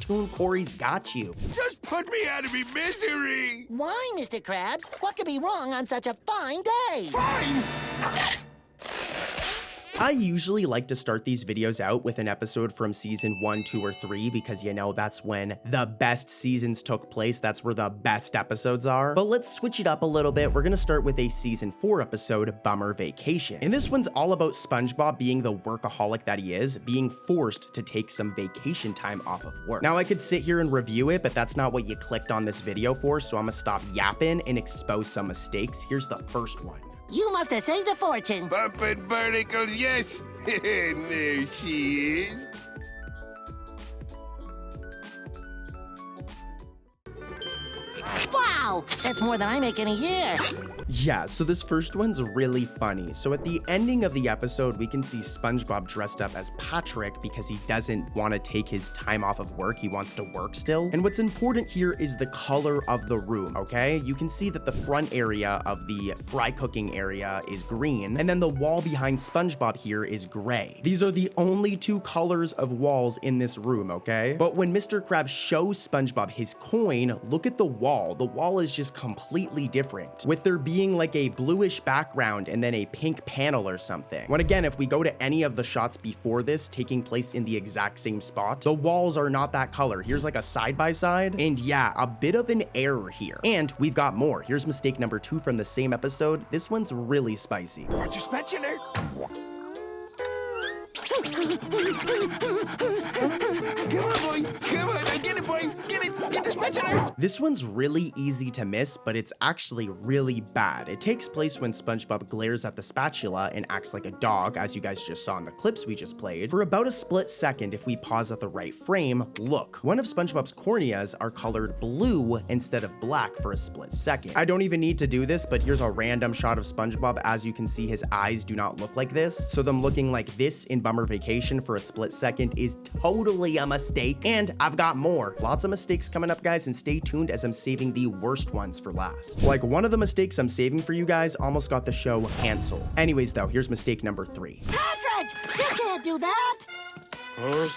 cartoon Corey's got you. Just put me out of me misery! Why, Mr. Krabs? What could be wrong on such a fine day? Fine! I usually like to start these videos out with an episode from season 1, 2, or 3 because you know that's when the best seasons took place, that's where the best episodes are. But let's switch it up a little bit. We're gonna start with a season 4 episode, Bummer Vacation. And this one's all about SpongeBob being the workaholic that he is, being forced to take some vacation time off of work. Now I could sit here and review it, but that's not what you clicked on this video for, so I'm gonna stop yapping and expose some mistakes. Here's the first one. You must have saved a fortune. Bumpin' barnacles, yes! There she is. Wow, that's more than I make in a year. Yeah, so this first one's really funny. So at the ending of the episode, we can see SpongeBob dressed up as Patrick because he doesn't want to take his time off of work. He wants to work still. And what's important here is the color of the room, okay? You can see that the front area of the fry cooking area is green, and then the wall behind SpongeBob here is gray. These are the only two colors of walls in this room, okay? But when Mr. Krabs shows SpongeBob his coin, look at the wall. The wall is just completely different, with there being like a bluish background and then a pink panel or something. When again, if we go to any of the shots before this taking place in the exact same spot, the walls are not that color. Here's like a side-by-side, and yeah, a bit of an error here. And we've got more. Here's mistake number 2 from the same episode. This one's really spicy. What's your spatula? Come on, boy. Come on. Get it, boy. Get it. Get the spatula. This one's really easy to miss, but it's actually really bad. It takes place when SpongeBob glares at the spatula and acts like a dog, as you guys just saw in the clips we just played. For about a split second, if we pause at the right frame, look. One of SpongeBob's corneas are colored blue instead of black for a split second. I don't even need to do this, but here's a random shot of SpongeBob. As you can see, his eyes do not look like this. So them looking like this in Bummer Vacation for a split second is totally a mistake. And I've got more. Lots of mistakes coming up, guys, and stay tuned as I'm saving the worst ones for last. Like one of the mistakes I'm saving for you guys almost got the show canceled. Anyways though, here's mistake number 3. Patrick, you can't do that. Huh?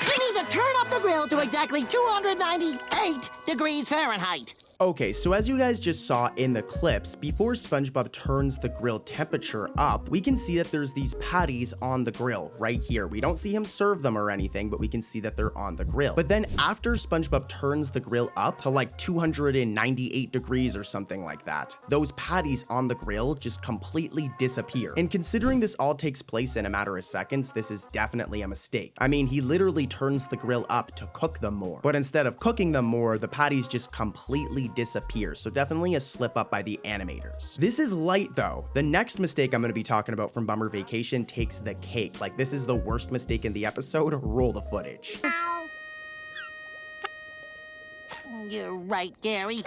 We need to turn up the grill to exactly 298 degrees Fahrenheit. Okay, so as you guys just saw in the clips, before SpongeBob turns the grill temperature up, we can see that there's these patties on the grill right here. We don't see him serve them or anything, but we can see that they're on the grill. But then after SpongeBob turns the grill up to like 298 degrees or something like that, those patties on the grill just completely disappear. And considering this all takes place in a matter of seconds, this is definitely a mistake. I mean, he literally turns the grill up to cook them more, but instead of cooking them more, the patties just completely disappear. So definitely a slip up by the animators. This is light though. The next mistake I'm going to be talking about from Bummer Vacation takes the cake. Like this is the worst mistake in the episode. Roll the footage. You're right, Gary.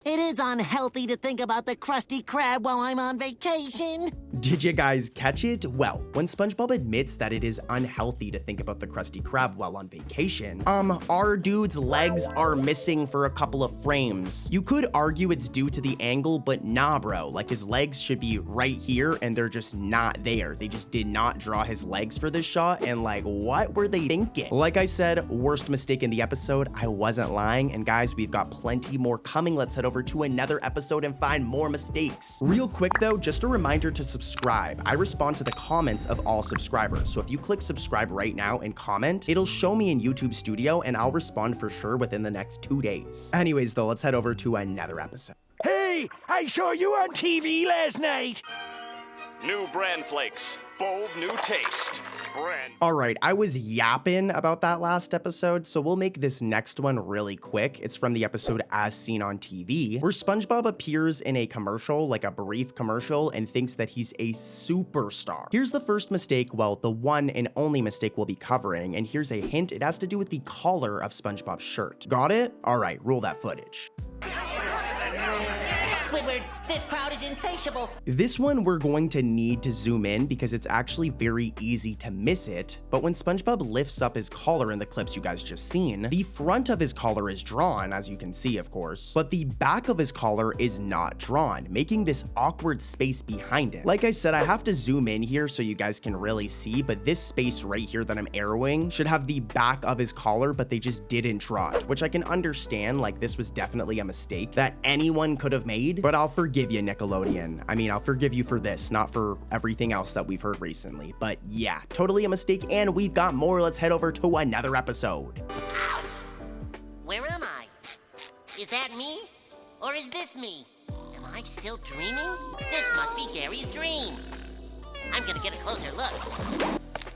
It is unhealthy to think about the Krusty Krab while I'm on vacation. Did you guys catch it? Well, when SpongeBob admits that it is unhealthy to think about the Krusty Krab while on vacation, our dude's legs are missing for a couple of frames. You could argue it's due to the angle, but nah, bro. Like his legs should be right here and they're just not there. They just did not draw his legs for this shot, and like, what were they thinking? Like I said, worst mistake in the episode. I wasn't lying, and guys, we've got plenty more coming. Let's head over to another episode and find more mistakes. Real quick though, just a reminder to subscribe. I respond to the comments of all subscribers, so if you click subscribe right now and comment, it'll show me in YouTube Studio and I'll respond for sure within the next 2 days. Anyways though, let's head over to another episode. Hey, I saw you on TV last night. New Bran Flakes. Bold new taste. Bran. Alright, I was yapping about that last episode, so we'll make this next one really quick. It's from the episode As Seen on TV, where SpongeBob appears in a commercial, like a brief commercial, and thinks that he's a superstar. Here's the first mistake, well, the one and only mistake we'll be covering, and here's a hint. It has to do with the collar of SpongeBob's shirt. Got it? Alright, roll that footage. Squidward, this crowd is insatiable. This one we're going to need to zoom in because it's actually very easy to miss it, but when SpongeBob lifts up his collar in the clips you guys just seen, the front of his collar is drawn, as you can see of course, but the back of his collar is not drawn, making this awkward space behind it. Like I said, I have to zoom in here so you guys can really see, but this space right here that I'm arrowing should have the back of his collar, but they just didn't draw it, which I can understand, like this was definitely a mistake that anyone could have made, but I'll forgive you, Nickelodeon. I mean, I'll forgive you for this, not for everything else that we've heard recently, but yeah, totally a mistake, and we've got more. Let's head over to another episode. Ouch! Where am I? Is that me? Or is this me? Am I still dreaming? This must be Gary's dream. I'm gonna get a closer look.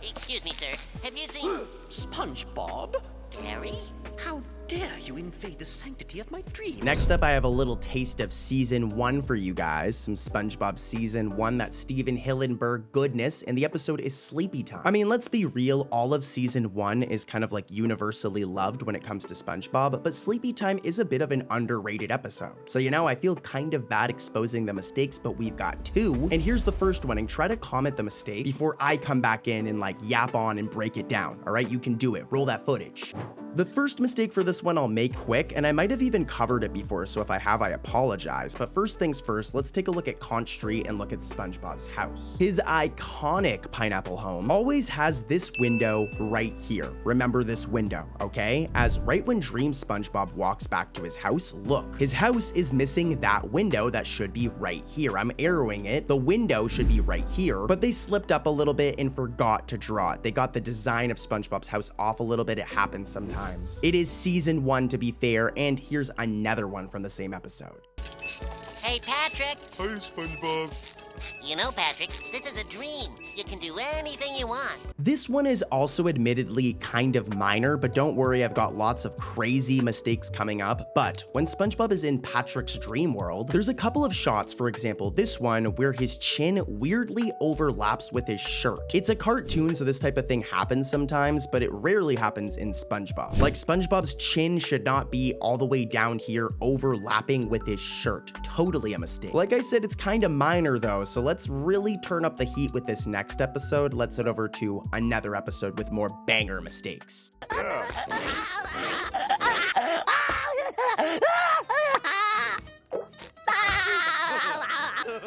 Excuse me, sir. Have you seen... SpongeBob? Gary? How dare you invade the sanctity of my dreams? Next up, I have a little taste of Season 1 for you guys. Some SpongeBob Season 1, that Steven Hillenburg goodness, and the episode is Sleepy Time. I mean, let's be real, all of Season 1 is kind of like universally loved when it comes to SpongeBob, but Sleepy Time is a bit of an underrated episode. So you know, I feel kind of bad exposing the mistakes, but we've got two, and here's the first one, and try to comment the mistake before I come back in and like yap on and break it down, all right? You can do it, roll that footage. The first mistake for this one I'll make quick, and I might have even covered it before, so if I have, I apologize. But first things first, let's take a look at Conch Street and look at SpongeBob's house. His iconic pineapple home always has this window right here. Remember this window, okay? As right when Dream SpongeBob walks back to his house, look, his house is missing that window that should be right here. I'm arrowing it. The window should be right here, but they slipped up a little bit and forgot to draw it. They got the design of SpongeBob's house off a little bit. It happens sometimes. It is Season 1 to be fair, and here's another one from the same episode. Hey, Patrick. Hi, SpongeBob. You know, Patrick, this is a dream. You can do anything you want. This one is also admittedly kind of minor, but don't worry, I've got lots of crazy mistakes coming up. But when SpongeBob is in Patrick's dream world, there's a couple of shots, for example, this one where his chin weirdly overlaps with his shirt. It's a cartoon, so this type of thing happens sometimes, but it rarely happens in SpongeBob. Like, SpongeBob's chin should not be all the way down here overlapping with his shirt. Totally a mistake. Like I said, it's kind of minor though, so let's really turn up the heat with this next episode. Let's head over to another episode with more banger mistakes.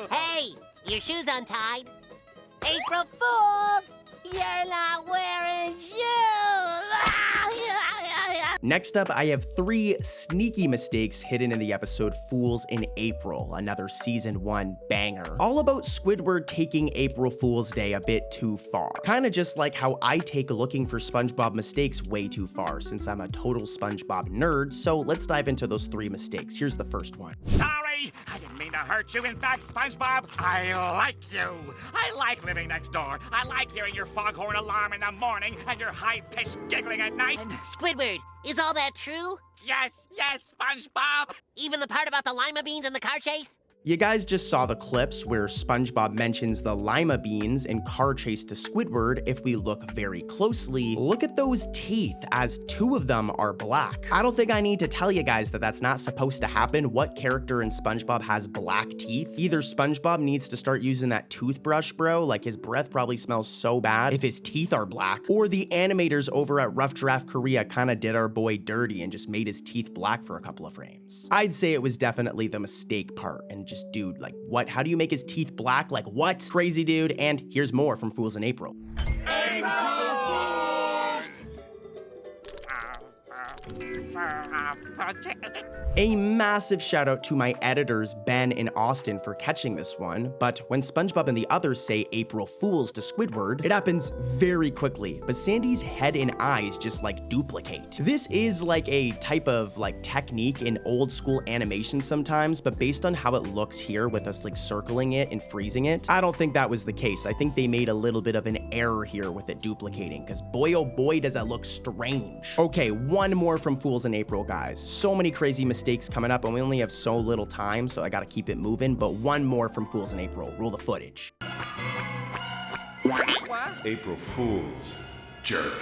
Hey, your shoes untied. April Fools! You're not wearing shoes! Next up, I have 3 sneaky mistakes hidden in the episode Fools in April, another Season 1 banger. All about Squidward taking April Fool's Day a bit too far. Kinda just like how I take looking for SpongeBob mistakes way too far, since I'm a total SpongeBob nerd, so let's dive into those 3 mistakes. Here's the first one. Sorry, I didn't mean to hurt you. In fact, SpongeBob, I like you. I like living next door. I like hearing your foghorn alarm in the morning and your high-pitched giggling at night. Squidward, is all that true? Yes, SpongeBob. Even the part about the lima beans and the car chase? You guys just saw the clips where SpongeBob mentions the lima beans and car chase to Squidward. If we look very closely, look at those teeth, as 2 of them are black. I don't think I need to tell you guys that that's not supposed to happen. What character in SpongeBob has black teeth? Either SpongeBob needs to start using that toothbrush, bro, like his breath probably smells so bad if his teeth are black, or the animators over at Rough Draft Korea kinda did our boy dirty and just made his teeth black for a couple of frames. I'd say it was definitely the mistake part, and just dude, like what? How do you make his teeth black? Like what? Crazy dude. And here's more from Fools in April. A massive shout out to my editors Ben and Austin for catching this one, but when SpongeBob and the others say April Fools to Squidward, it happens very quickly, but Sandy's head and eyes just like duplicate. This is like a type of like technique in old school animation sometimes, but based on how it looks here with us like circling it and freezing it, I don't think that was the case. I think they made a little bit of an error here with it duplicating, because boy oh boy does that look strange. Okay, one more from Fools in April, guys. So many crazy mistakes coming up, and we only have so little time, so I gotta keep it moving, but one more from Fools in April. Roll the footage. April Fools, jerk.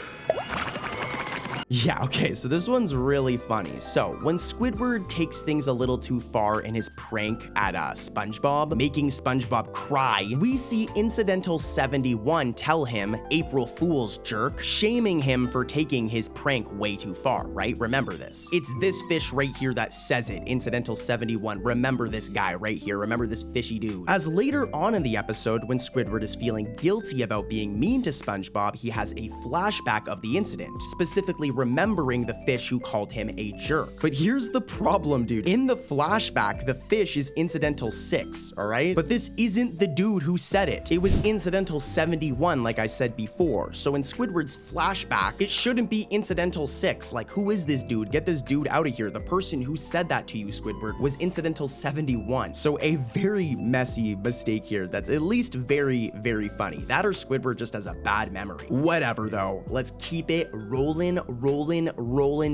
Yeah, okay, so this one's really funny. So, when Squidward takes things a little too far in his prank at SpongeBob, making SpongeBob cry, we see Incidental 71 tell him, April Fool's jerk, shaming him for taking his prank way too far, right? Remember this. It's this fish right here that says it, Incidental 71. Remember this guy right here. Remember this fishy dude. As later on in the episode, when Squidward is feeling guilty about being mean to SpongeBob, he has a flashback of the incident, specifically remembering the fish who called him a jerk. But here's the problem, dude. In the flashback, the fish is Incidental 6, alright? But this isn't the dude who said it. It was Incidental 71, like I said before. So in Squidward's flashback, it shouldn't be Incidental 6. Like, who is this dude? Get this dude out of here. The person who said that to you, Squidward, was Incidental 71. So a very messy mistake here that's at least very, very funny. That or Squidward just has a bad memory. Whatever though, let's keep it rolling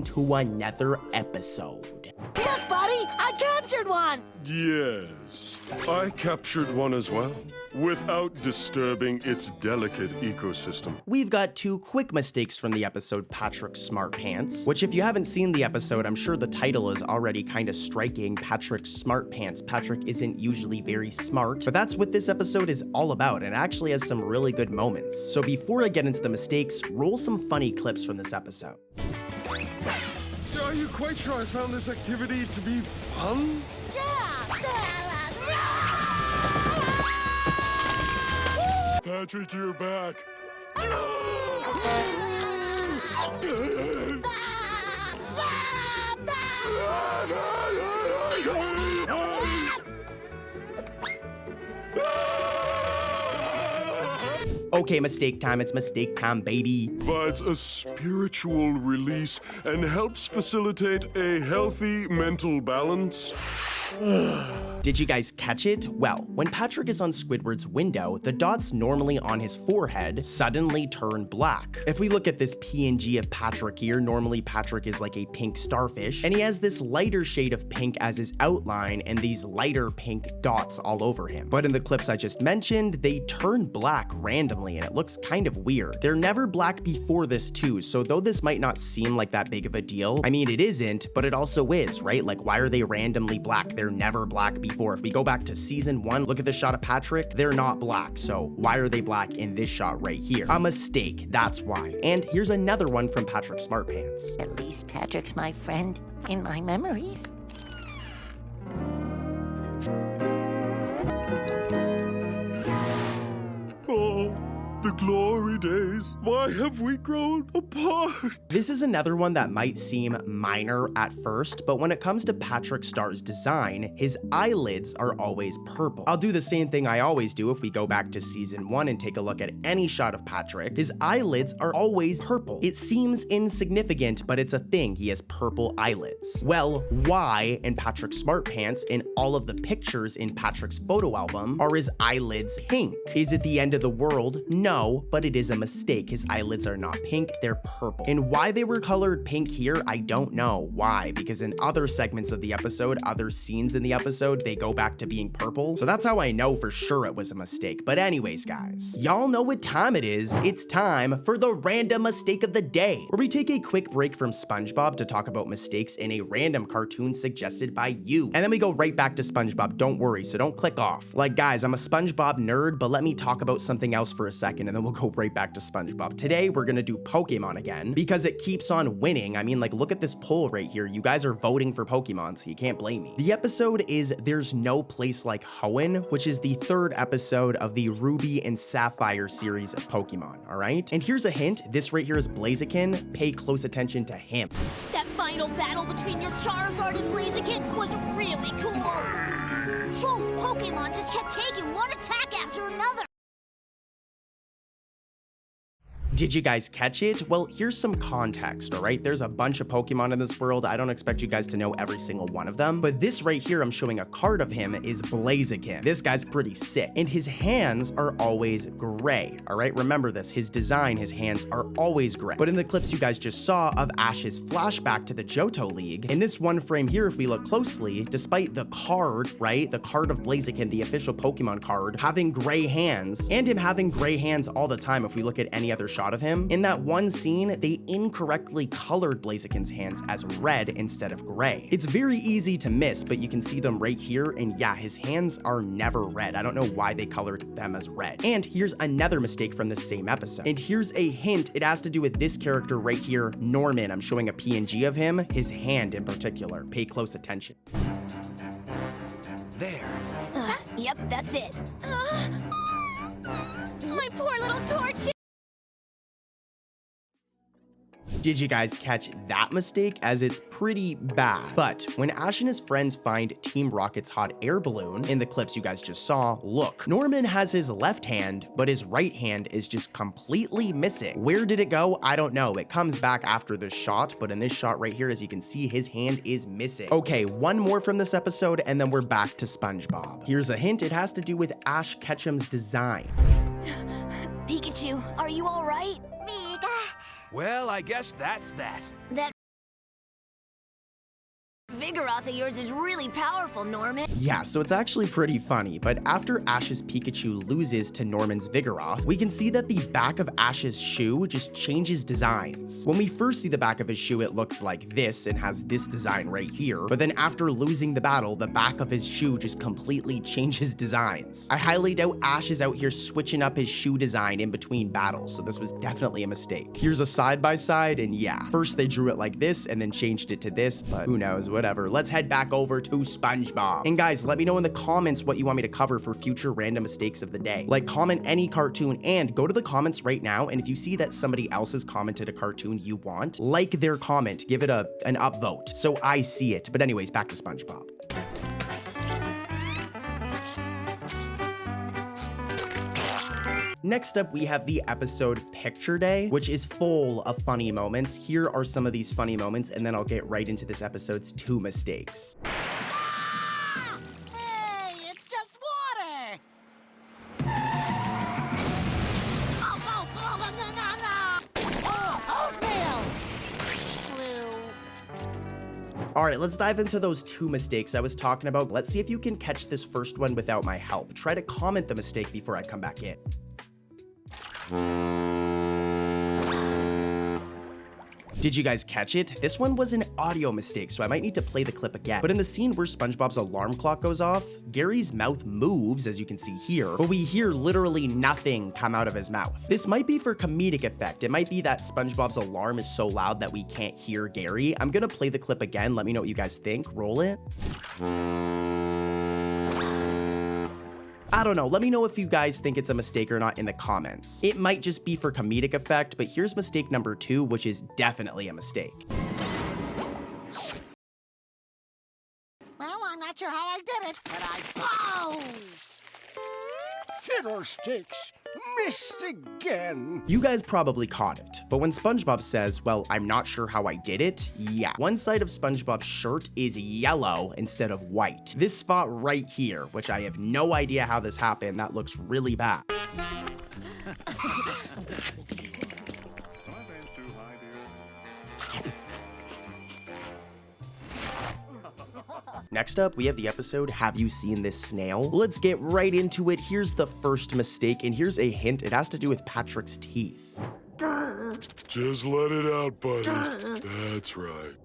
to another episode. Look, buddy, I captured one! Yes, I captured one as well, without disturbing its delicate ecosystem. We've got two quick mistakes from the episode Patrick SmartPants, which if you haven't seen the episode, I'm sure the title is already kind of striking, Patrick SmartPants. Patrick isn't usually very smart, but that's what this episode is all about, and actually has some really good moments. So before I get into the mistakes, roll some funny clips from this episode. Are you quite sure I found this activity to be fun? Patrick, you're back. Okay, mistake time, it's mistake time, baby. Provides a spiritual release and helps facilitate a healthy mental balance. Did you guys catch it? Well, when Patrick is on Squidward's window, the dots normally on his forehead suddenly turn black. If we look at this PNG of Patrick here, normally Patrick is like a pink starfish, and he has this lighter shade of pink as his outline and these lighter pink dots all over him. But in the clips I just mentioned, they turn black randomly and it looks kind of weird. They're never black before this too, so though this might not seem like that big of a deal, I mean it isn't, but it also is, right? Like why are they randomly black? They're never black before. If we go back to season 1, look at the shot of Patrick, they're not black, so why are they black in this shot right here? A mistake, that's why. And here's another one from Patrick SmartPants. At least Patrick's my friend in my memories. Oh, the glory days. Why have we grown apart? This is another one that might seem minor at first, but when it comes to Patrick Star's design, his eyelids are always purple. I'll do the same thing I always do if we go back to season 1 and take a look at any shot of Patrick. His eyelids are always purple. It seems insignificant, but it's a thing. He has purple eyelids. Well, why in Patrick SmartPants in all of the pictures in Patrick's photo album are his eyelids pink? Is it the end of the world? No, but it is a mistake. His eyelids are not pink, they're purple. And why they were colored pink here, I don't know. Why? Because in other segments of the episode, other scenes in the episode, they go back to being purple. So that's how I know for sure it was a mistake. But anyways, guys, y'all know what time it is. It's time for the random mistake of the day, where we take a quick break from SpongeBob to talk about mistakes in a random cartoon suggested by you. And then we go right back to SpongeBob, don't worry, so don't click off. Like guys, I'm a SpongeBob nerd, but let me talk about something else for a second and then we'll go right back to SpongeBob. Today, we're gonna do Pokemon again because it keeps on winning. I mean, like, look at this poll right here. You guys are voting for Pokemon, so you can't blame me. The episode is There's No Place Like Hoenn, which is the 3rd episode of the Ruby and Sapphire series of Pokemon, all right? And here's a hint. This right here is Blaziken. Pay close attention to him. That final battle between your Charizard and Blaziken was really cool. Both Pokemon just kept taking one attack after another. Did you guys catch it? Well, here's some context, all right? There's a bunch of Pokemon in this world. I don't expect you guys to know every single one of them, but this right here I'm showing a card of him is Blaziken. This guy's pretty sick, and his hands are always gray, all right? Remember this, his design, his hands are always gray. But in the clips you guys just saw of Ash's flashback to the Johto League, in this one frame here, if we look closely, despite the card, right? The card of Blaziken, the official Pokemon card, having gray hands, and him having gray hands all the time if we look at any other shot shot of him. In that one scene, they incorrectly colored Blaziken's hands as red instead of gray. It's very easy to miss, but you can see them right here, and yeah, his hands are never red. I don't know why they colored them as red. And here's another mistake from the same episode. And here's a hint, it has to do with this character right here, Norman. I'm showing a PNG of him, his hand in particular. Pay close attention. There. Yep, that's it. My poor little torch. Did you guys catch that mistake? As it's pretty bad. But when Ash and his friends find Team Rocket's hot air balloon, in the clips you guys just saw, look, Norman has his left hand, but his right hand is just completely missing. Where did it go? I don't know. It comes back after this shot, but in this shot right here, as you can see, his hand is missing. Okay, one more from this episode, and then we're back to SpongeBob. Here's a hint, it has to do with Ash Ketchum's design. Pikachu, are you all right? Well, I guess that's that. That Vigoroth of yours is really powerful, Norman. Yeah, so it's actually pretty funny, but after Ash's Pikachu loses to Norman's Vigoroth, we can see that the back of Ash's shoe just changes designs. When we first see the back of his shoe, it looks like this and has this design right here, but then after losing the battle, the back of his shoe just completely changes designs. I highly doubt Ash is out here switching up his shoe design in between battles, so this was definitely a mistake. Here's a side-by-side, and yeah, first they drew it like this and then changed it to this, but who knows, whatever. Let's head back over to SpongeBob. And guys, let me know in the comments what you want me to cover for future random mistakes of the day. Like, comment any cartoon and go to the comments right now, and if you see that somebody else has commented a cartoon you want, like their comment, give it an upvote so I see it. But anyways, back to SpongeBob. Next up, we have the episode Picture Day, which is full of funny moments. Here are some of these funny moments, and then I'll get right into this episode's 2 mistakes. Hey, it's just water! Oatmeal! Blue. All right, let's dive into those 2 mistakes I was talking about. Let's see if you can catch this first one without my help. Try to comment the mistake before I come back in. Did you guys catch it? This one was an audio mistake, so I might need to play the clip again. But in the scene where SpongeBob's alarm clock goes off, Gary's mouth moves, as you can see here, but we hear literally nothing come out of his mouth. This might be for comedic effect. It might be that SpongeBob's alarm is so loud that we can't hear Gary. I'm gonna play the clip again. Let me know what you guys think. Roll it. I don't know, let me know if you guys think it's a mistake or not in the comments. It might just be for comedic effect, but here's mistake number 2, which is definitely a mistake. Well, I'm not sure how I did it, but I... Oh! Fiddlesticks! Missed again! You guys probably caught it, but when SpongeBob says, well, I'm not sure how I did it, yeah. One side of SpongeBob's shirt is yellow instead of white. This spot right here, which I have no idea how this happened, that looks really bad. Next up, we have the episode, Have You Seen This Snail? Let's get right into it. Here's the first mistake, and here's a hint. It has to do with Patrick's teeth. Just let it out, buddy. That's right.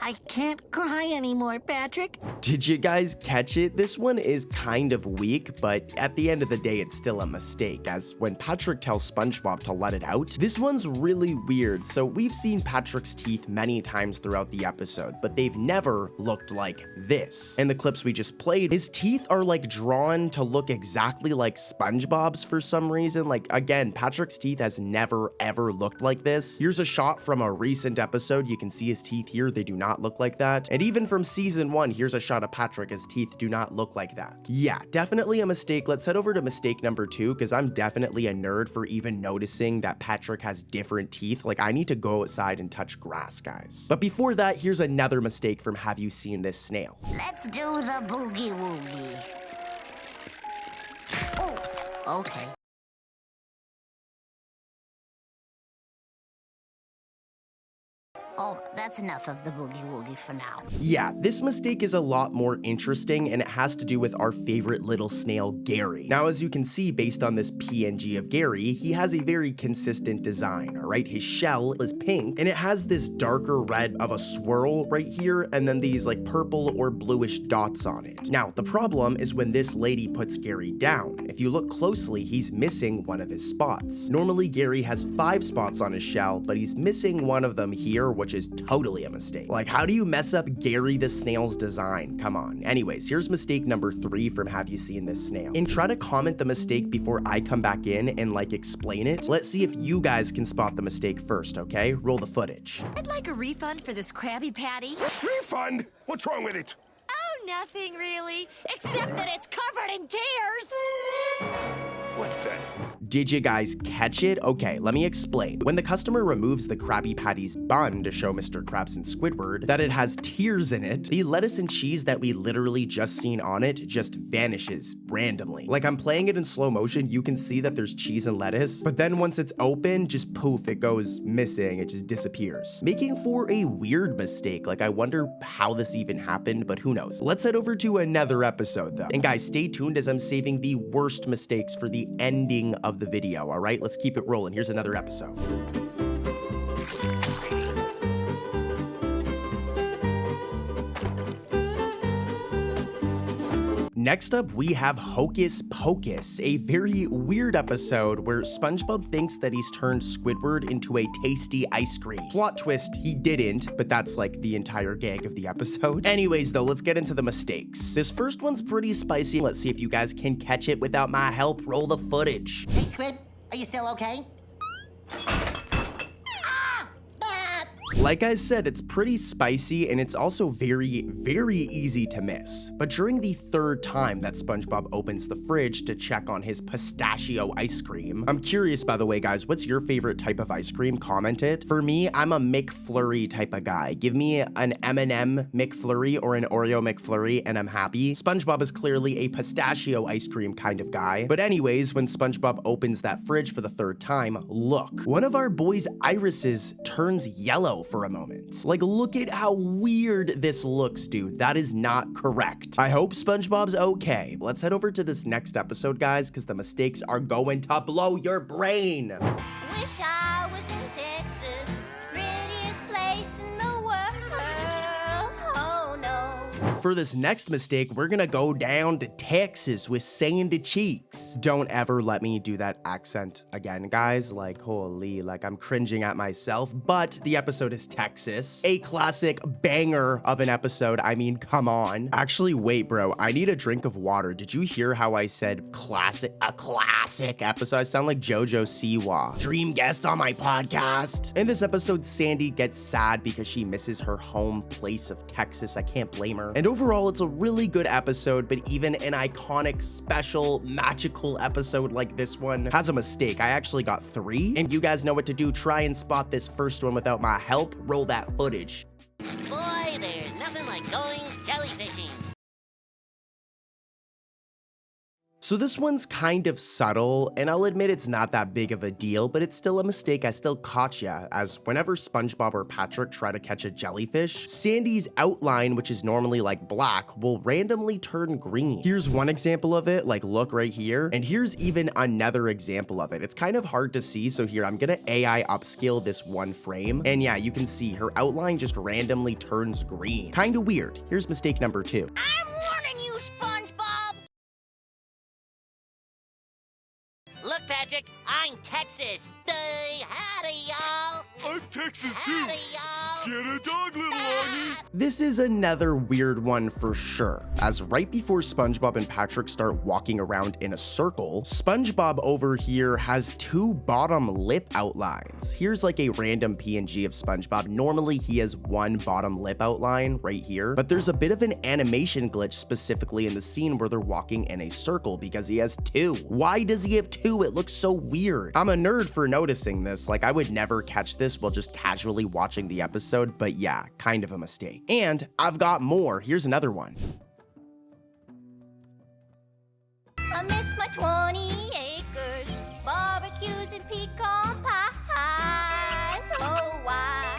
I can't cry anymore, Patrick. Did you guys catch it? This one is kind of weak, but at the end of the day, it's still a mistake, as when Patrick tells SpongeBob to let it out, this one's really weird. So we've seen Patrick's teeth many times throughout the episode, but they've never looked like this. In the clips we just played, his teeth are like drawn to look exactly like SpongeBob's for some reason. Like, again, Patrick's teeth has never ever looked like this. Here's a shot from a recent episode. You can see his teeth here. They do not look like that. And even from season 1, here's a shot of Patrick. His teeth do not look like that. Yeah, definitely a mistake. Let's head over to mistake number 2, because I'm definitely a nerd for even noticing that Patrick has different teeth. Like, I need to go outside and touch grass, guys. But before that, here's another mistake from Have You Seen This Snail? Let's do the boogie woogie. Oh, okay. Oh, that's enough of the boogie woogie for now. Yeah, this mistake is a lot more interesting, and it has to do with our favorite little snail, Gary. Now, as you can see, based on this PNG of Gary, he has a very consistent design, alright? His shell is pink, and it has this darker red of a swirl right here, and then these like purple or bluish dots on it. Now, the problem is when this lady puts Gary down. If you look closely, he's missing one of his spots. Normally, Gary has 5 spots on his shell, but he's missing one of them here, which is totally a mistake. Like, how do you mess up Gary the snail's design? Come on. Anyways, here's mistake number 3 from Have You Seen This Snail? And try to comment the mistake before I come back in and like explain it. Let's see if you guys can spot the mistake first, okay? Roll the footage. I'd like a refund for this Krabby Patty. Refund? What's wrong with it? Oh, nothing really, except that it's covered in tears. What the? Did you guys catch it? Okay, let me explain. When the customer removes the Krabby Patty's bun to show Mr. Krabs and Squidward that it has tears in it, the lettuce and cheese that we literally just seen on it just vanishes randomly. Like, I'm playing it in slow motion, you can see that there's cheese and lettuce, but then once it's open, just poof, it goes missing, it just disappears. Making for a weird mistake. Like, I wonder how this even happened, but who knows. Let's head over to another episode though. And guys, stay tuned as I'm saving the worst mistakes for the ending of the video, all right? Let's keep it rolling. Here's another episode. Next up, we have Hocus Pocus, a very weird episode where SpongeBob thinks that he's turned Squidward into a tasty ice cream. Plot twist, he didn't, but that's like the entire gag of the episode. Anyways though, let's get into the mistakes. This first one's pretty spicy. Let's see if you guys can catch it without my help. Roll the footage. Hey, Squid, are you still okay? Like I said, it's pretty spicy and it's also very, very easy to miss. But during the 3rd time that SpongeBob opens the fridge to check on his pistachio ice cream, I'm curious, by the way, guys, what's your favorite type of ice cream? Comment it. For me, I'm a McFlurry type of guy. Give me an M&M McFlurry or an Oreo McFlurry and I'm happy. SpongeBob is clearly a pistachio ice cream kind of guy. But anyways, when SpongeBob opens that fridge for the 3rd time, look, one of our boys' irises turns yellow for a moment. Like, look at how weird this looks, dude. That is not correct. I hope SpongeBob's okay. Let's head over to this next episode, guys, because the mistakes are going to blow your brain. Wish I was in Texas, prettiest place in the world. Oh no. For this next mistake, we're gonna go down to Texas with sandy cheeks. Don't ever let me do that accent again, guys. Like, holy, like I'm cringing at myself, but the episode is Texas. A classic banger of an episode. I mean, come on. Actually, wait, bro, I need a drink of water. Did you hear how I said classic? A classic episode? I sound like JoJo Siwa, dream guest on my podcast. In this episode, Sandy gets sad because she misses her home place of Texas. I can't blame her. And overall, it's a really good episode, but even an iconic, special, magical episode like this one has a mistake. I actually got 3, and you guys know what to do. Try and spot this first one without my help. Roll that footage. Boy, there's nothing like going jellyfishing. So this one's kind of subtle, and I'll admit it's not that big of a deal, but it's still a mistake. I still caught ya, as whenever SpongeBob or Patrick try to catch a jellyfish, Sandy's outline, which is normally like black, will randomly turn green. Here's one example of it, like look right here, and here's even another example of it. It's kind of hard to see, so here I'm gonna AI upscale this one frame, and yeah, you can see her outline just randomly turns green. Kinda weird. Here's mistake number 2. I'm warning you, SpongeBob. Look, Patrick, I'm Texas. Howdy, y'all. I'm Texas too. Howdy, y'all. Get a dog, little Arnie. This is another weird one for sure, as right before SpongeBob and Patrick start walking around in a circle, SpongeBob over here has 2 bottom lip outlines. Here's like a random PNG of SpongeBob. Normally he has 1 bottom lip outline right here, but there's a bit of an animation glitch specifically in the scene where they're walking in a circle because he has 2. Why does he have 2? It looks so weird. I'm a nerd for noticing this. Like, I would never catch this while just casually watching the episode, but yeah, kind of a mistake. And I've got more. Here's another one. I miss my 20 acres, barbecues and pecan pies. Oh, why?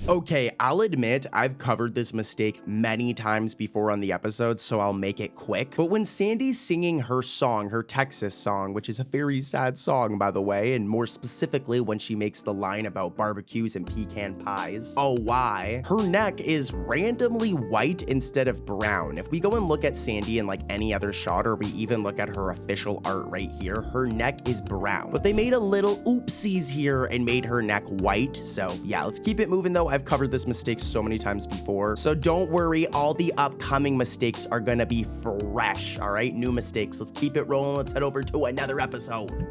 Okay, I'll admit I've covered this mistake many times before on the episode, so I'll make it quick. But when Sandy's singing her song, her Texas song, which is a very sad song, by the way, and more specifically when she makes the line about barbecues and pecan pies, oh why, her neck is randomly white instead of brown. If we go and look at Sandy in like any other shot, or we even look at her official art right here, her neck is brown. But they made a little oopsies here and made her neck white. So yeah, let's keep it moving though. I've covered this mistake so many times before, so don't worry, all the upcoming mistakes are gonna be fresh, all right? New mistakes. Let's keep it rolling. Let's head over to another episode.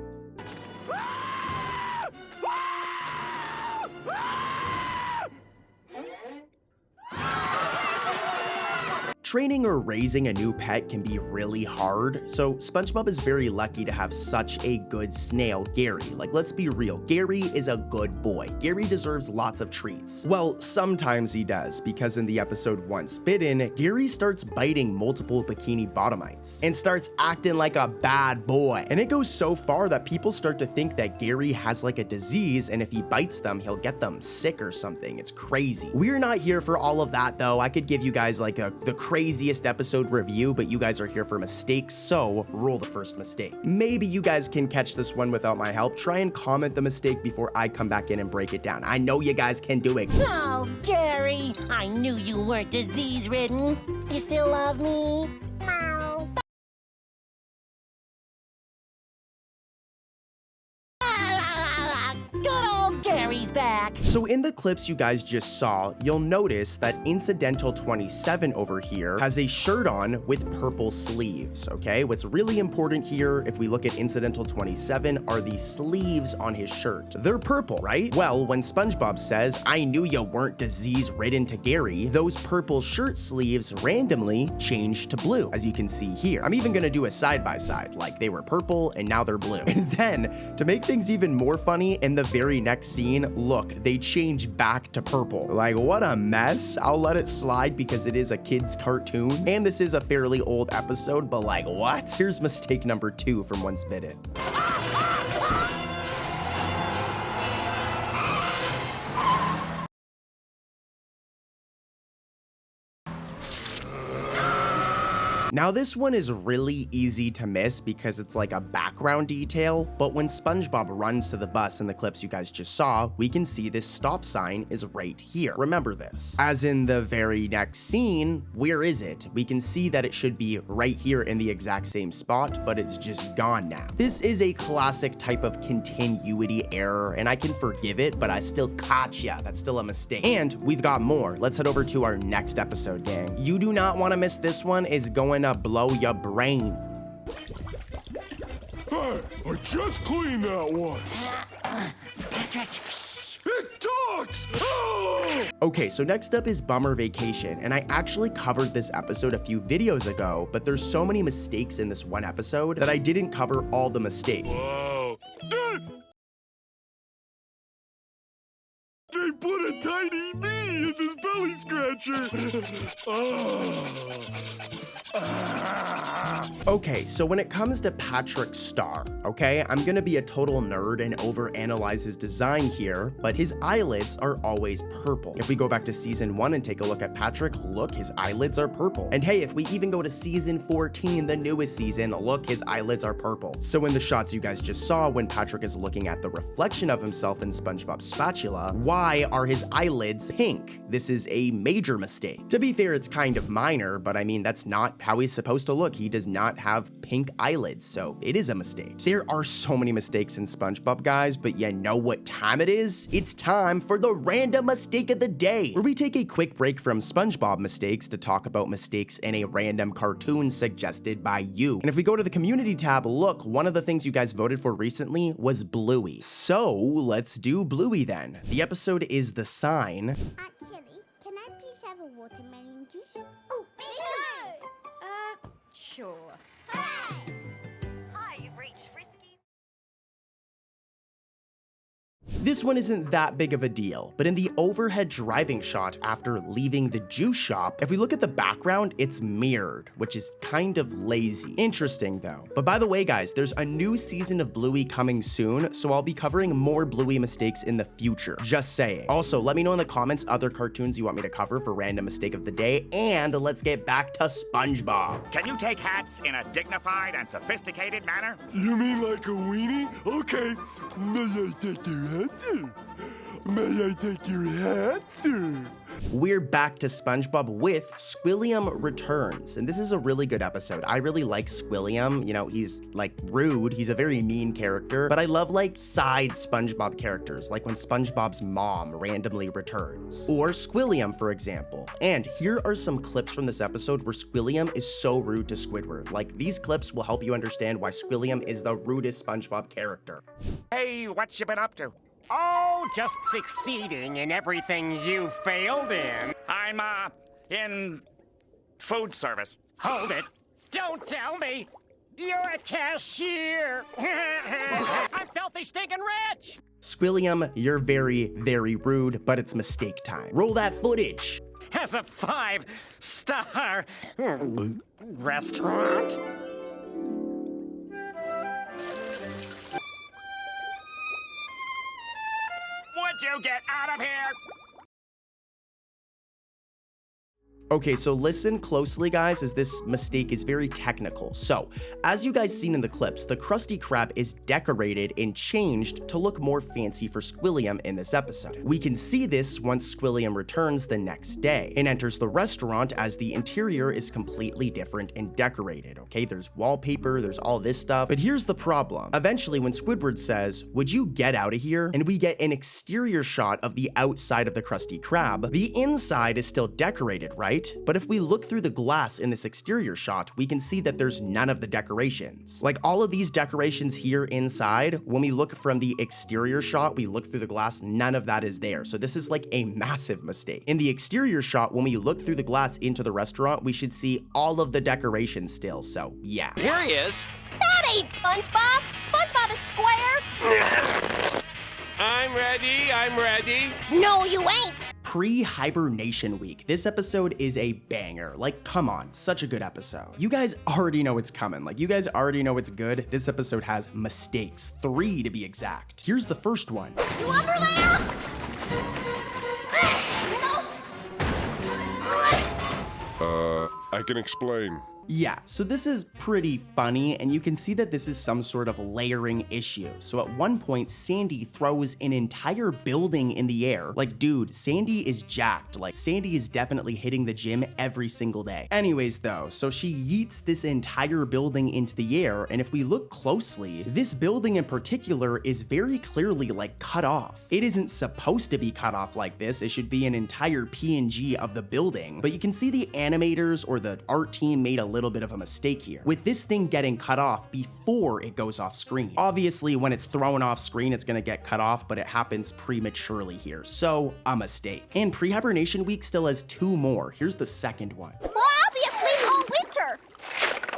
Training or raising a new pet can be really hard, so SpongeBob is very lucky to have such a good snail, Gary. Like, let's be real, Gary is a good boy. Gary deserves lots of treats. Well, sometimes he does, because in the episode Once Bitten, Gary starts biting multiple Bikini Bottomites and starts acting like a bad boy. And it goes so far that people start to think that Gary has like a disease, and if he bites them, he'll get them sick or something. It's crazy. We're not here for all of that though. I could give you guys like the craziest episode review, but you guys are here for mistakes, so roll the first mistake. Maybe you guys can catch this one without my help. Try and comment the mistake before I come back in and break it down. I know you guys can do it. Oh, Gary, I knew you weren't disease-ridden. You still love me? Meow. Good old Gary's back. So in the clips you guys just saw, you'll notice that Incidental 27 over here has a shirt on with purple sleeves, okay? What's really important here, if we look at Incidental 27, are the sleeves on his shirt. They're purple, right? Well, when SpongeBob says, "I knew you weren't disease-ridden" to Gary, those purple shirt sleeves randomly changed to blue, as you can see here. I'm even gonna do a side-by-side, like they were purple and now they're blue. And then, to make things even more funny, in the very next scene, look, they change back to purple. Like, what a mess. I'll let it slide because it is a kid's cartoon, and this is a fairly old episode, but like, what? Here's mistake number 2 from Once Bitten. Now this one is really easy to miss because it's like a background detail, but when SpongeBob runs to the bus in the clips you guys just saw, we can see this stop sign is right here. Remember this. As in the very next scene, where is it? We can see that it should be right here in the exact same spot, but it's just gone now. This is a classic type of continuity error, and I can forgive it, but I still caught ya. That's still a mistake. And we've got more. Let's head over to our next episode, gang. You do not want to miss this one. It's going to blow your brain. Hey, I just cleaned that one. It talks! Oh! Okay, so next up is Bummer Vacation, and I actually covered this episode a few videos ago, but there's so many mistakes in this one episode that I didn't cover all the mistakes. Whoa. They put a tiny me in this belly scratcher. Okay, so when it comes to Patrick Star, okay, I'm gonna be a total nerd and overanalyze his design here, but his eyelids are always purple. If we go back to season 1 and take a look at Patrick, look, his eyelids are purple. And hey, if we even go to season 14, the newest season, look, his eyelids are purple. So in the shots you guys just saw, when Patrick is looking at the reflection of himself in SpongeBob's spatula, why are his eyelids pink? This is a major mistake. To be fair, it's kind of minor, but I mean, that's not how he's supposed to look. He does not have pink eyelids, so it is a mistake. There are so many mistakes in SpongeBob, guys, but you know what time it is? It's time for the random mistake of the day, where we take a quick break from SpongeBob mistakes to talk about mistakes in a random cartoon suggested by you. And if we go to the community tab, look, one of the things you guys voted for recently was Bluey. So let's do Bluey then. The episode is The Sign. Actually, can I please have a watermelon juice? Oh, me too! Sure. Hooray! Hi, you've reached Frisky. This one isn't that big of a deal, but in the overhead driving shot after leaving the juice shop, if we look at the background, it's mirrored, which is kind of lazy. Interesting though. But by the way guys, there's a new season of Bluey coming soon, so I'll be covering more Bluey mistakes in the future. Just saying. Also, let me know in the comments other cartoons you want me to cover for random mistake of the day, and let's get back to SpongeBob. Can you take hats in a dignified and sophisticated manner? You mean like a weenie? Okay. May I take your hat, sir? May I take your hat, sir? We're back to SpongeBob with Squilliam Returns, and this is a really good episode. I really like Squilliam. You know, he's like rude, he's a very mean character, but I love like side SpongeBob characters, like when SpongeBob's mom randomly returns, or Squilliam, for example. And here are some clips from this episode where Squilliam is so rude to Squidward. Like, these clips will help you understand why Squilliam is the rudest SpongeBob character. Hey, what you been up to? Oh, just succeeding in everything you failed in. I'm, in food service. Hold it. Don't tell me. You're a cashier. I'm filthy stinking rich. Squilliam, you're very, very rude, but it's mistake time. Roll that footage. As a 5-star restaurant. Would you get out of here? Okay, so listen closely, guys, as this mistake is very technical. So, as you guys seen in the clips, the Krusty Krab is decorated and changed to look more fancy for Squilliam in this episode. We can see this once Squilliam returns the next day and enters the restaurant, as the interior is completely different and decorated, okay? There's wallpaper, there's all this stuff, but here's the problem. Eventually, when Squidward says, "Would you get out of here?" and we get an exterior shot of the outside of the Krusty Krab, the inside is still decorated, right? But if we look through the glass in this exterior shot, we can see that there's none of the decorations. Like, all of these decorations here inside, when we look from the exterior shot, we look through the glass, none of that is there. So this is like a massive mistake. In the exterior shot, when we look through the glass into the restaurant, we should see all of the decorations still, so yeah. Here he is. That ain't SpongeBob. SpongeBob is square. I'm ready, I'm ready. No, you ain't. Prehibernation week. This episode is a banger. Like, come on, such a good episode. You guys already know it's coming. Like, you guys already know it's good. This episode has mistakes, 3 to be exact. Here's the first one. You over there? I can explain. Yeah, so this is pretty funny, and you can see that this is some sort of layering issue. So at one point, Sandy throws an entire building in the air. Like, dude, Sandy is jacked. Like, Sandy is definitely hitting the gym every single day. Anyways, though, so she yeets this entire building into the air, and if we look closely, this building in particular is very clearly, like, cut off. It isn't supposed to be cut off like this. It should be an entire PNG of the building, but you can see the animators or the art team made a little bit of a mistake here, with this thing getting cut off before it goes off screen. Obviously, when it's thrown off screen, it's gonna get cut off, but it happens prematurely here, so a mistake. And Prehibernation week still has 2 more. Here's the second one. Well, I'll be asleep all winter.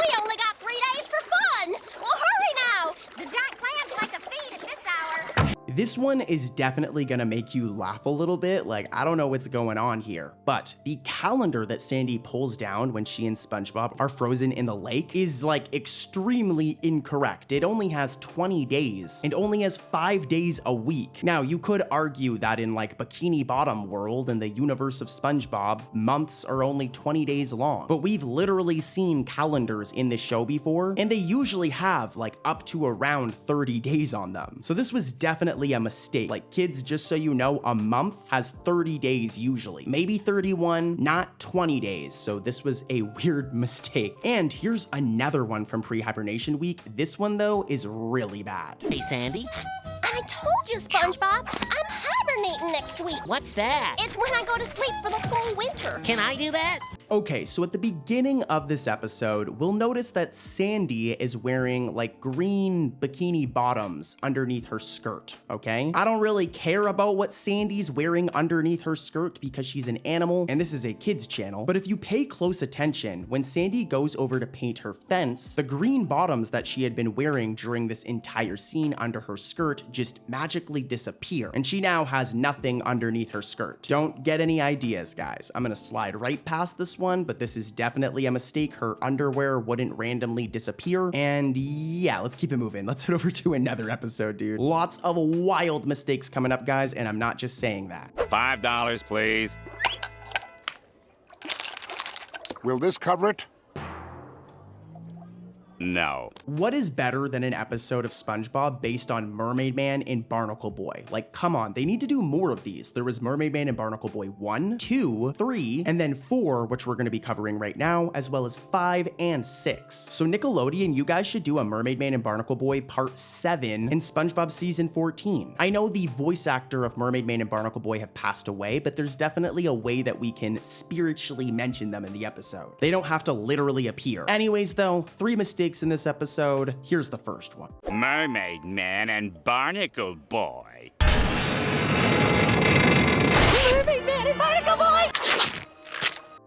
We only got 3 days for fun. Well, hurry now. The giant clams like to feed at this hour. This one is definitely gonna make you laugh a little bit. Like, I don't know what's going on here, but the calendar that Sandy pulls down when she and SpongeBob are frozen in the lake is like extremely incorrect. It only has 20 days and only has 5 days a week. Now, you could argue that in like Bikini Bottom world and the universe of SpongeBob, months are only 20 days long, but we've literally seen calendars in this show before, and they usually have like up to around 30 days on them. So this was definitely a mistake. Like, kids, just so you know, a month has 30 days usually. Maybe 31, not 20 days. So this was a weird mistake. And here's another one from Prehibernation week. This one, though, is really bad. Hey, Sandy. I told you, SpongeBob. I'm hibernating next week. What's that? It's when I go to sleep for the whole winter. Can I do that? Okay, so at the beginning of this episode, we'll notice that Sandy is wearing like green bikini bottoms underneath her skirt, okay? I don't really care about what Sandy's wearing underneath her skirt because she's an animal and this is a kids channel, but if you pay close attention, when Sandy goes over to paint her fence, the green bottoms that she had been wearing during this entire scene under her skirt just magically disappear, and she now has nothing underneath her skirt. Don't get any ideas, guys. I'm gonna slide right past this one, but this is definitely a mistake. Her underwear wouldn't randomly disappear, and yeah, let's keep it moving. Let's head over to another episode, dude. Lots of wild mistakes coming up, guys, and I'm not just saying that. $5, please. Will this cover it? No. What is better than an episode of SpongeBob based on Mermaid Man and Barnacle Boy? Like, come on, they need to do more of these. There was Mermaid Man and Barnacle Boy 1, 2, 3, and then 4, which we're gonna be covering right now, as well as 5 and 6. So Nickelodeon, you guys should do a Mermaid Man and Barnacle Boy Part 7 in SpongeBob Season 14. I know the voice actor of Mermaid Man and Barnacle Boy have passed away, but there's definitely a way that we can spiritually mention them in the episode. They don't have to literally appear. Anyways though, 3 mistakes in this episode. Here's the first one. Mermaid Man and Barnacle Boy. Mermaid Man and Barnacle Boy!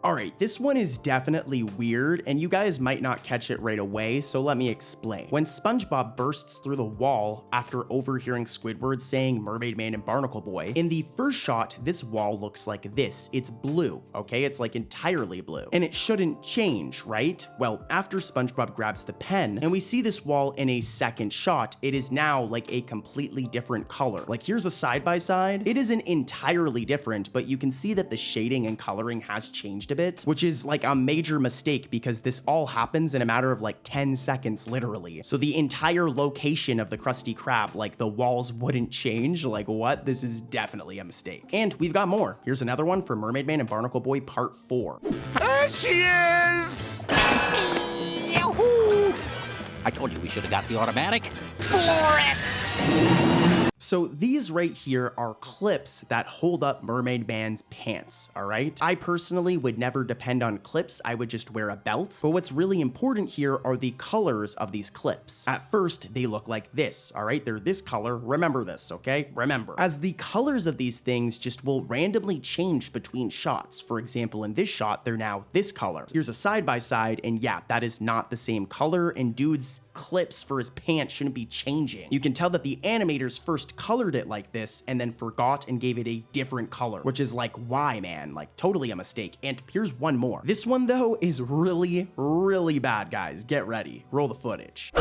All right, this one is definitely weird, and you guys might not catch it right away, so let me explain. When SpongeBob bursts through the wall after overhearing Squidward saying Mermaid Man and Barnacle Boy, in the first shot, this wall looks like this. It's blue, okay? It's like entirely blue. And it shouldn't change, right? Well, after SpongeBob grabs the pen, and we see this wall in a second shot, it is now like a completely different color. Like, here's a side-by-side. It isn't entirely different, but you can see that the shading and coloring has changed a bit, which is like a major mistake because this all happens in a matter of like 10 seconds, literally. So the entire location of the Krusty Krab, like the walls wouldn't change. Like what? This is definitely a mistake. And we've got more. Here's another one for Mermaid Man and Barnacle Boy Part 4. There she is! Yahoo! I told you we should have got the automatic. Floor it! So these right here are clips that hold up Mermaid Man's pants, all right? I personally would never depend on clips, I would just wear a belt. But what's really important here are the colors of these clips. At first, they look like this, all right? They're this color, remember this, okay? Remember. As the colors of these things just will randomly change between shots. For example, in this shot, they're now this color. Here's a side-by-side, and yeah, that is not the same color, and dude's clips for his pants shouldn't be changing. You can tell that the animators first colored it like this and then forgot and gave it a different color, which is like, why, man? Like, totally a mistake. And here's one more. This one, though, is really, really bad, guys. Get ready. Roll the footage.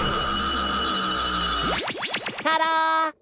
Ta-da!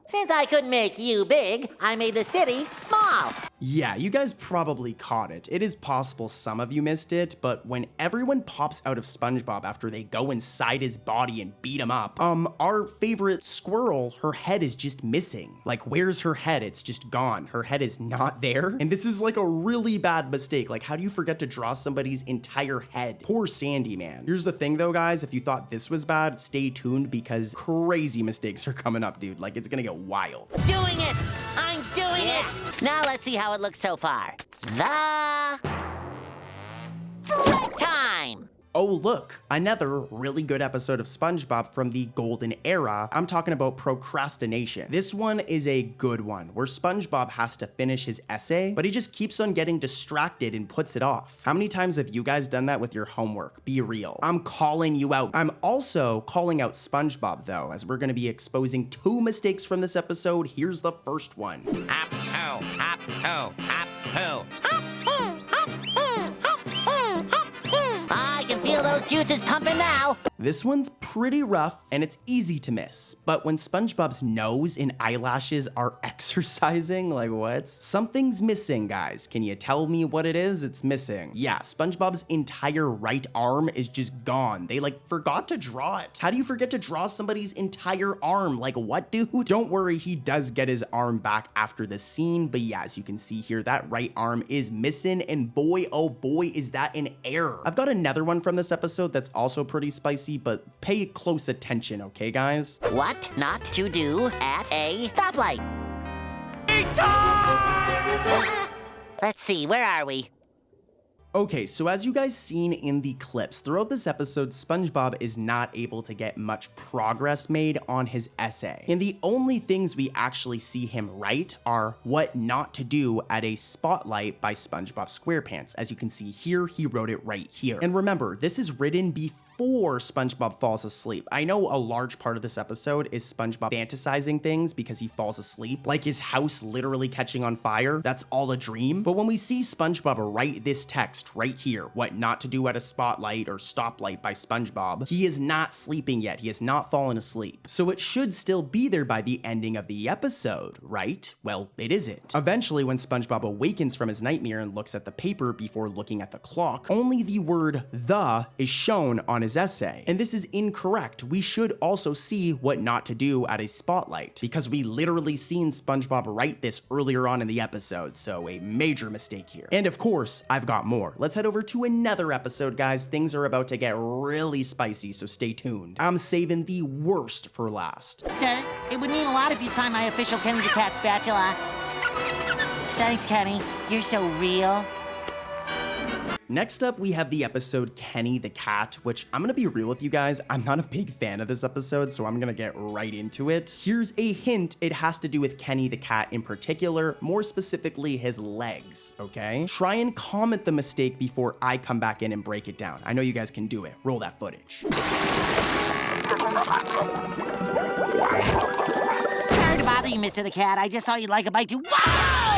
Since I couldn't make you big, I made the city small. Yeah, you guys probably caught it. It is possible some of you missed it, but when everyone pops out of SpongeBob after they go inside his body and beat him up, our favorite squirrel, her head is just missing. Like, where's her head? It's just gone. Her head is not there. And this is like a really bad mistake. Like, how do you forget to draw somebody's entire head? Poor Sandy, man. Here's the thing though, guys, if you thought this was bad, stay tuned because crazy mistakes are coming up, dude. Like, it's gonna get wild. Doing it! I'm doing it! Now let's see how it looks so far. The break time! Oh, look, another really good episode of SpongeBob from the golden era. I'm talking about Procrastination. This one is a good one, where SpongeBob has to finish his essay, but he just keeps on getting distracted and puts it off. How many times have you guys done that with your homework? Be real. I'm calling you out. I'm also calling out SpongeBob, though, as we're gonna be exposing 2 mistakes from this episode. Here's the first one. Hop, ho, hop, ho, hop, ho. I can feel those juices pumping now. This one's pretty rough and it's easy to miss, but when SpongeBob's nose and eyelashes are exercising, like what? Something's missing, guys. Can you tell me what it is? It's missing. Yeah, SpongeBob's entire right arm is just gone. They like forgot to draw it. How do you forget to draw somebody's entire arm? Like what, dude? Don't worry, he does get his arm back after the scene, but yeah, as you can see here, that right arm is missing, and boy, oh boy, is that an error. I've got another one from this episode that's also pretty spicy, but pay close attention, okay, guys? What not to do at a stoplight? Let's see, where are we? Okay, so as you guys seen in the clips, throughout this episode, SpongeBob is not able to get much progress made on his essay. And the only things we actually see him write are what not to do at a spotlight by SpongeBob SquarePants. As you can see here, he wrote it right here. And remember, this is written before SpongeBob falls asleep. I know a large part of this episode is SpongeBob fantasizing things because he falls asleep, like his house literally catching on fire. That's all a dream. But when we see SpongeBob write this text right here, what not to do at a spotlight or stoplight by SpongeBob, he is not sleeping yet. He has not fallen asleep. So it should still be there by the ending of the episode, right? Well, it isn't. Eventually, when SpongeBob awakens from his nightmare and looks at the paper before looking at the clock, only the word "the" is shown on his essay. And this is incorrect. We should also see what not to do at a spotlight, because we literally seen SpongeBob write this earlier on in the episode, so a major mistake here. And of course, I've got more. Let's head over to another episode, guys. Things are about to get really spicy, so stay tuned. I'm saving the worst for last. Sir, it would mean a lot if you'd sign my official Kenny the Cat spatula. Thanks, Kenny. You're so real. Next up, we have the episode Kenny the Cat, which I'm gonna be real with you guys, I'm not a big fan of this episode, so I'm gonna get right into it. Here's a hint, it has to do with Kenny the Cat in particular, more specifically his legs, okay? Try and comment the mistake before I come back in and break it down. I know you guys can do it. Roll that footage. Sorry to bother you, Mr. the Cat. I just thought you'd like a bite too. Wow!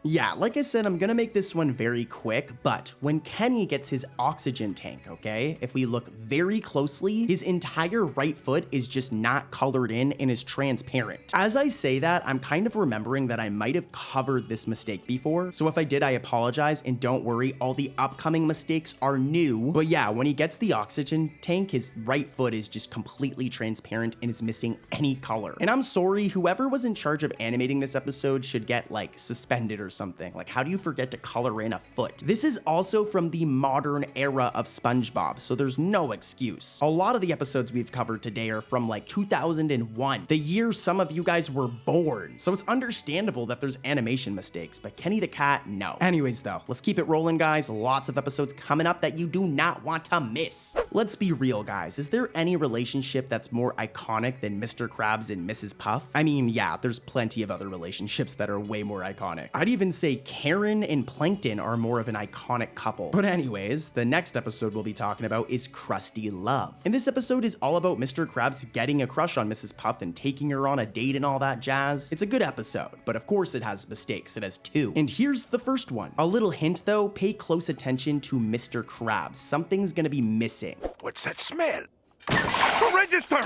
Yeah, like I said, I'm gonna make this one very quick, but when Kenny gets his oxygen tank, okay, if we look very closely, his entire right foot is just not colored in and is transparent. As I say that, I'm kind of remembering that I might have covered this mistake before, so if I did, I apologize, and don't worry, all the upcoming mistakes are new. But yeah, when he gets the oxygen tank, his right foot is just completely transparent and is missing any color. And I'm sorry, whoever was in charge of animating this episode should get, like, suspended or something. Like, how do you forget to color in a foot? This is also from the modern era of SpongeBob, so there's no excuse. A lot of the episodes we've covered today are from like 2001, the year some of you guys were born. So it's understandable that there's animation mistakes, but Kenny the Cat, no. Anyways though, let's keep it rolling, guys. Lots of episodes coming up that you do not want to miss. Let's be real, guys. Is there any relationship that's more iconic than Mr. Krabs and Mrs. Puff? I mean, yeah, there's plenty of other relationships that are way more iconic. I'd even say Karen and Plankton are more of an iconic couple. But anyways, the next episode we'll be talking about is Crusty Love. And this episode is all about Mr. Krabs getting a crush on Mrs. Puff and taking her on a date and all that jazz. It's a good episode, but of course it has mistakes. It has two. And here's the first one. A little hint though, pay close attention to Mr. Krabs. Something's gonna be missing. What's that smell? The register!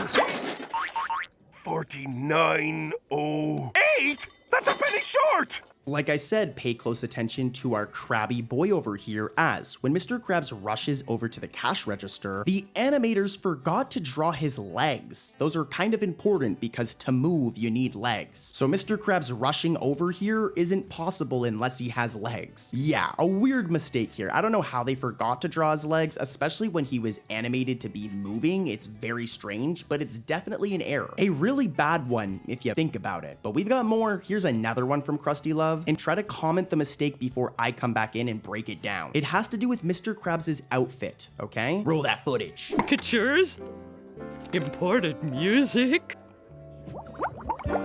4908? That's a penny short! Like I said, pay close attention to our crabby boy over here, as when Mr. Krabs rushes over to the cash register, the animators forgot to draw his legs. Those are kind of important because to move, you need legs. So Mr. Krabs rushing over here isn't possible unless he has legs. Yeah, a weird mistake here. I don't know how they forgot to draw his legs, especially when he was animated to be moving. It's very strange, but it's definitely an error. A really bad one if you think about it. But we've got more. Here's another one from Crusty Love. And try to comment the mistake before I come back in and break it down. It has to do with Mr. Krabs' outfit, okay? Roll that footage. Caricatures? Imported music?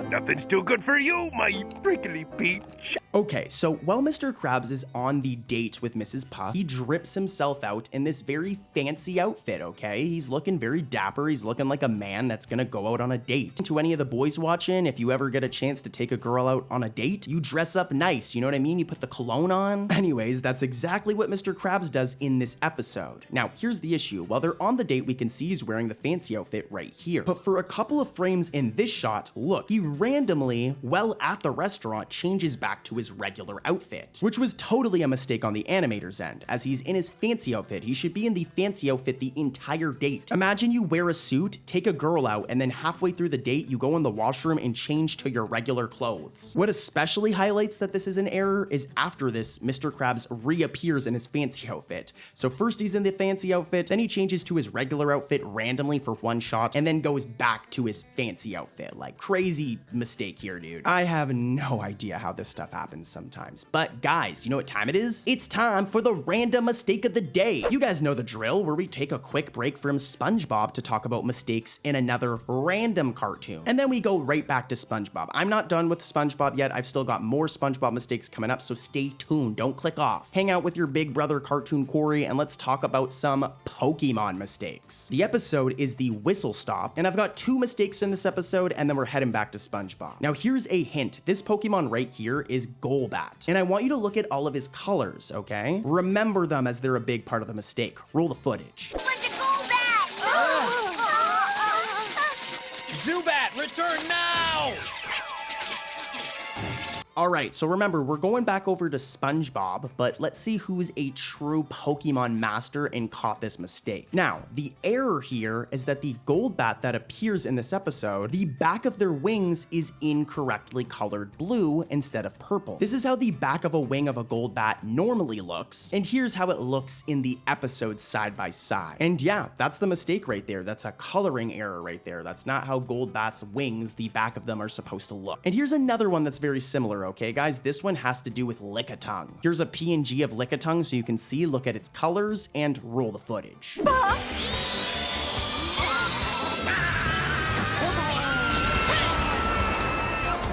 Nothing's too good for you, my prickly peach. Okay, so while Mr. Krabs is on the date with Mrs. Puff, he drips himself out in this very fancy outfit, okay? He's looking very dapper. He's looking like a man that's gonna go out on a date. To any of the boys watching, if you ever get a chance to take a girl out on a date, you dress up nice, you know what I mean? You put the cologne on. Anyways, that's exactly what Mr. Krabs does in this episode. Now, here's the issue. While they're on the date, we can see he's wearing the fancy outfit right here. But for a couple of frames in this shot, look, he randomly, well at the restaurant, changes back to his regular outfit, which was totally a mistake on the animator's end, as he's in his fancy outfit. He should be in the fancy outfit the entire date. Imagine you wear a suit, take a girl out, and then halfway through the date, you go in the washroom and change to your regular clothes. What especially highlights that this is an error is after this, Mr. Krabs reappears in his fancy outfit. So first he's in the fancy outfit, then he changes to his regular outfit randomly for one shot, and then goes back to his fancy outfit. Like crazy mistake here, dude. I have no idea how this stuff happens sometimes. But guys, you know what time it is? It's time for the random mistake of the day. You guys know the drill, where we take a quick break from SpongeBob to talk about mistakes in another random cartoon. And then we go right back to SpongeBob. I'm not done with SpongeBob yet. I've still got more SpongeBob mistakes coming up, so stay tuned. Don't click off. Hang out with your big brother cartoon Corey, and let's talk about some Pokemon mistakes. The episode is the Whistle Stop, and I've got 2 mistakes in this episode, and then we're heading back to SpongeBob. Now here's a hint. This Pokemon right here is Golbat, and I want you to look at all of his colors, okay? Remember them as they're a big part of the mistake. Roll the footage. Bunch of Golbat! Zubat, return now! All right, so remember, we're going back over to SpongeBob, but let's see who's a true Pokemon master and caught this mistake. Now, the error here is that the Golbat that appears in this episode, the back of their wings is incorrectly colored blue instead of purple. This is how the back of a wing of a Golbat normally looks, and here's how it looks in the episode side by side. And yeah, that's the mistake right there. That's a coloring error right there. That's not how Golbat's wings, the back of them, are supposed to look. And here's another one that's very similar, okay guys? This one has to do with Lickitung. Here's a PNG of Lickitung so you can see, look at its colors, and roll the footage.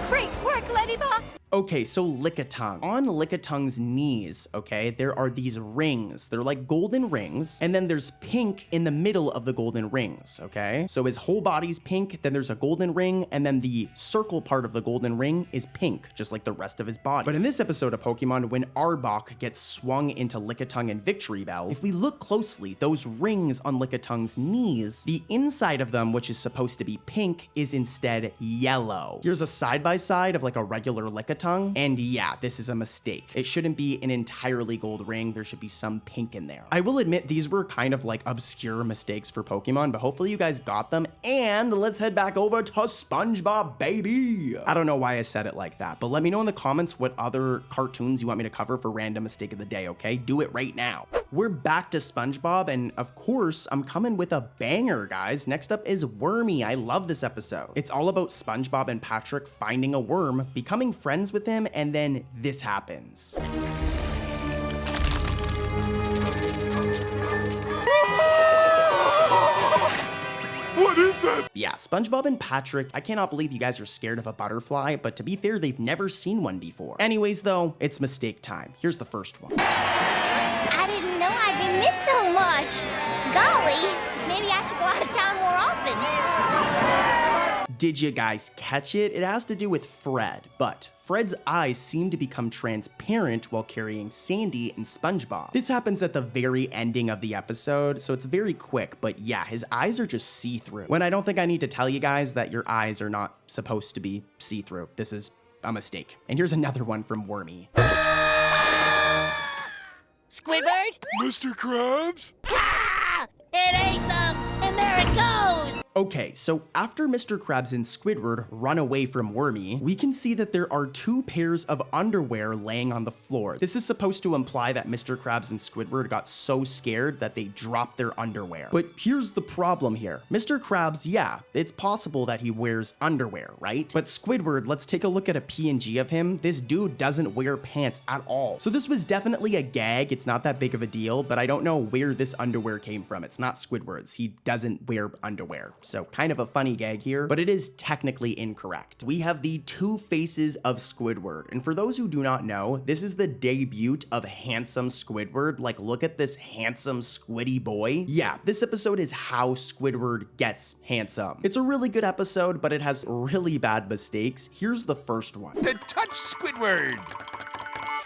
Great work, Ladybug! Okay, so Lickitung. On Lickitung's knees, okay, there are these rings. They're like golden rings, and then there's pink in the middle of the golden rings, okay? So his whole body's pink, then there's a golden ring, and then the circle part of the golden ring is pink, just like the rest of his body. But in this episode of Pokemon, when Arbok gets swung into Lickitung and Victory Bell, if we look closely, those rings on Lickitung's knees, the inside of them, which is supposed to be pink, is instead yellow. Here's a side-by-side of like a regular Lickitung, and yeah, this is a mistake. It shouldn't be an entirely gold ring. There should be some pink in there. I will admit these were kind of like obscure mistakes for Pokemon, but hopefully you guys got them. And let's head back over to SpongeBob, baby. I don't know why I said it like that, but let me know in the comments what other cartoons you want me to cover for random mistake of the day, okay? Do it right now. We're back to SpongeBob, and of course, I'm coming with a banger, guys. Next up is Wormy. I love this episode. It's all about SpongeBob and Patrick finding a worm, becoming friends with him, and then this happens. What is that? Yeah, SpongeBob and Patrick, I cannot believe you guys are scared of a butterfly, but to be fair, they've never seen one before. Anyways, though, it's mistake time. Here's the first one. I didn't know I'd be missed so much. Golly, maybe I should go out of town more often. Did you guys catch it? It has to do with Fred, but Fred's eyes seem to become transparent while carrying Sandy and SpongeBob. This happens at the very ending of the episode, so it's very quick, but yeah, his eyes are just see-through. When I don't think I need to tell you guys that your eyes are not supposed to be see-through. This is a mistake. And here's another one from Wormy. Squidward? Mr. Krabs? Ah! It ate them! And there it goes! Okay, so after Mr. Krabs and Squidward run away from Wormy, we can see that there are 2 pairs of underwear laying on the floor. This is supposed to imply that Mr. Krabs and Squidward got so scared that they dropped their underwear. But here's the problem here. Mr. Krabs, yeah, it's possible that he wears underwear, right? But Squidward, let's take a look at a PNG of him. This dude doesn't wear pants at all. So this was definitely a gag. It's not that big of a deal, but I don't know where this underwear came from. It's not Squidward's. He doesn't wear underwear. So kind of a funny gag here, but it is technically incorrect. We have the 2 faces of Squidward. And for those who do not know, this is the debut of handsome Squidward. Like, look at this handsome squiddy boy. Yeah, this episode is how Squidward gets handsome. It's a really good episode, but it has really bad mistakes. Here's the first one. To touch Squidward!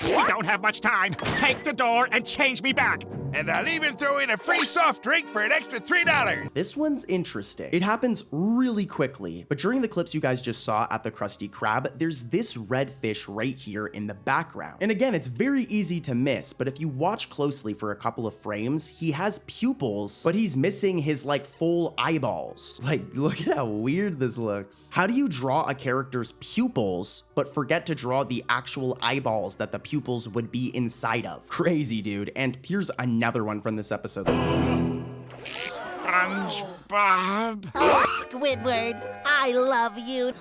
We don't have much time. Take the door and change me back. And I'll even throw in a free soft drink for an extra $3. This one's interesting. It happens really quickly, but during the clips you guys just saw at the Krusty Krab, there's this red fish right here in the background. And again, it's very easy to miss, but if you watch closely for a couple of frames, he has pupils, but he's missing his like full eyeballs. Like, look at how weird this looks. How do you draw a character's pupils, but forget to draw the actual eyeballs that the pupils would be inside of? Crazy, dude. And here's another one from this episode. SpongeBob. Oh, Squidward, I love you.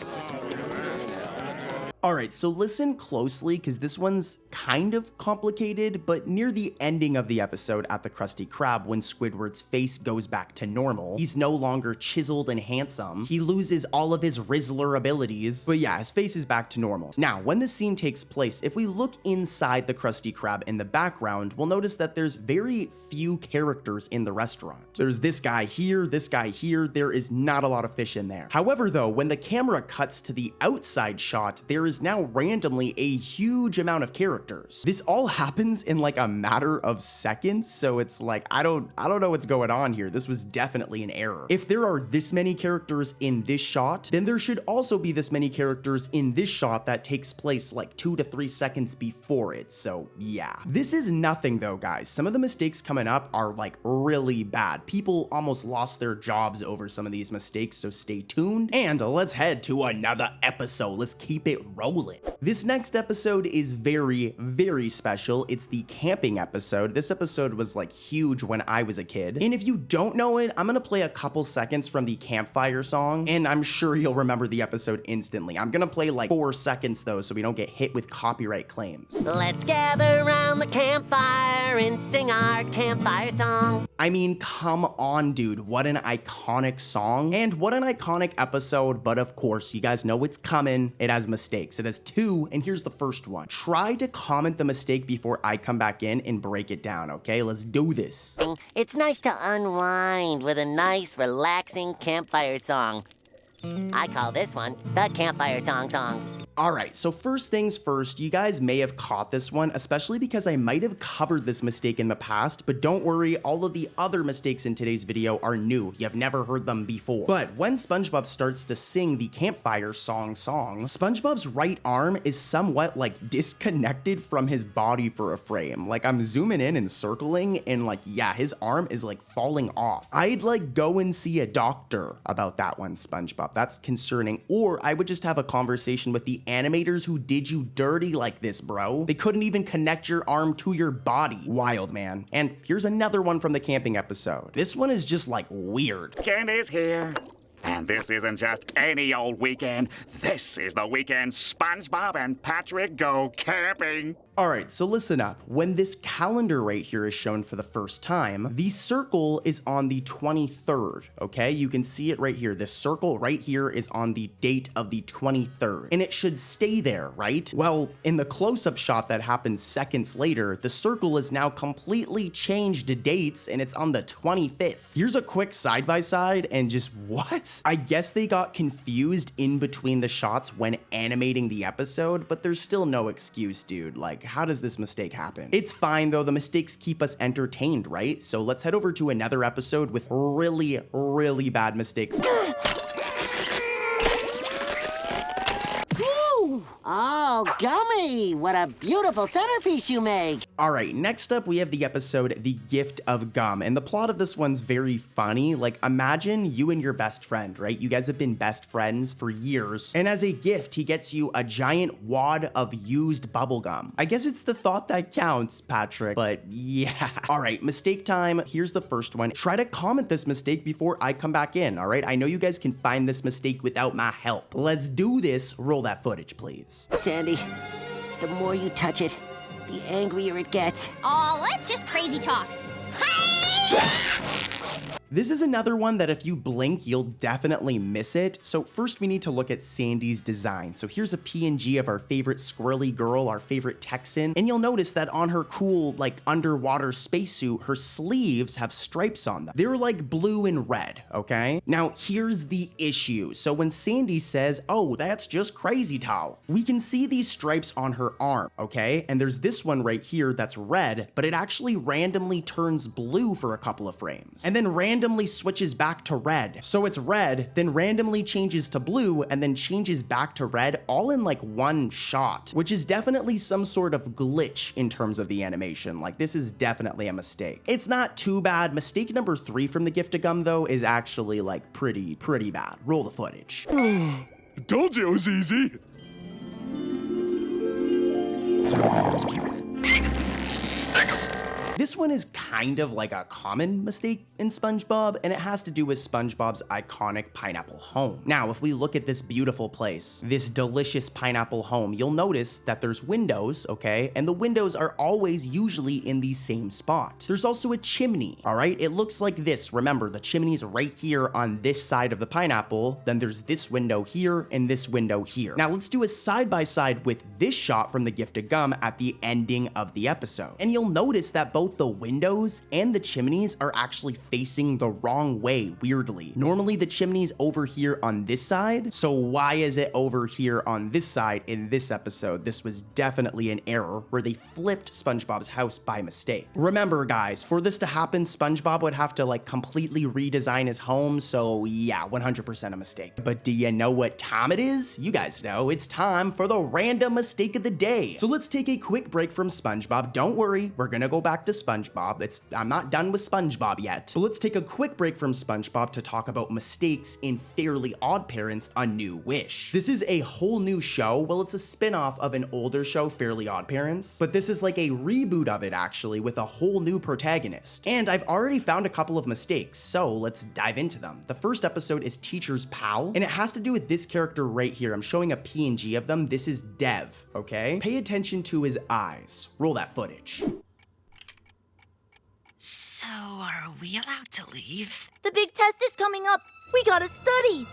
Alright, so listen closely because this one's kind of complicated, but near the ending of the episode at the Krusty Krab, when Squidward's face goes back to normal, he's no longer chiseled and handsome, he loses all of his Rizzler abilities, but yeah, his face is back to normal. Now, when this scene takes place, if we look inside the Krusty Krab in the background, we'll notice that there's very few characters in the restaurant. There's this guy here, there is not a lot of fish in there. However though, when the camera cuts to the outside shot, there is now randomly a huge amount of characters. This all happens in like a matter of seconds, so it's like, I don't know what's going on here. This was definitely an error. If there are this many characters in this shot, then there should also be this many characters in this shot that takes place like 2 to 3 seconds before it, so yeah. This is nothing though, guys. Some of the mistakes coming up are like really bad. People almost lost their jobs over some of these mistakes, so stay tuned, and let's head to another episode. Let's keep it rolling. This next episode is very, very special. It's the camping episode. This episode was like huge when I was a kid, and if you don't know it, I'm gonna play a couple seconds from the campfire song, and I'm sure you'll remember the episode instantly. I'm gonna play like 4 seconds though, so we don't get hit with copyright claims. Let's gather around the campfire and sing our campfire song. I mean, come on, dude. What an iconic song, and what an iconic episode, but of course, you guys know it's coming. It has mistakes. It has 2, and here's the first one. Try to comment the mistake before I come back in and break it down, okay? Let's do this. It's nice to unwind with a nice, relaxing campfire song. I call this one the campfire song. Alright, so first things first, you guys may have caught this one, especially because I might have covered this mistake in the past, but don't worry, all of the other mistakes in today's video are new. You've never heard them before. But when SpongeBob starts to sing the campfire song, SpongeBob's right arm is somewhat like disconnected from his body for a frame. Like I'm zooming in and circling, and like, yeah, his arm is like falling off. I'd like go and see a doctor about that one, SpongeBob. That's concerning. Or I would just have a conversation with the animators who did you dirty like this, bro. They couldn't even connect your arm to your body. Wild, man. And here's another one from the camping episode. This one is just like weird. Candy's here. And this isn't just any old weekend. This is the weekend SpongeBob and Patrick go camping. Alright, so listen up. When this calendar right here is shown for the first time, the circle is on the 23rd, okay? You can see it right here. This circle right here is on the date of the 23rd, and it should stay there, right? Well, in the close-up shot that happens seconds later, the circle is now completely changed to dates, and it's on the 25th. Here's a quick side-by-side, and just what? I guess they got confused in between the shots when animating the episode, but there's still no excuse, dude. Like, how does this mistake happen? It's fine though, the mistakes keep us entertained, right? So let's head over to another episode with really, really bad mistakes. Oh, Gummy! What a beautiful centerpiece you make! Alright, next up we have the episode The Gift of Gum, and the plot of this one's very funny. Like, imagine you and your best friend, right? You guys have been best friends for years, and as a gift, he gets you a giant wad of used bubble gum. I guess it's the thought that counts, Patrick, but yeah. Alright, mistake time. Here's the first one. Try to comment this mistake before I come back in, alright? I know you guys can find this mistake without my help. Let's do this. Roll that footage, please. Sandy, the more you touch it, the angrier it gets. Aw, that's just crazy talk. Hey! This is another one that if you blink, you'll definitely miss it. So first we need to look at Sandy's design. So here's a PNG of our favorite squirrely girl, our favorite Texan. And you'll notice that on her cool, like underwater spacesuit, her sleeves have stripes on them. They're like blue and red, okay? Now here's the issue. So when Sandy says, oh, that's just crazy towel, we can see these stripes on her arm, okay? And there's this one right here that's red, but it actually randomly turns blue for a couple of frames. And then randomly switches back to red. So it's red, then randomly changes to blue, and then changes back to red all in like one shot, which is definitely some sort of glitch in terms of the animation. Like this is definitely a mistake. It's not too bad. Mistake number 3 from the Gift of Gum though is actually like pretty bad. Roll the footage. Told you it was easy. This one is kind of like a common mistake in SpongeBob, and it has to do with SpongeBob's iconic pineapple home. Now, if we look at this beautiful place, this delicious pineapple home, you'll notice that there's windows, okay? And the windows are always usually in the same spot. There's also a chimney, all right? It looks like this. Remember, the chimney's right here on this side of the pineapple. Then there's this window here and this window here. Now, let's do a side-by-side with this shot from the Gift of Gum at the ending of the episode. And you'll notice that both the windows and the chimneys are actually facing the wrong way, weirdly. Normally the chimney's over here on this side, so why is it over here on this side in this episode? This was definitely an error where they flipped SpongeBob's house by mistake. Remember guys, for this to happen, SpongeBob would have to like completely redesign his home, so yeah, 100% a mistake. But do you know what time it is? You guys know, it's time for the random mistake of the day. So let's take a quick break from SpongeBob. Don't worry, we're gonna go back to SpongeBob. I'm not done with SpongeBob yet. So let's take a quick break from SpongeBob to talk about mistakes in Fairly Odd Parents: A New Wish. This is a whole new show. Well, it's a spin-off of an older show, Fairly Odd Parents, but this is like a reboot of it actually, with a whole new protagonist. And I've already found a couple of mistakes, so let's dive into them. The first episode is Teacher's Pal, and it has to do with this character right here. I'm showing a PNG of them. This is Dev, okay? Pay attention to his eyes. Roll that footage. So, are we allowed to leave? The big test is coming up. We gotta study.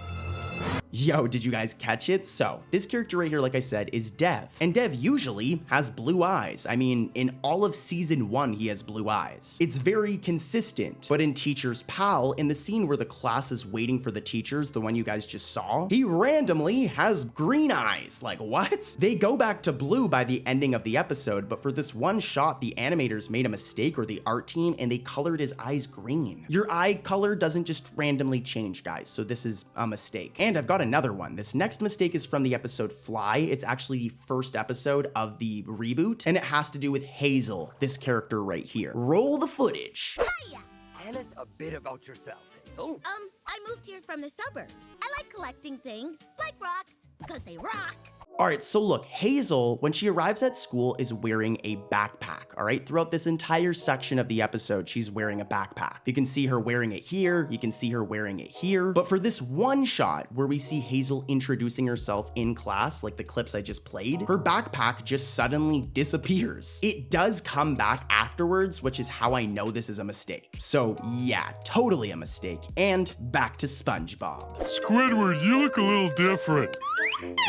Yo, did you guys catch it? So, this character right here, like I said, is Dev. And Dev usually has blue eyes. I mean, in all of season 1, he has blue eyes. It's very consistent. But in Teacher's Pal, in the scene where the class is waiting for the teachers, the one you guys just saw, he randomly has green eyes. Like, what? They go back to blue by the ending of the episode, but for this one shot, the animators made a mistake, or the art team, and they colored his eyes green. Your eye color doesn't just randomly change, guys, so this is a mistake. And I've got another one. This next mistake is from the episode Fly. It's actually the first episode of the reboot, and it has to do with Hazel, this character right here. Roll the footage. Hiya! Tell us a bit about yourself, Hazel. I moved here from the suburbs. I like collecting things, like rocks, because they rock. All right, so look, Hazel, when she arrives at school, is wearing a backpack, all right? Throughout this entire section of the episode, she's wearing a backpack. You can see her wearing it here, you can see her wearing it here, but for this one shot where we see Hazel introducing herself in class, like the clips I just played, her backpack just suddenly disappears. It does come back afterwards, which is how I know this is a mistake. So yeah, totally a mistake. And back to SpongeBob. Squidward, you look a little different.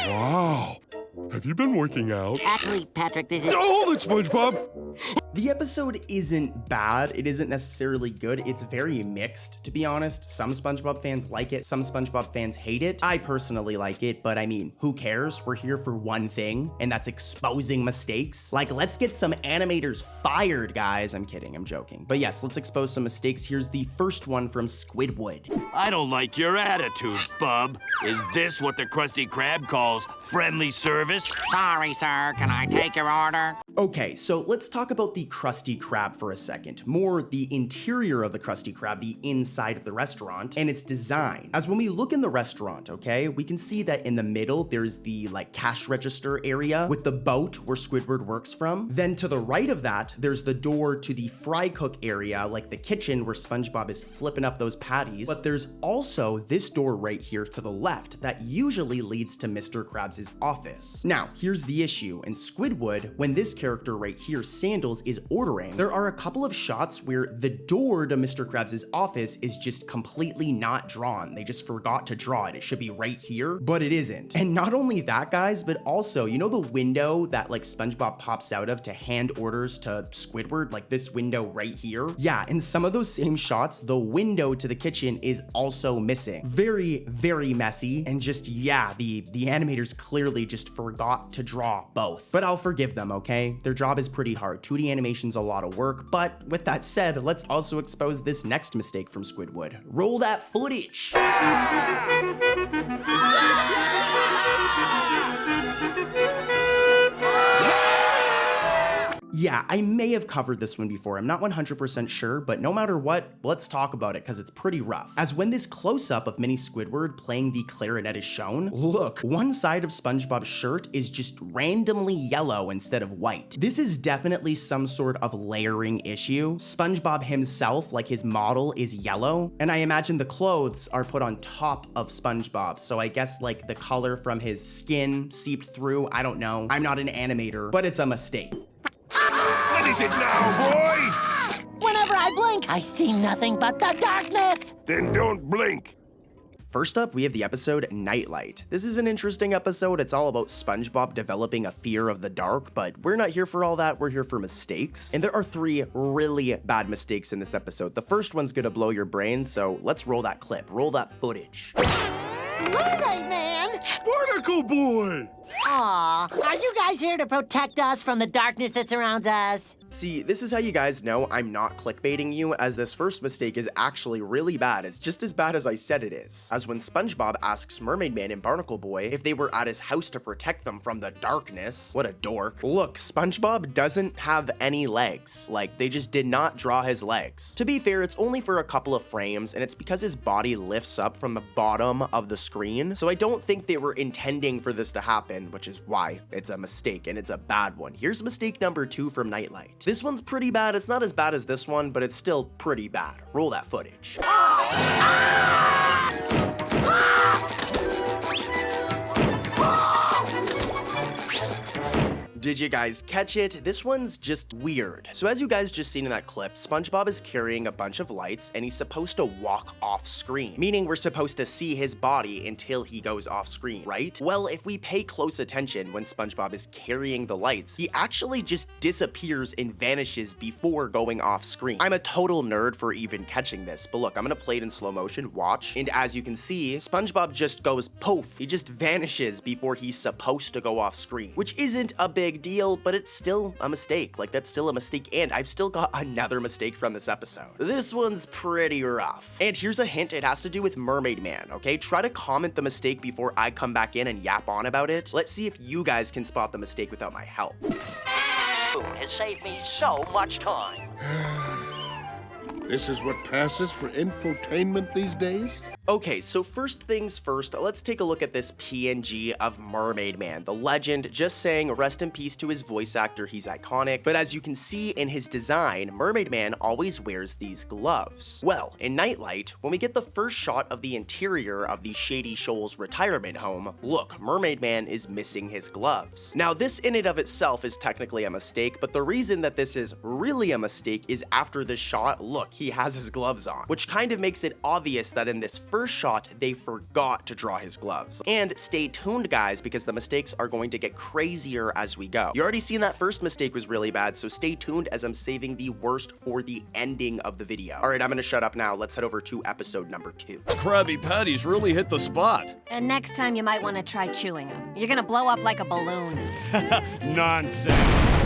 Wow. Have you been working out? Actually, Patrick, this is... Hold it, SpongeBob! The episode isn't bad, it isn't necessarily good, it's very mixed, to be honest. Some SpongeBob fans like it, some SpongeBob fans hate it. I personally like it, but I mean, who cares? We're here for one thing, and that's exposing mistakes. Like, let's get some animators fired, guys. I'm kidding, I'm joking. But yes, let's expose some mistakes. Here's the first one from Squid Wood. I don't like your attitude, bub. Is this what the Krusty Krab calls friendly service? Sorry, sir. Can I take your order? Okay, so let's talk about the Krusty Krab for a second. More the interior of the Krusty Krab, the inside of the restaurant, and its design. As when we look in the restaurant, okay, we can see that in the middle, there's the like cash register area with the boat where Squidward works from. Then to the right of that, there's the door to the fry cook area, like the kitchen where SpongeBob is flipping up those patties. But there's also this door right here to the left that usually leads to Mr. Krabs' office. Now, here's the issue. In Squidward, when this character right here, Sandals, is ordering, there are a couple of shots where the door to Mr. Krabs' office is just completely not drawn. They just forgot to draw it. It should be right here, but it isn't. And not only that, guys, but also, you know the window that like SpongeBob pops out of to hand orders to Squidward, like this window right here? Yeah, in some of those same shots, the window to the kitchen is also missing. Very, very messy, and just, yeah, the animators clearly just forgot to draw both. But I'll forgive them, okay? Their job is pretty hard. 2D animation's a lot of work, but with that said, let's also expose this next mistake from Squidward. Roll that footage! Yeah, I may have covered this one before, I'm not 100% sure, but no matter what, let's talk about it because it's pretty rough. As when this close-up of mini Squidward playing the clarinet is shown, look, one side of SpongeBob's shirt is just randomly yellow instead of white. This is definitely some sort of layering issue. SpongeBob himself, like his model, is yellow, and I imagine the clothes are put on top of SpongeBob, so I guess like the color from his skin seeped through, I don't know. I'm not an animator, but it's a mistake. What is it now, boy? Whenever I blink, I see nothing but the darkness. Then don't blink. First up, we have the episode Nightlight. This is an interesting episode. It's all about SpongeBob developing a fear of the dark, but we're not here for all that. We're here for mistakes. And there are 3 really bad mistakes in this episode. The first one's gonna blow your brain, so let's roll that clip. Roll that footage. Mermaid Man! Barnacle boy! Aw, are you guys here to protect us from the darkness that surrounds us? See, this is how you guys know I'm not clickbaiting you, as this first mistake is actually really bad. It's just as bad as I said it is. As when SpongeBob asks Mermaid Man and Barnacle Boy if they were at his house to protect them from the darkness. What a dork. Look, SpongeBob doesn't have any legs. Like, they just did not draw his legs. To be fair, it's only for a couple of frames, and it's because his body lifts up from the bottom of the screen, so I don't think they were intending for this to happen, which is why it's a mistake, and it's a bad one. Here's mistake number 2 from Nightlight. This one's pretty bad. It's not as bad as this one, but it's still pretty bad. Roll that footage. Did you guys catch it? This one's just weird. So as you guys just seen in that clip, SpongeBob is carrying a bunch of lights and he's supposed to walk off screen, meaning we're supposed to see his body until he goes off screen, right? Well, if we pay close attention when SpongeBob is carrying the lights, he actually just disappears and vanishes before going off screen. I'm a total nerd for even catching this, but look, I'm gonna play it in slow motion, watch, and as you can see, SpongeBob just goes poof. He just vanishes before he's supposed to go off screen, which isn't a big deal, but it's still a mistake. Like, that's still a mistake, and I've still got another mistake from this episode. This one's pretty rough. And here's a hint, it has to do with Mermaid Man, okay? Try to comment the mistake before I come back in and yap on about it. Let's see if you guys can spot the mistake without my help. Food has saved me so much time. This is what passes for infotainment these days? Okay, so first things first, let's take a look at this PNG of Mermaid Man, the legend, just saying rest in peace to his voice actor, he's iconic, but as you can see in his design, Mermaid Man always wears these gloves. Well, in Nightlight, when we get the first shot of the interior of the Shady Shoals retirement home, look, Mermaid Man is missing his gloves. Now, this in and of itself is technically a mistake, but the reason that this is really a mistake is after the shot, look, he has his gloves on, which kind of makes it obvious that in this first shot, they forgot to draw his gloves. And stay tuned, guys, because the mistakes are going to get crazier as we go. You already seen that first mistake was really bad, so stay tuned as I'm saving the worst for the ending of the video. All right, I'm gonna shut up now. Let's head over to episode number 2. Krabby Patty's really hit the spot. And next time you might want to try chewing them. You're gonna blow up like a balloon. Nonsense.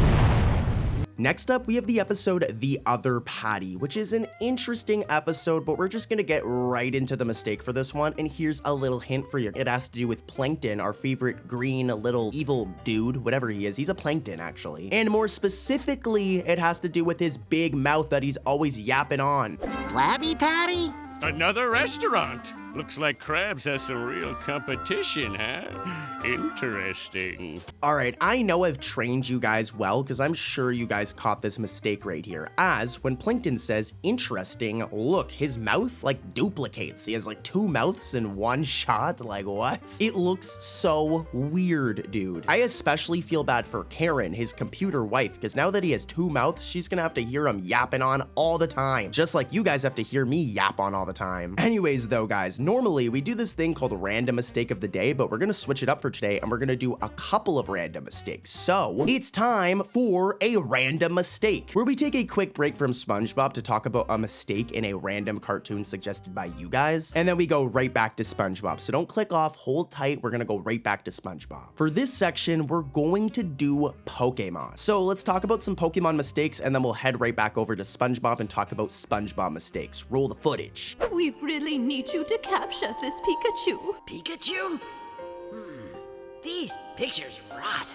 Next up, we have the episode The Other Patty, which is an interesting episode, but we're just gonna get right into the mistake for this one, and here's a little hint for you. It has to do with Plankton, our favorite green little evil dude, whatever he is. He's a plankton, actually. And more specifically, it has to do with his big mouth that he's always yapping on. Krabby Patty? Another restaurant. Looks like Krabs has some real competition, huh? Interesting. All right, I know I've trained you guys well, because I'm sure you guys caught this mistake right here. As when Plankton says interesting, look, his mouth like duplicates. He has like 2 mouths in one shot. Like, what? It looks so weird, dude. I especially feel bad for Karen, his computer wife, because now that he has 2 mouths, she's gonna have to hear him yapping on all the time, just like you guys have to hear me yap on all the time. Anyways, though, guys, normally we do this thing called random mistake of the day, but we're gonna switch it up for today and we're gonna do a couple of random mistakes. So it's time for a random mistake, where we take a quick break from SpongeBob to talk about a mistake in a random cartoon suggested by you guys, and then we go right back to SpongeBob. So don't click off, hold tight, we're gonna go right back to SpongeBob. For this section, we're going to do Pokemon. So let's talk about some Pokemon mistakes and then we'll head right back over to SpongeBob and talk about SpongeBob mistakes. Roll the footage. We really need you to capture this Pikachu. Pikachu? These pictures rot.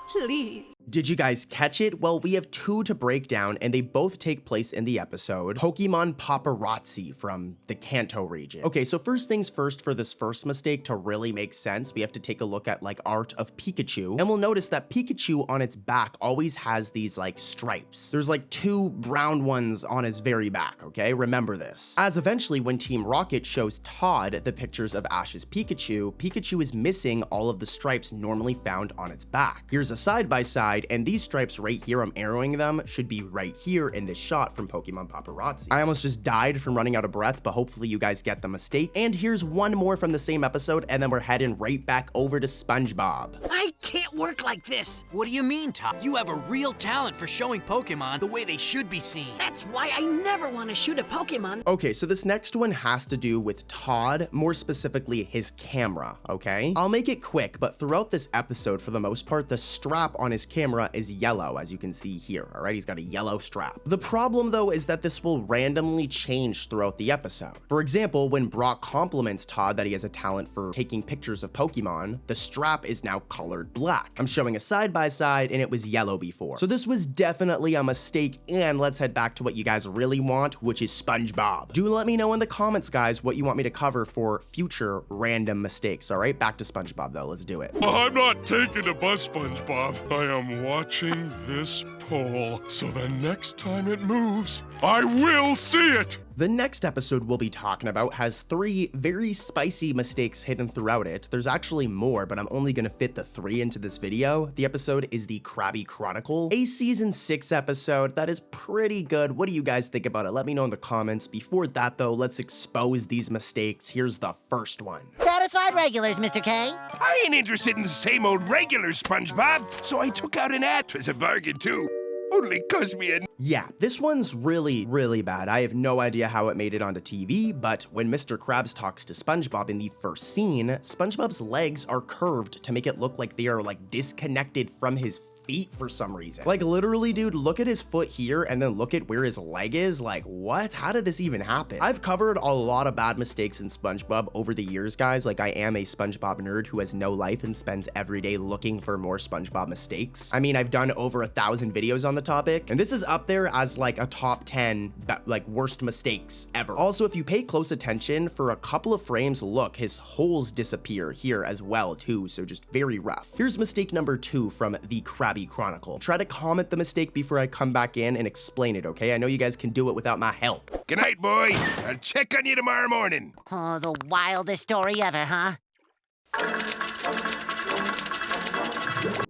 Please. Did you guys catch it? Well, we have 2 to break down, and they both take place in the episode Pokemon Paparazzi from the Kanto region. Okay, so first things first, for this first mistake to really make sense, we have to take a look at like art of Pikachu, and we'll notice that Pikachu on its back always has these like stripes. There's like 2 brown ones on his very back, okay? Remember this. As eventually when Team Rocket shows Todd the pictures of Ash's Pikachu, Pikachu is missing all of the stripes normally found on its back. Here's a side-by-side, and these stripes right here, I'm arrowing them, should be right here in this shot from Pokemon Paparazzi. I almost just died from running out of breath, but hopefully you guys get the mistake. And here's one more from the same episode, and then we're heading right back over to SpongeBob. I can't work like this. What do you mean, Todd? You have a real talent for showing Pokemon the way they should be seen. That's why I never want to shoot a Pokemon. Okay, so this next one has to do with Todd, more specifically his camera, okay? I'll make it quick, but throughout this episode, for the most part, the strap on his camera is yellow, as you can see here, all right? He's got a yellow strap. The problem, though, is that this will randomly change throughout the episode. For example, when Brock compliments Todd that he has a talent for taking pictures of Pokemon, the strap is now colored black. I'm showing a side-by-side, and it was yellow before. So this was definitely a mistake, and let's head back to what you guys really want, which is SpongeBob. Do let me know in the comments, guys, what you want me to cover for future random mistakes, all right? Back to SpongeBob, though. Let's do it. I'm not taking a bus, SpongeBob. I am watching this pole, so the next time it moves, I will see it! The next episode we'll be talking about has 3 very spicy mistakes hidden throughout it. There's actually more, but I'm only gonna fit the 3 into this video. The episode is the Krabby Chronicle, a season 6 episode that is pretty good. What do you guys think about it? Let me know in the comments. Before that though, let's expose these mistakes. Here's the first one. Satisfied regulars, Mr. K? I ain't interested in the same old regulars, SpongeBob, so I took out an ad as a bargain, too. Only cost me a... Yeah, this one's really, really bad. I have no idea how it made it onto TV, but when Mr. Krabs talks to SpongeBob in the first scene, SpongeBob's legs are curved to make it look like they are like disconnected from his feet for some reason. Like literally, dude, look at his foot here and then look at where his leg is. Like, what? How did this even happen? I've covered a lot of bad mistakes in SpongeBob over the years, guys. Like, I am a SpongeBob nerd who has no life and spends every day looking for more SpongeBob mistakes. I mean, I've done over 1,000 videos on the topic, and this is up there as like a top 10 like worst mistakes ever. Also, if you pay close attention for a couple of frames, look, his holes disappear here as well too, so just very rough. Here's mistake number 2 from the Krabby Chronicle. Try to comment the mistake before I come back in and explain it, okay? I know you guys can do it without my help. Good night, boy. I'll check on you tomorrow morning. Oh, the wildest story ever, huh?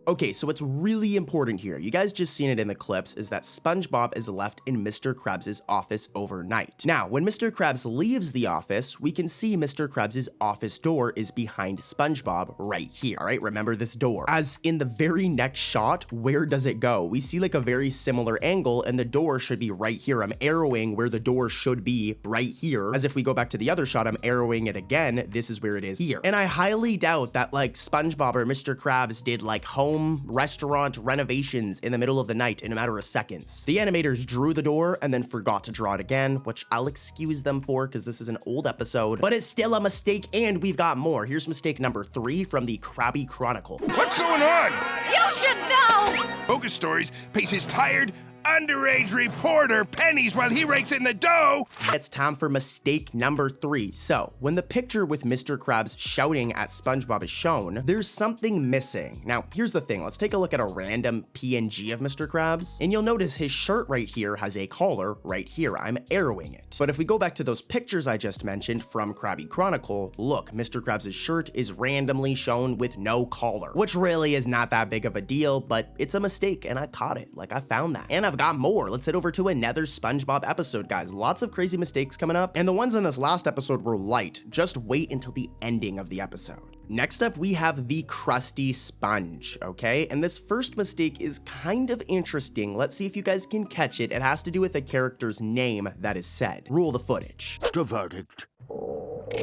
Okay, so what's really important here, you guys just seen it in the clips, is that SpongeBob is left in Mr. Krabs' office overnight. Now, when Mr. Krabs leaves the office, we can see Mr. Krabs' office door is behind SpongeBob right here, all right? Remember this door. As in the very next shot, where does it go? We see like a very similar angle, and the door should be right here. I'm arrowing where the door should be right here. As if we go back to the other shot, I'm arrowing it again. This is where it is here. And I highly doubt that like SpongeBob or Mr. Krabs did like home restaurant renovations in the middle of the night in a matter of seconds. The animators drew the door and then forgot to draw it again, which I'll excuse them for because this is an old episode, but it's still a mistake, and we've got more. Here's mistake number 3 from the Krabby Chronicle. What's going on? You should know! Focus Stories pays his tired, underage reporter pennies while he rakes in the dough. It's time for mistake number 3. So, when the picture with Mr. Krabs shouting at SpongeBob is shown, there's something missing. Now, here's the thing. Let's take a look at a random PNG of Mr. Krabs, and you'll notice his shirt right here has a collar right here. I'm arrowing it. But if we go back to those pictures I just mentioned from Krabby Chronicle, look, Mr. Krabs' shirt is randomly shown with no collar, which really is not that big of a deal, but it's a mistake, and I caught it. Like, I found that. And I've got more. Let's head over to another SpongeBob episode, guys. Lots of crazy mistakes coming up, and the ones in this last episode were light. Just wait until the ending of the episode. Next up, we have the Crusty Sponge, okay? And this first mistake is kind of interesting. Let's see if you guys can catch it. It has to do with a character's name that is said. Roll the footage. The verdict.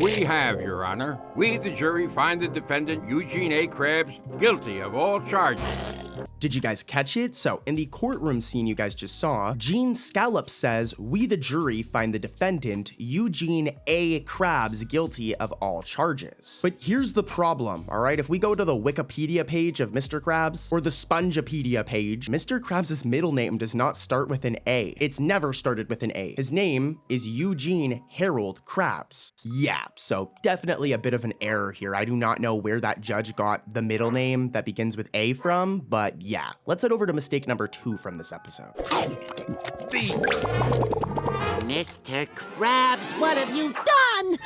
We have, Your Honor. We, the jury, find the defendant, Eugene A. Krabs, guilty of all charges. Did you guys catch it? So in the courtroom scene you guys just saw, Gene Scallop says, "We the jury find the defendant, Eugene A. Krabs, guilty of all charges." But here's the problem, all right? If we go to the Wikipedia page of Mr. Krabs, or the Spongepedia page, Mr. Krabs' middle name does not start with an A. It's never started with an A. His name is Eugene Harold Krabs. Yeah, so definitely a bit of an error here. I do not know where that judge got the middle name that begins with A from, but yeah. Let's head over to mistake number 2 from this episode. Mr. Krabs, what have you done?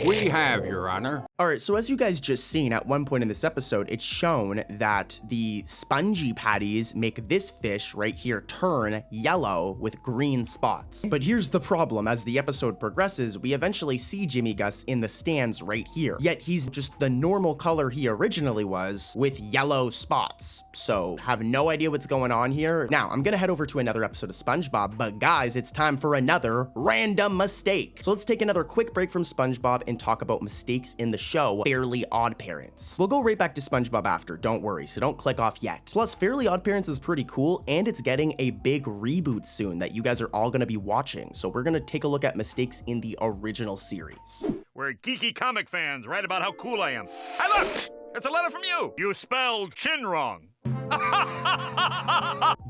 We have, Your Honor. Alright, so as you guys just seen, at one point in this episode, it's shown that the spongy patties make this fish right here turn yellow with green spots. But here's the problem. As the episode progresses, we eventually see Jimmy Gus in the stands right here. Yet he's just the normal color he originally was with yellow spots. So, have no idea what's going on here. Now, I'm gonna head over to another episode of SpongeBob, but guys, it's time for another random mistake. So let's take another quick break from SpongeBob and talk about mistakes in the show Fairly Odd Parents. We'll go right back to SpongeBob after, don't worry, so don't click off yet. Plus, Fairly Odd Parents is pretty cool, and it's getting a big reboot soon that you guys are all gonna be watching, so we're gonna take a look at mistakes in the original series. We're geeky comic fans, right about how cool I am. Hey, look! It's a letter from you! You spelled chin wrong.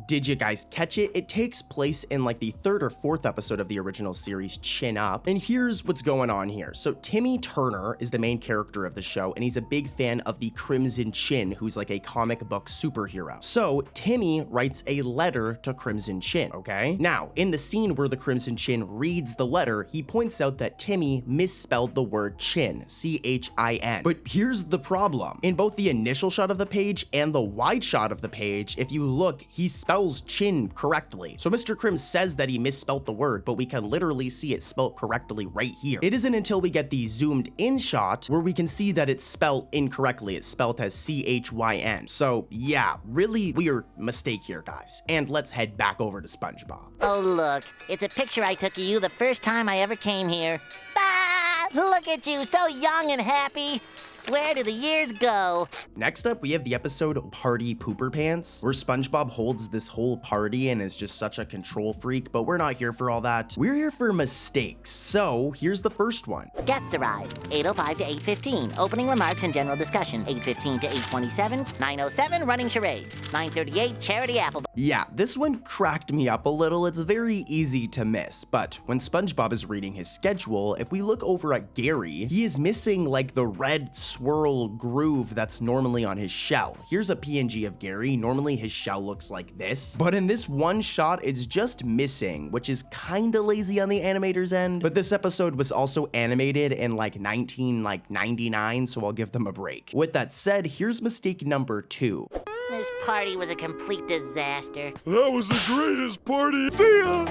Did you guys catch it? It takes place in like the 3rd or 4th episode of the original series, Chin Up. And here's what's going on here. So Timmy Turner is the main character of the show, and he's a big fan of the Crimson Chin, who's like a comic book superhero. So Timmy writes a letter to Crimson Chin, okay? Now, in the scene where the Crimson Chin reads the letter, he points out that Timmy misspelled the word chin, C-H-I-N. But here's the problem. In both the initial shot of the page and the wide shot of the page, if you look, he spells chin correctly. So Mr. Krim says that he misspelt the word, but we can literally see it spelled correctly right here. It isn't until we get the zoomed in shot where we can see that it's spelled incorrectly. It's spelled as C-H-Y-N. So yeah, really weird mistake here, guys. And let's head back over to SpongeBob. Oh, look. It's a picture I took of you the first time I ever came here. Ah! Look at you, so young and happy. Where do the years go? Next up, we have the episode Party Pooperpants, where SpongeBob holds this whole party and is just such a control freak, but we're not here for all that. We're here for mistakes. So here's the first one. Guests arrive, 8:05 to 8:15. Opening remarks and general discussion, 8:15 to 8:27. 9:07, running charades. 9:38, charity apple. Yeah, this one cracked me up a little. It's very easy to miss, but when SpongeBob is reading his schedule, if we look over at Gary, he is missing like the red swirl groove that's normally on his shell. Here's a PNG of Gary. Normally his shell looks like this, but in this one shot, it's just missing, which is kinda lazy on the animator's end. But this episode was also animated in like 1999, so I'll give them a break. With that said, here's mistake number 2. This party was a complete disaster. That was the greatest party. See ya!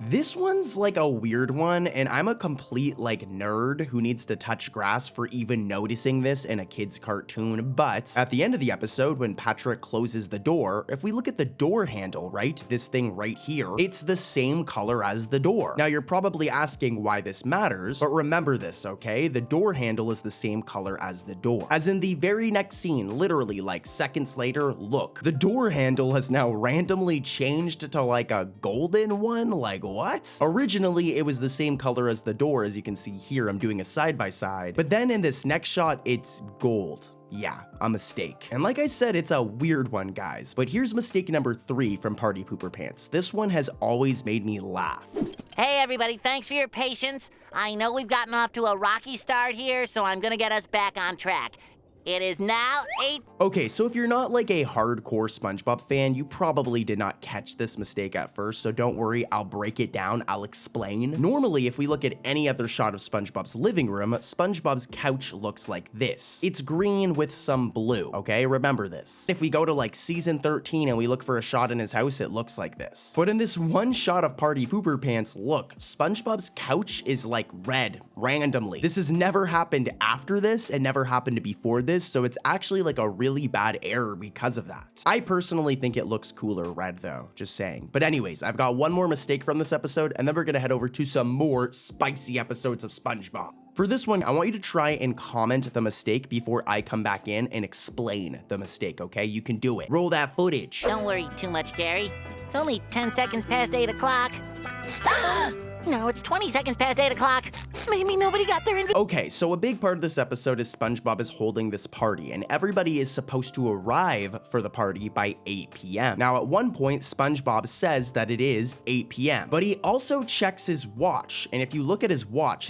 This one's like a weird one, and I'm a complete like nerd who needs to touch grass for even noticing this in a kid's cartoon. But at the end of the episode, when Patrick closes the door, if we look at the door handle, right, this thing right here, it's the same color as the door. Now you're probably asking why this matters, but remember this, okay? The door handle is the same color as the door. As in the very next scene, literally like seconds later, look, the door handle has now randomly changed to like a golden one. Like, what? Originally, it was the same color as the door, as you can see here. I'm doing a side-by-side. But then in this next shot, it's gold. Yeah, a mistake. And like I said, it's a weird one, guys. But here's mistake number 3 from Party Pooperpants. This one has always made me laugh. Hey, everybody, thanks for your patience. I know we've gotten off to a rocky start here, so I'm gonna get us back on track. It is now 8. Okay, so if you're not like a hardcore SpongeBob fan, you probably did not catch this mistake at first, so don't worry, I'll break it down, I'll explain. Normally, if we look at any other shot of SpongeBob's living room, SpongeBob's couch looks like this. It's green with some blue, okay? Remember this. If we go to like season 13 and we look for a shot in his house, it looks like this. But in this one shot of Party Pooperpants, look, SpongeBob's couch is like red, randomly. This has never happened after this and never happened before this, so it's actually like a really bad error because of that. I personally think it looks cooler red though, just saying. But anyways, I've got one more mistake from this episode, and then we're gonna head over to some more spicy episodes of SpongeBob. For this one, I want you to try and comment the mistake before I come back in and explain the mistake, okay? You can do it. Roll that footage. Don't worry too much, Gary. It's only 10 seconds past 8 o'clock. No, it's 20 seconds past 8 o'clock. Maybe nobody got their Okay, so a big part of this episode is SpongeBob is holding this party, and everybody is supposed to arrive for the party by 8 p.m. Now, at one point, SpongeBob says that it is 8 p.m., but he also checks his watch, and if you look at his watch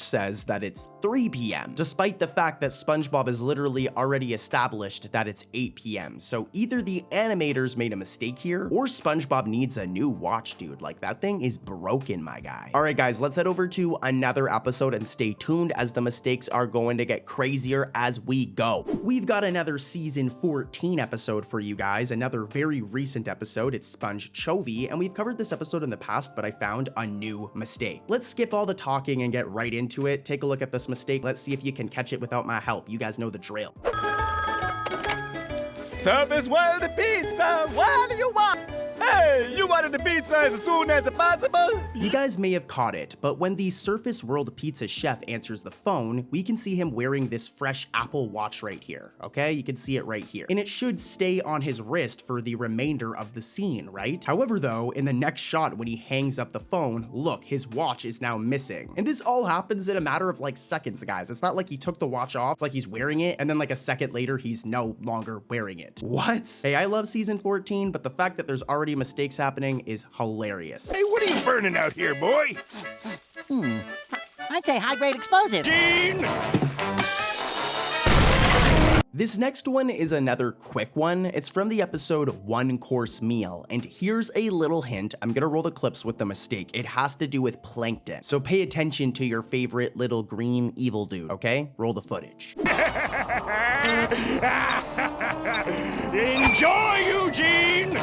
says that it's 3 p.m., despite the fact that SpongeBob has literally already established that it's 8 p.m. So either the animators made a mistake here, or SpongeBob needs a new watch, dude. Like, that thing is broken, my guy. All right, guys, let's head over to another episode and stay tuned as the mistakes are going to get crazier as we go. We've got another season 14 episode for you guys, another very recent episode. It's Sponge Chovy, and we've covered this episode in the past, but I found a new mistake. Let's skip all the talking and get right into it. Take a look at this mistake. Let's see if you can catch it without my help. You guys know the drill. Surface world of pizza, what do you want? Hey, you wanted the pizza as soon as possible? You guys may have caught it, but when the Surface World Pizza chef answers the phone, we can see him wearing this fresh Apple Watch right here, okay? You can see it right here. And it should stay on his wrist for the remainder of the scene, right? However, though, in the next shot when he hangs up the phone, look, his watch is now missing. And this all happens in a matter of like seconds, guys. It's not like he took the watch off. It's like he's wearing it, and then like a second later, he's no longer wearing it. What? Hey, I love season 14, but the fact that there's already mistakes happening is hilarious. Hey, what are you burning out here, boy? I'd say high-grade explosive. Gene! This next one is another quick one. It's from the episode One Course Meal, and here's a little hint. I'm gonna roll the clips with the mistake. It has to do with plankton, so pay attention to your favorite little green evil dude, okay? Roll the footage. Enjoy, Eugene!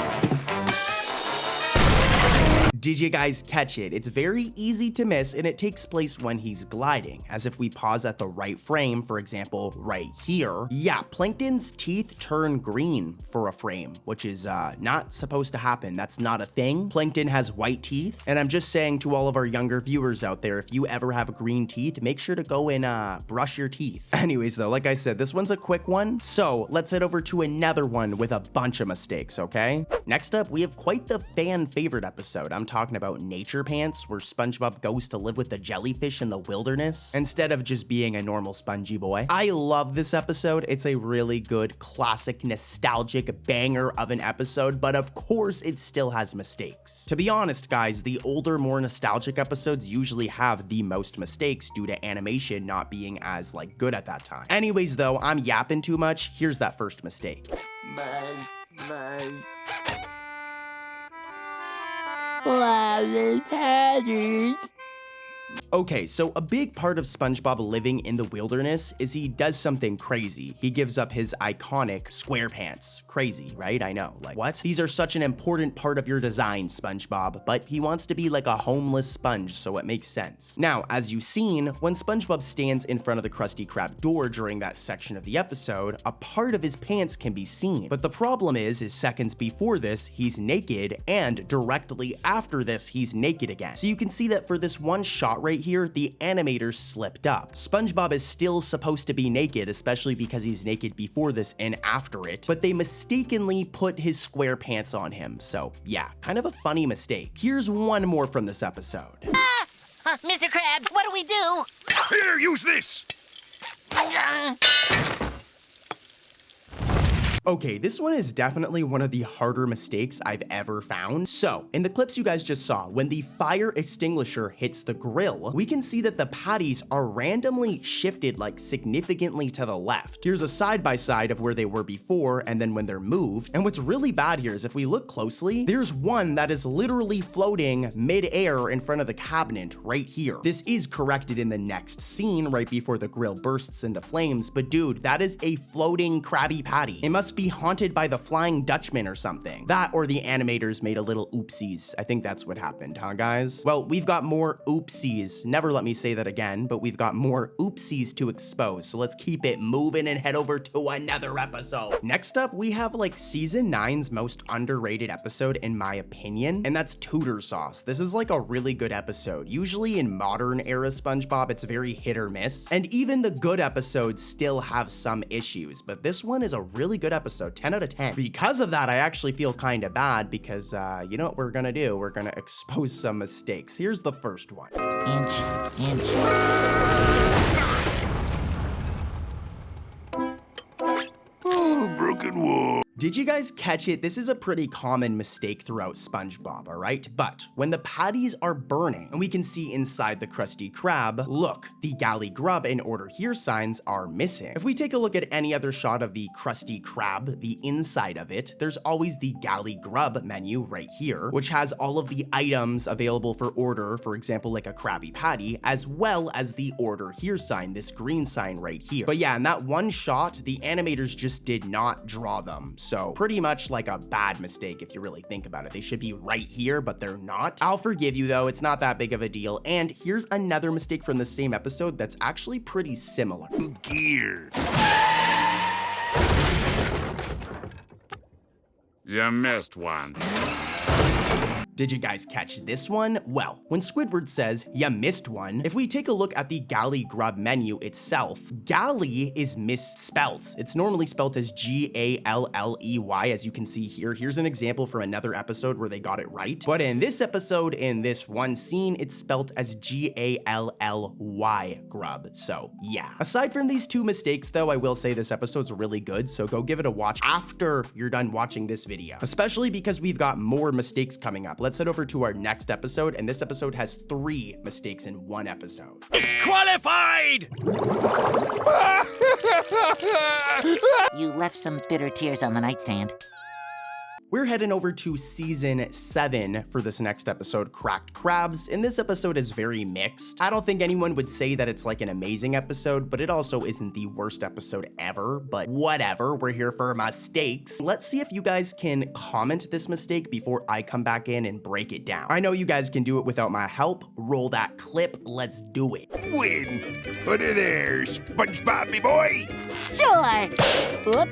Did you guys catch it? It's very easy to miss, and it takes place when he's gliding, as if we pause at the right frame, for example, right here. Yeah, Plankton's teeth turn green for a frame, which is not supposed to happen. That's not a thing. Plankton has white teeth, and I'm just saying to all of our younger viewers out there, if you ever have green teeth, make sure to go and brush your teeth. Anyways, though, like I said, this one's a quick one, so let's head over to another one with a bunch of mistakes, okay? Next up, we have quite the fan favorite episode. I'm talking about Nature Pants, where SpongeBob goes to live with the jellyfish in the wilderness instead of just being a normal spongy boy. I love this episode. It's a really good, classic, nostalgic banger of an episode, but of course it still has mistakes. To be honest, guys, the older, more nostalgic episodes usually have the most mistakes due to animation not being as like good at that time. Anyways, though, I'm yapping too much. Here's that first mistake. Buzz, buzz. Okay, so a big part of SpongeBob living in the wilderness is he does something crazy. He gives up his iconic square pants. Crazy, right? I know, like, what? These are such an important part of your design, SpongeBob, but he wants to be like a homeless sponge, so it makes sense. Now, as you've seen, when SpongeBob stands in front of the Krusty Krab door during that section of the episode, a part of his pants can be seen. But the problem is seconds before this, he's naked, and directly after this, he's naked again. So you can see that for this one shot right here, the animators slipped up. SpongeBob is still supposed to be naked, especially because he's naked before this and after it, but they mistakenly put his square pants on him. So yeah, kind of a funny mistake. Here's one more from this episode. Mr. Krabs, what do we do? Here, use this. Okay, this one is definitely one of the harder mistakes I've ever found. So, in the clips you guys just saw, when the fire extinguisher hits the grill, we can see that the patties are randomly shifted like significantly to the left. Here's a side-by-side of where they were before and then when they're moved. And what's really bad here is if we look closely, there's one that is literally floating mid-air in front of the cabinet right here. This is corrected in the next scene right before the grill bursts into flames, but dude, that is a floating Krabby Patty. It must must be haunted by the Flying Dutchman or something. That or the animators made a little oopsies. I think that's what happened, huh guys? Well, we've got more oopsies. Never let me say that again, but we've got more oopsies to expose. So let's keep it moving and head over to another episode. Next up, we have like season 9's most underrated episode in my opinion, and that's Tutor Sauce. This is like a really good episode. Usually in modern era SpongeBob, it's very hit or miss, and even the good episodes still have some issues, but this one is a really good episode, 10 out of 10. Because of that, I actually feel kind of bad because you know what we're gonna do? We're gonna expose some mistakes. Here's the first one. Inch. Oh, broken wall. Did you guys catch it? This is a pretty common mistake throughout SpongeBob, all right? But when the patties are burning and we can see inside the Krusty Krab, look, the galley grub and order here signs are missing. If we take a look at any other shot of the Krusty Krab, the inside of it, there's always the galley grub menu right here, which has all of the items available for order, for example, like a Krabby Patty, as well as the order here sign, this green sign right here. But yeah, in that one shot, the animators just did not draw them. So pretty much like a bad mistake if you really think about it. They should be right here, but they're not. I'll forgive you though, it's not that big of a deal. And here's another mistake from the same episode that's actually pretty similar. Gear. You missed one. Did you guys catch this one? Well, when Squidward says, "Ya missed one," if we take a look at the galley grub menu itself, galley is misspelt. It's normally spelled as G-A-L-L-E-Y, as you can see here. Here's an example from another episode where they got it right. But in this episode, in this one scene, it's spelled as G-A-L-L-Y grub. So yeah. Aside from these two mistakes though, I will say this episode's really good, so go give it a watch after you're done watching this video. Especially because we've got more mistakes coming up. Let's head over to our next episode, and this episode has 3 mistakes in one episode. Disqualified! You left some bitter tears on the nightstand. We're heading over to season 7 for this next episode, Cracked Crabs, and this episode is very mixed. I don't think anyone would say that it's like an amazing episode, but it also isn't the worst episode ever, but whatever, we're here for mistakes. Let's see if you guys can comment this mistake before I come back in and break it down. I know you guys can do it without my help. Roll that clip, let's do it. Win. Put it there, SpongeBob, me boy. Sure. Oop.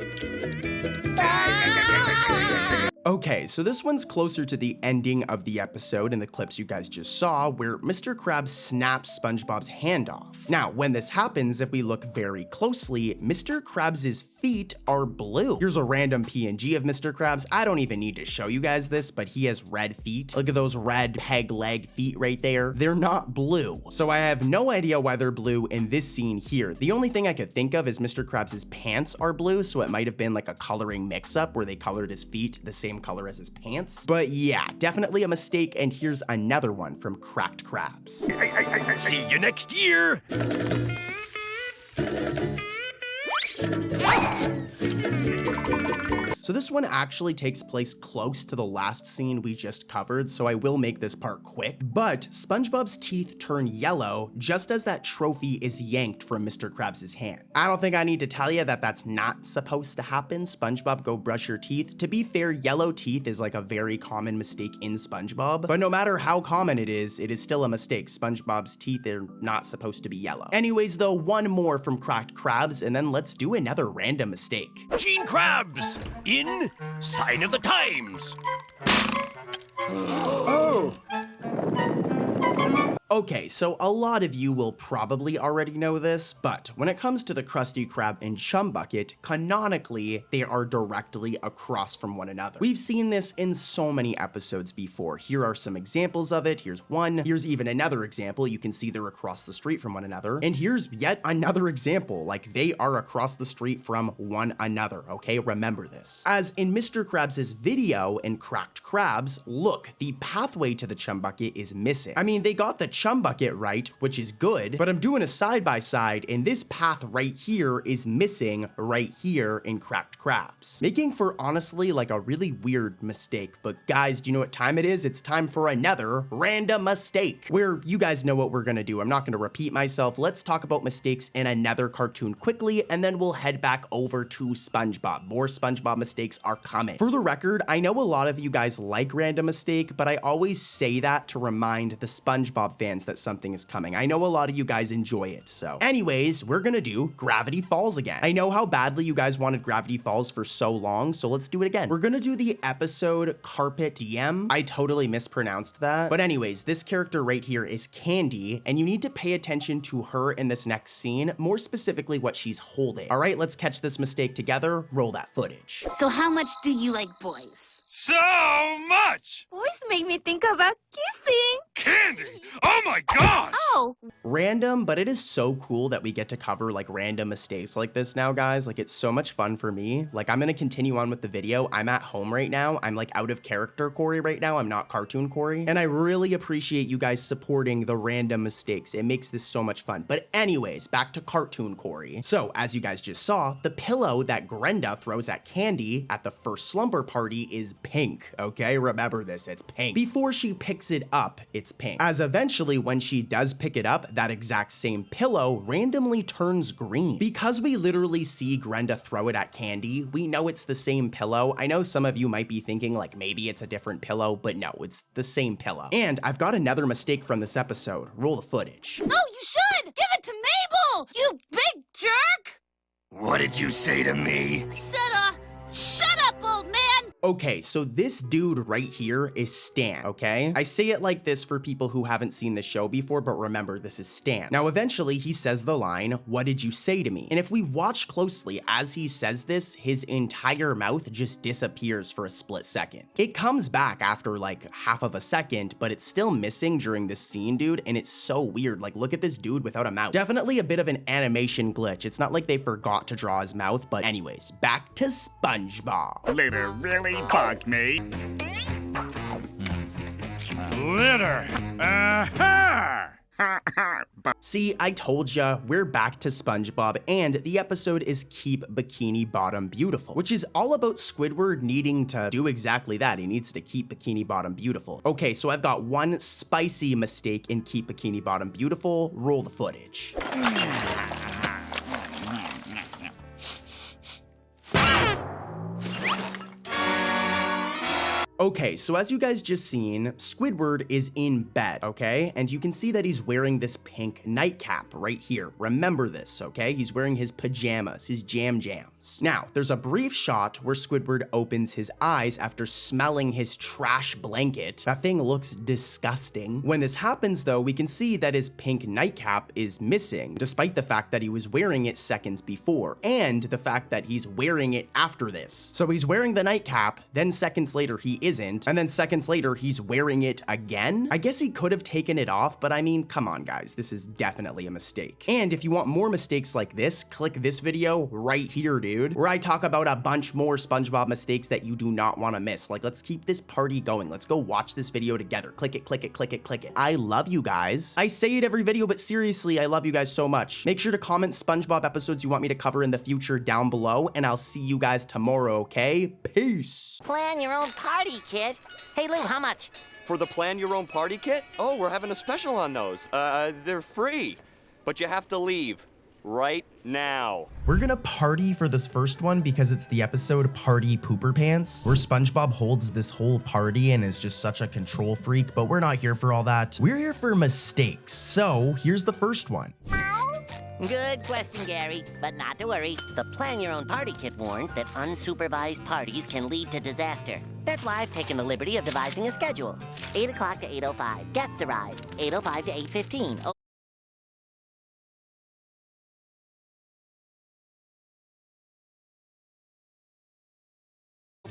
Okay, so this one's closer to the ending of the episode in the clips you guys just saw, where Mr. Krabs snaps SpongeBob's hand off. Now, when this happens, if we look very closely, Mr. Krabs' feet are blue. Here's a random PNG of Mr. Krabs. I don't even need to show you guys this, but he has red feet. Look at those red peg leg feet right there. They're not blue. So I have no idea why they're blue in this scene here. The only thing I could think of is Mr. Krabs' pants are blue, so it might have been like a coloring mix-up where they colored his feet the same color as his pants. But yeah, definitely a mistake, and here's another one from Cracked Crabs. See you next year! So this one actually takes place close to the last scene we just covered, so I will make this part quick. But SpongeBob's teeth turn yellow just as that trophy is yanked from Mr. Krabs' hand. I don't think I need to tell you that that's not supposed to happen. SpongeBob, go brush your teeth. To be fair, yellow teeth is like a very common mistake in SpongeBob, but no matter how common it is still a mistake. SpongeBob's teeth are not supposed to be yellow. Anyways though, one more from Cracked Crabs, and then let's do another random mistake. Gene Krabs! In Sign of the Times! Oh! Okay, so a lot of you will probably already know this, but when it comes to the Krusty Krab and Chum Bucket, canonically, they are directly across from one another. We've seen this in so many episodes before. Here are some examples of it. Here's one. Here's even another example. You can see they're across the street from one another. And here's yet another example, like they are across the street from one another, okay? Remember this. As in Mr. Krabs' video in Cracked Crabs, look, the pathway to the Chum Bucket is missing. I mean, they got the chum bucket right, which is good, but I'm doing a side-by-side, and this path right here is missing right here in Cracked Crabs, making for honestly like a really weird mistake. But guys, do you know what time it is? It's time for another random mistake, where you guys know what we're gonna do. I'm not gonna repeat myself. Let's talk about mistakes in another cartoon quickly, and then we'll head back over to SpongeBob. More SpongeBob mistakes are coming. For the record, I know a lot of you guys like random mistake, but I always say that to remind the SpongeBob fans that something is coming. I know a lot of you guys enjoy it, so. Anyways, we're gonna do Gravity Falls again. I know how badly you guys wanted Gravity Falls for so long, so let's do it again. We're gonna do the episode Carpet Diem. I totally mispronounced that. But anyways, this character right here is Candy, and you need to pay attention to her in this next scene, more specifically what she's holding. All right, let's catch this mistake together. Roll that footage. So how much do you like boys? So much! Boys make me think about kissing. Candy! Oh my gosh! Oh! Random, but it is so cool that we get to cover like random mistakes like this now, guys. Like, it's so much fun for me. Like, I'm gonna continue on with the video. I'm at home right now. I'm like out of character Corey right now. I'm not cartoon Corey. And I really appreciate you guys supporting the random mistakes. It makes this so much fun. But anyways, back to cartoon Corey. So, as you guys just saw, the pillow that Grenda throws at Candy at the first slumber party is pink, okay? Remember this, it's pink. Before she picks it up, it's pink. As eventually, when she does pick it up, that exact same pillow randomly turns green. Because we literally see Grenda throw it at Candy, we know it's the same pillow. I know some of you might be thinking like maybe it's a different pillow, but no, it's the same pillow. And I've got another mistake from this episode. Roll the footage. Oh, you should! Give it to Mabel! You big jerk! What did you say to me? I said, shut up, old man! Okay, so this dude right here is Stan, okay? I say it like this for people who haven't seen the show before, but remember, this is Stan. Now, eventually, he says the line, "What did you say to me?" And if we watch closely as he says this, his entire mouth just disappears for a split second. It comes back after like half of a second, but it's still missing during this scene, dude, and it's so weird. Like, look at this dude without a mouth. Definitely a bit of an animation glitch. It's not like they forgot to draw his mouth, but anyways, back to SpongeBob. Litter really bugged me. Litter. Aha! See, I told ya, we're back to SpongeBob, and the episode is Keep Bikini Bottom Beautiful, which is all about Squidward needing to do exactly that. He needs to keep Bikini Bottom beautiful. Okay, so I've got one spicy mistake in Keep Bikini Bottom Beautiful. Roll the footage. Okay, so as you guys just seen, Squidward is in bed, okay? And you can see that he's wearing this pink nightcap right here. Remember this, okay? He's wearing his pajamas, his jams. Now, there's a brief shot where Squidward opens his eyes after smelling his trash blanket. That thing looks disgusting. When this happens though, we can see that his pink nightcap is missing, despite the fact that he was wearing it seconds before, and the fact that he's wearing it after this. So he's wearing the nightcap, then seconds later he isn't, and then seconds later he's wearing it again? I guess he could have taken it off, but I mean, come on guys, this is definitely a mistake. And if you want more mistakes like this, click this video right here, dude, where I talk about a bunch more SpongeBob mistakes that you do not want to miss. Like, let's keep this party going. Let's go watch this video together. Click it, click it, click it, click it. I love you guys. I say it every video, but seriously, I love you guys so much. Make sure to comment SpongeBob episodes you want me to cover in the future down below, and I'll see you guys tomorrow, okay? Peace. Plan your own party, kid. Hey, Lou, how much? For the Plan Your Own Party kit? Oh, we're having a special on those. They're free, but you have to leave right now. We're gonna party for this first one because it's the episode Party Pooperpants, where SpongeBob holds this whole party and is just such a control freak, but we're not here for all that. We're here for mistakes. So here's the first one. Good question, Gary, but not to worry. The Plan Your Own Party kit warns that unsupervised parties can lead to disaster. That's why I've taken the liberty of devising a schedule. 8 o'clock to 8:05, guests arrive. 8:05 to 8:15.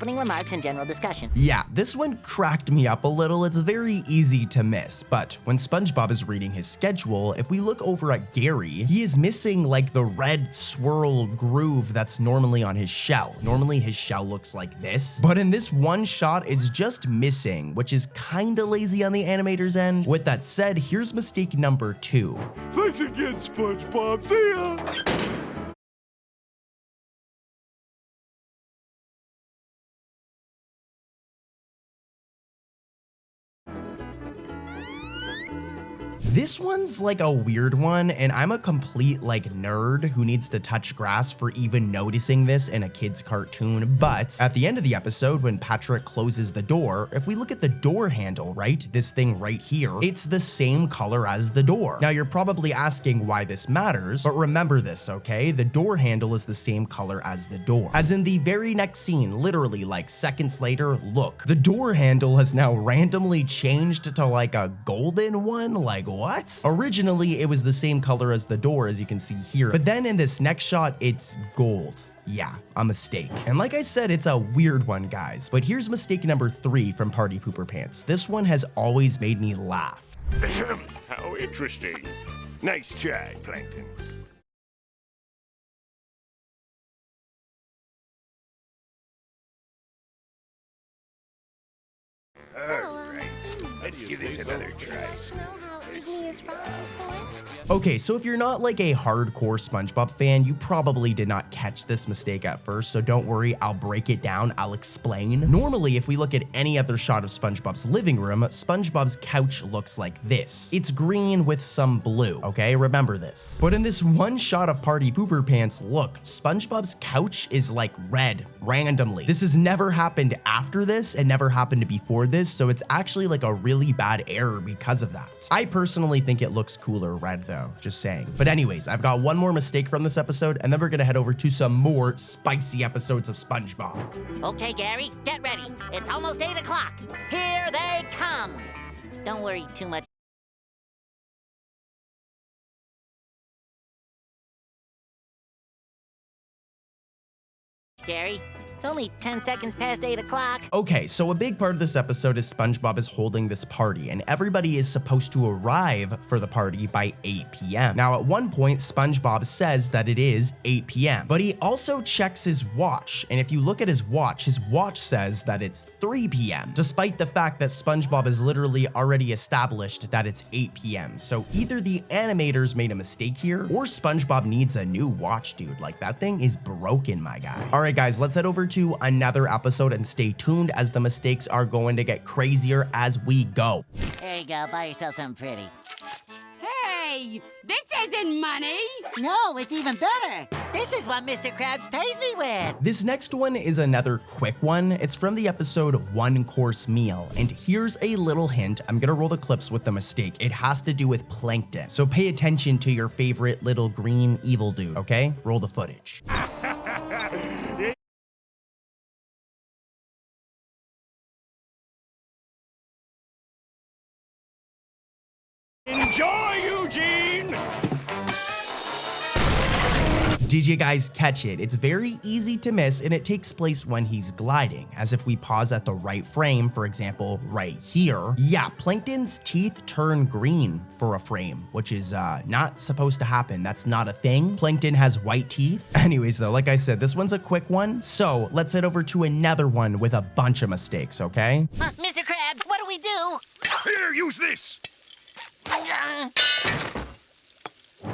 Opening remarks and general discussion. Yeah, this one cracked me up a little. It's very easy to miss, but when SpongeBob is reading his schedule, if we look over at Gary, he is missing like the red swirl groove that's normally on his shell. Normally his shell looks like this, but in this one shot, it's just missing, which is kinda lazy on the animator's end. With that said, here's mistake number 2. Thanks again, SpongeBob. See ya! This one's like a weird one, and I'm a complete like nerd who needs to touch grass for even noticing this in a kid's cartoon. But at the end of the episode, when Patrick closes the door, if we look at the door handle, right, this thing right here, it's the same color as the door. Now you're probably asking why this matters, but remember this, okay? The door handle is the same color as the door. As in the very next scene, literally like seconds later, look, the door handle has now randomly changed to like a golden one. Like, what? Originally, it was the same color as the door, as you can see here, but then in this next shot, it's gold. Yeah, a mistake. And like I said, it's a weird one, guys, but here's mistake number 3 from Party Pooperpants. This one has always made me laugh. How interesting. Nice try, Plankton. All right, let's give this another try. Okay, so if you're not like a hardcore SpongeBob fan, you probably did not catch this mistake at first, so don't worry, I'll break it down, I'll explain. Normally, if we look at any other shot of SpongeBob's living room, SpongeBob's couch looks like this. It's green with some blue, okay? Remember this. But in this one shot of Party Pooperpants, look, SpongeBob's couch is like red, randomly. This has never happened after this and never happened before this, so it's actually like a really bad error because of that. I personally think it looks cooler red though, just saying. But anyways, I've got one more mistake from this episode, and then we're gonna head over to some more spicy episodes of SpongeBob. Okay, Gary, get ready. It's almost 8 o'clock. Here they come. Don't worry too much. Gary, it's only 10 seconds past 8 o'clock. Okay, so a big part of this episode is SpongeBob is holding this party, and everybody is supposed to arrive for the party by 8 p.m. Now, at one point, SpongeBob says that it is 8 p.m., but he also checks his watch, and if you look at his watch says that it's 3 p.m., despite the fact that SpongeBob has literally already established that it's 8 p.m. So either the animators made a mistake here, or SpongeBob needs a new watch, dude. Like, that thing is broken, my guy. All right, guys, let's head over to another episode and stay tuned as the mistakes are going to get crazier as we go. There you go, buy yourself something pretty. Hey, this isn't money. No, it's even better. This is what Mr. Krabs pays me with. This next one is another quick one. It's from the episode One Course Meal, and here's a little hint. I'm gonna roll the clips with the mistake. It has to do with plankton, so pay attention to your favorite little green evil dude, okay? Roll the footage. Enjoy, Eugene! Did you guys catch it? It's very easy to miss, and it takes place when he's gliding, as if we pause at the right frame, for example, right here. Yeah, Plankton's teeth turn green for a frame, which is not supposed to happen. That's not a thing. Plankton has white teeth. Anyways, though, like I said, this one's a quick one, so let's head over to another one with a bunch of mistakes, okay? Mr. Krabs, what do we do? Here, use this.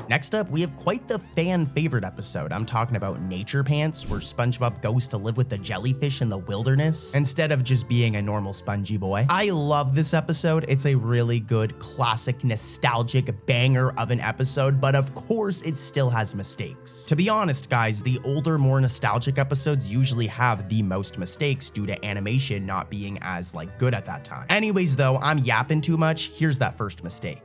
Next up, we have quite the fan favorite episode. I'm talking about Nature Pants, where SpongeBob goes to live with the jellyfish in the wilderness instead of just being a normal spongy boy. I love this episode. It's a really good, classic, nostalgic banger of an episode, but of course it still has mistakes. To be honest, guys, the older, more nostalgic episodes usually have the most mistakes due to animation not being as good at that time. Anyways, though, I'm yapping too much. Here's that first mistake.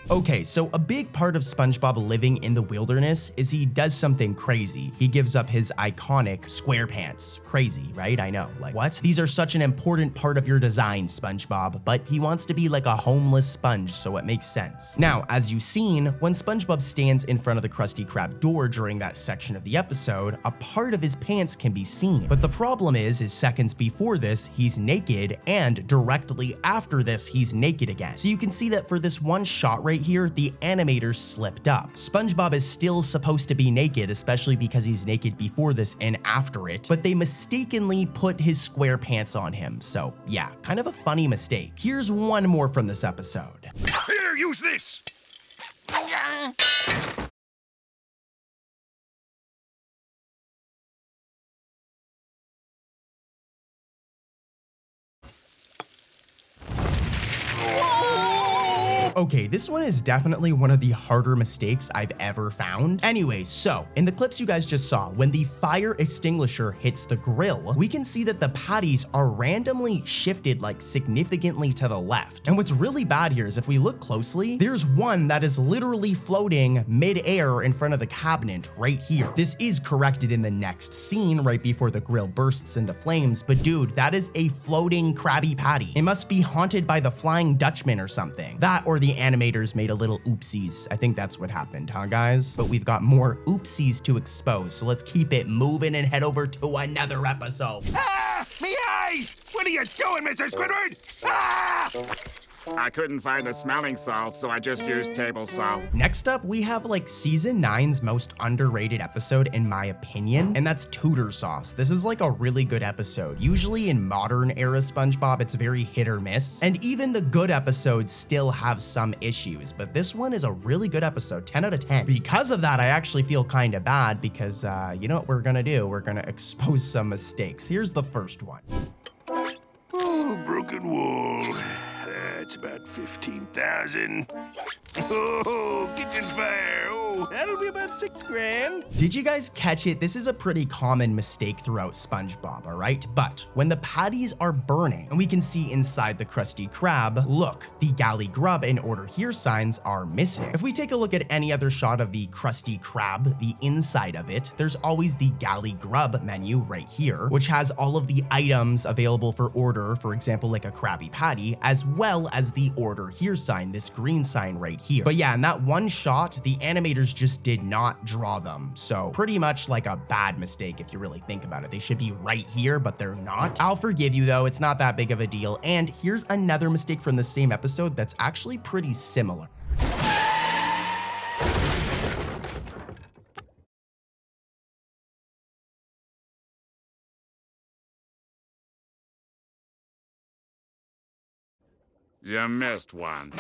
Okay, so a big part of SpongeBob living in the wilderness is he does something crazy. He gives up his iconic SquarePants. Crazy, right? I know, like what? These are such an important part of your design, SpongeBob, but he wants to be like a homeless sponge, so it makes sense. Now, as you've seen, when SpongeBob stands in front of the Krusty Krab door during that section of the episode, a part of his pants can be seen. But the problem is seconds before this, he's naked, and directly after this, he's naked again. So you can see that for this one shot right here, the animators slipped up. SpongeBob is still supposed to be naked, especially because he's naked before this and after it, but they mistakenly put his square pants on him. So yeah, kind of a funny mistake. Here's one more from this episode. Here, use this. Okay, this one is definitely one of the harder mistakes I've ever found. Anyway, so in the clips you guys just saw, when the fire extinguisher hits the grill, we can see that the patties are randomly shifted like significantly to the left. And what's really bad here is if we look closely, there's one that is literally floating mid-air in front of the cabinet right here. This is corrected in the next scene right before the grill bursts into flames, but dude, that is a floating Krabby Patty. It must be haunted by the Flying Dutchman or something. That or the animators made a little oopsies. I think that's what happened, huh guys? But we've got more oopsies to expose, so let's keep it moving and head over to another episode. Ah! Me eyes! What are you doing, Mr. Squidward? Ah! I couldn't find the smelling salt, so I just used table salt. Next up, we have like season 9's most underrated episode in my opinion, and that's Tutor Sauce. This is like a really good episode. Usually in modern era SpongeBob, it's very hit or miss, and even the good episodes still have some issues, but this one is a really good episode, 10 out of 10. Because of that, I actually feel kind of bad because you know what we're gonna do? We're gonna expose some mistakes. Here's the first one. Oh, broken wall. That's about 15,000. Oh, kitchen fire. Oh, that'll be about $6,000. Did you guys catch it? This is a pretty common mistake throughout SpongeBob, all right? But when the patties are burning and we can see inside the Krusty Krab, look, the galley grub and order here signs are missing. If we take a look at any other shot of the Krusty Krab, the inside of it, there's always the galley grub menu right here, which has all of the items available for order, for example, like a Krabby Patty, as well as the order here sign, this green sign right here. But yeah, in that one shot, the animators just did not draw them. So pretty much like a bad mistake if you really think about it. They should be right here, but they're not. I'll forgive you though, it's not that big of a deal. And here's another mistake from the same episode that's actually pretty similar. You missed one.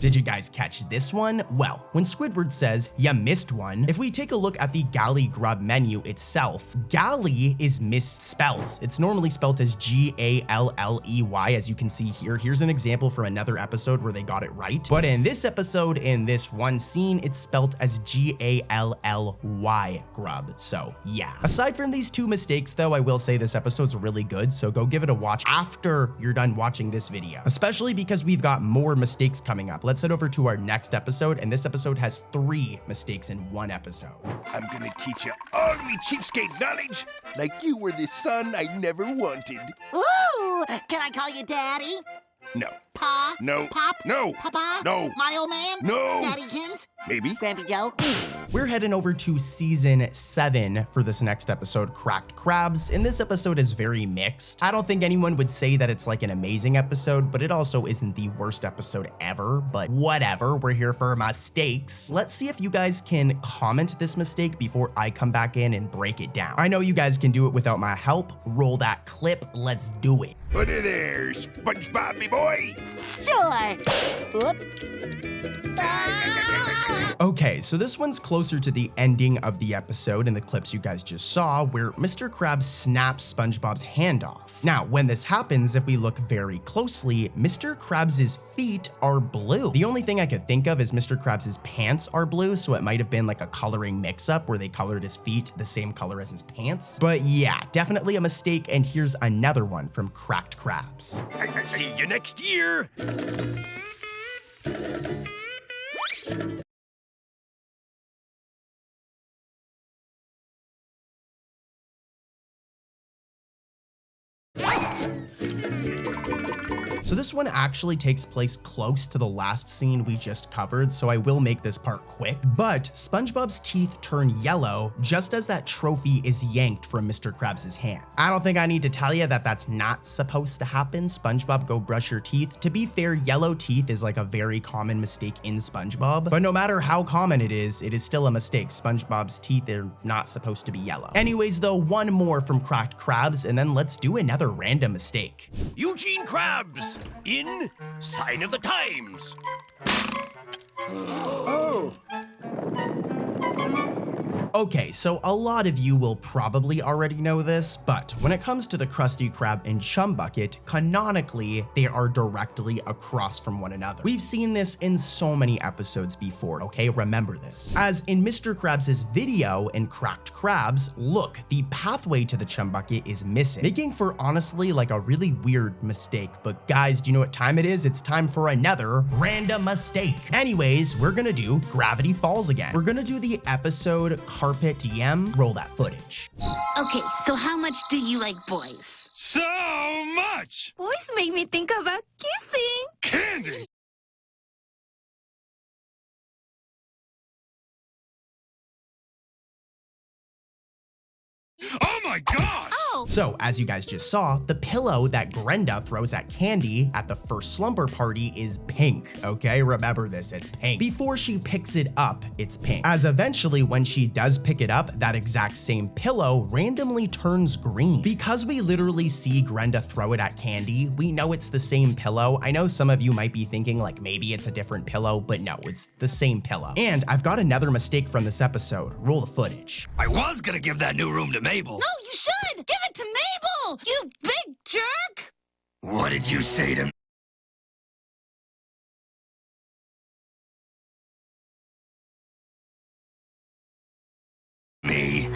Did you guys catch this one? Well, when Squidward says, "You missed one," if we take a look at the galley grub menu itself, galley is misspelled. It's normally spelled as G-A-L-L-E-Y, as you can see here. Here's an example from another episode where they got it right. But in this episode, in this one scene, it's spelled as G-A-L-L-Y grub. So yeah. Aside from these two mistakes though, I will say this episode's really good, so go give it a watch after you're done watching this video, especially because we've got more mistakes coming up. Let's head over to our next episode, and this episode has 3 mistakes in one episode. I'm gonna teach you ugly cheapskate knowledge, like you were the son I never wanted. Ooh, can I call you Daddy? No. Pa? No. Pop? No. Papa? No. My old man? No. Daddykins? Maybe. Grampy Joe? We're heading over to season 7 for this next episode, Cracked Crabs, and this episode is very mixed. I don't think anyone would say that it's like an amazing episode, but it also isn't the worst episode ever, but whatever, we're here for mistakes. Let's see if you guys can comment this mistake before I come back in and break it down. I know you guys can do it without my help. Roll that clip, let's do it. Put it there, SpongeBob, me boy. Sure. Oop. Okay, so this one's closer to the ending of the episode in the clips you guys just saw, where Mr. Krabs snaps SpongeBob's hand off. Now, when this happens, if we look very closely, Mr. Krabs' feet are blue. The only thing I could think of is Mr. Krabs' pants are blue, so it might have been like a coloring mix-up where they colored his feet the same color as his pants. But yeah, definitely a mistake, and here's another one from Cracked Crabs. I see you next year. So this one actually takes place close to the last scene we just covered, so I will make this part quick. But SpongeBob's teeth turn yellow just as that trophy is yanked from Mr. Krabs' hand. I don't think I need to tell you that that's not supposed to happen. SpongeBob, go brush your teeth. To be fair, yellow teeth is like a very common mistake in SpongeBob, but no matter how common it is still a mistake. SpongeBob's teeth are not supposed to be yellow. Anyways though, one more from Cracked Krabs, and then let's do another random mistake. Eugene Krabs in Sign of the Times. Oh. Okay, so a lot of you will probably already know this, but when it comes to the Krusty Krab and Chum Bucket, canonically, they are directly across from one another. We've seen this in so many episodes before, okay? Remember this. As in Mr. Krabs' video in Cracked Krabs, look, the pathway to the Chum Bucket is missing, making for honestly like a really weird mistake. But guys, do you know what time it is? It's time for another random mistake. Anyways, we're gonna do Gravity Falls again. We're gonna do the episode Carpet DM. Roll that footage. Okay, so how much do you like boys? So much! Boys make me think about kissing. Candy! Oh my gosh! Oh! So, as you guys just saw, the pillow that Grenda throws at Candy at the first slumber party is pink, okay? Remember this, it's pink. Before she picks it up, it's pink. As eventually, when she does pick it up, that exact same pillow randomly turns green. Because we literally see Grenda throw it at Candy, we know it's the same pillow. I know some of you might be thinking like maybe it's a different pillow, but no, it's the same pillow. And I've got another mistake from this episode. Roll the footage. I was gonna give that new room to Mabel. No, you should! Give it to Mabel! You big jerk! What did you say to me?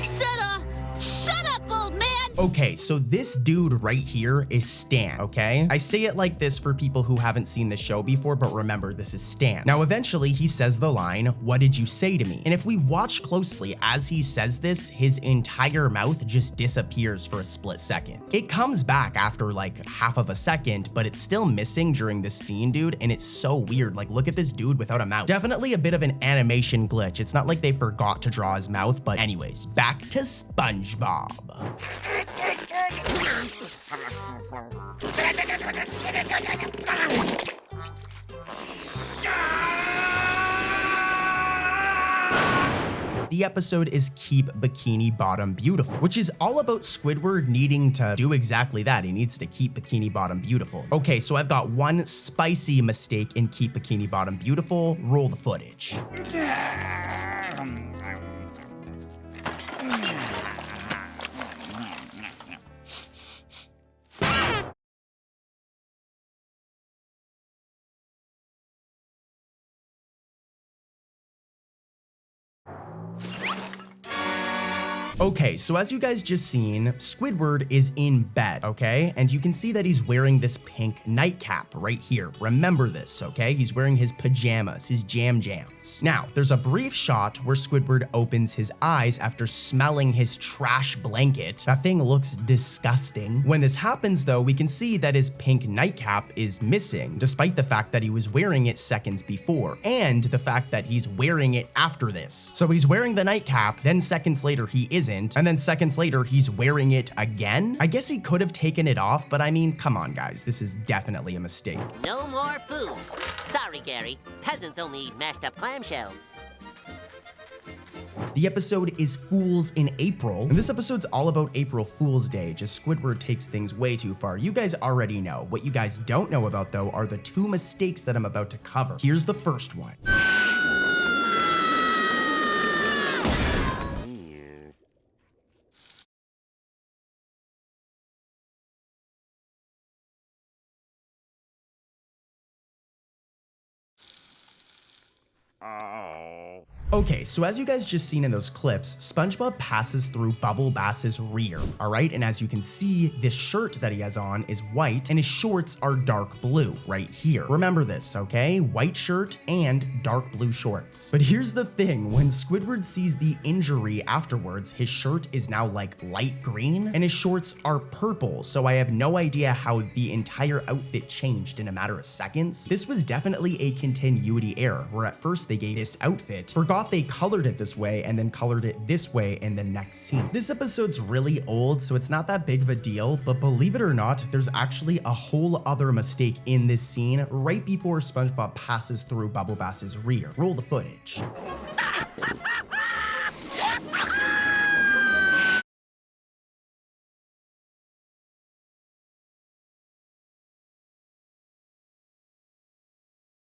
Shut up, old man! Okay, so this dude right here is Stan, okay? I say it like this for people who haven't seen the show before, but remember, this is Stan. Now, eventually, he says the line, "What did you say to me?" And if we watch closely as he says this, his entire mouth just disappears for a split second. It comes back after like half of a second, but it's still missing during this scene, dude, and it's so weird. Like, look at this dude without a mouth. Definitely a bit of an animation glitch. It's not like they forgot to draw his mouth, but anyways, back to SpongeBob. The episode is Keep Bikini Bottom Beautiful, which is all about Squidward needing to do exactly that. He needs to keep Bikini Bottom beautiful. Okay, so I've got one spicy mistake in Keep Bikini Bottom Beautiful. Roll the footage. Okay, so as you guys just seen, Squidward is in bed, okay? And you can see that he's wearing this pink nightcap right here. Remember this, okay? He's wearing his pajamas, his jams. Now, there's a brief shot where Squidward opens his eyes after smelling his trash blanket. That thing looks disgusting. When this happens though, we can see that his pink nightcap is missing, despite the fact that he was wearing it seconds before, and the fact that he's wearing it after this. So he's wearing the nightcap, then seconds later he isn't, and then seconds later he's wearing it again? I guess he could have taken it off, but I mean, come on guys, this is definitely a mistake. No more food. Sorry, Gary. Peasants only eat mashed up clamshells. The episode is Fools in April, and this episode's all about April Fool's Day, just Squidward takes things way too far. You guys already know. What you guys don't know about though are the two mistakes that I'm about to cover. Here's the first one. Okay, so as you guys just seen in those clips, SpongeBob passes through Bubble Bass's rear, all right? And as you can see, this shirt that he has on is white and his shorts are dark blue right here. Remember this, okay? White shirt and dark blue shorts. But here's the thing, when Squidward sees the injury afterwards, his shirt is now like light green and his shorts are purple. So I have no idea how the entire outfit changed in a matter of seconds. This was definitely a continuity error, where at first they gave this outfit, forgot they colored it this way, and then colored it this way in the next scene. This episode's really old, so it's not that big of a deal, but believe it or not, there's actually a whole other mistake in this scene right before SpongeBob passes through Bubble Bass's rear. Roll the footage.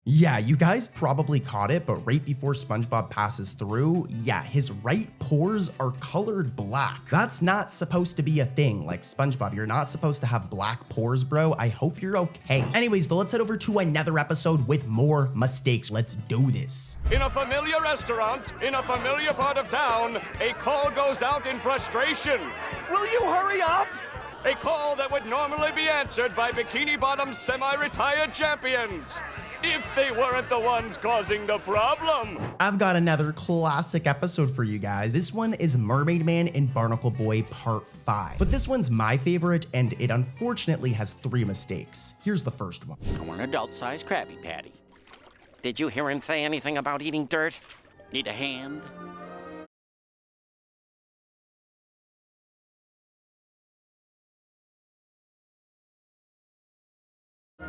Yeah, you guys probably caught it, but right before SpongeBob passes through, yeah, his right pores are colored black. That's not supposed to be a thing. Like, SpongeBob, you're not supposed to have black pores, bro. I hope you're okay. Anyways, though, let's head over to another episode with more mistakes. Let's do this. In a familiar restaurant, in a familiar part of town, a call goes out in frustration. Will you hurry up? A call that would normally be answered by Bikini Bottom semi-retired champions, if they weren't the ones causing the problem. I've got another classic episode for you guys. This one is Mermaid Man and Barnacle Boy Part 5. But this one's my favorite, and it unfortunately has 3 mistakes. Here's the first one. I want an adult-sized Krabby Patty. Did you hear him say anything about eating dirt? Need a hand?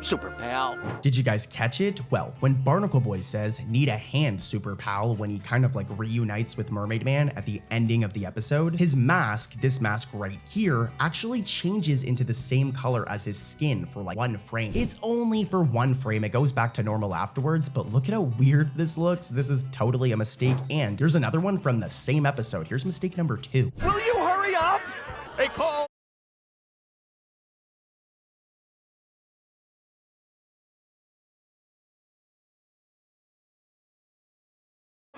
Super Pal. Did you guys catch it? Well, when Barnacle Boy says, need a hand, Super Pal, when he kind of like reunites with Mermaid Man at the ending of the episode, his mask, this mask right here, actually changes into the same color as his skin for like 1 frame. It's only for 1 frame. It goes back to normal afterwards, but look at how weird this looks. This is totally a mistake. And here's another one from the same episode. Here's mistake number 2. Will you hurry up? A call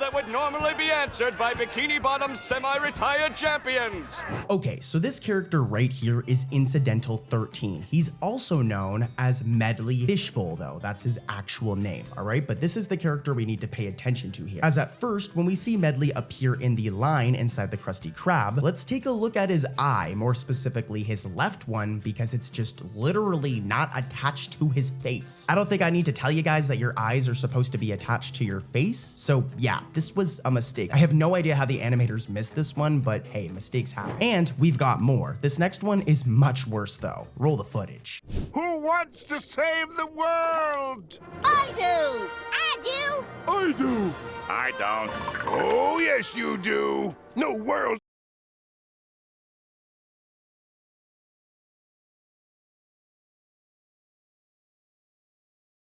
that would normally be answered by Bikini Bottom semi-retired champions. Okay, so this character right here is Incidental 13. He's also known as Medley Fishbowl, though. That's his actual name, all right? But this is the character we need to pay attention to here. As at first, when we see Medley appear in the line inside the Krusty Krab, let's take a look at his eye, more specifically his left one, because it's just literally not attached to his face. I don't think I need to tell you guys that your eyes are supposed to be attached to your face, so yeah, this was a mistake. I have no idea how the animators missed this one, but hey, mistakes happen. And we've got more. This next one is much worse though. Roll the footage. Who wants to save the world? I do! I do! I do. I don't. Oh, yes, you do. No world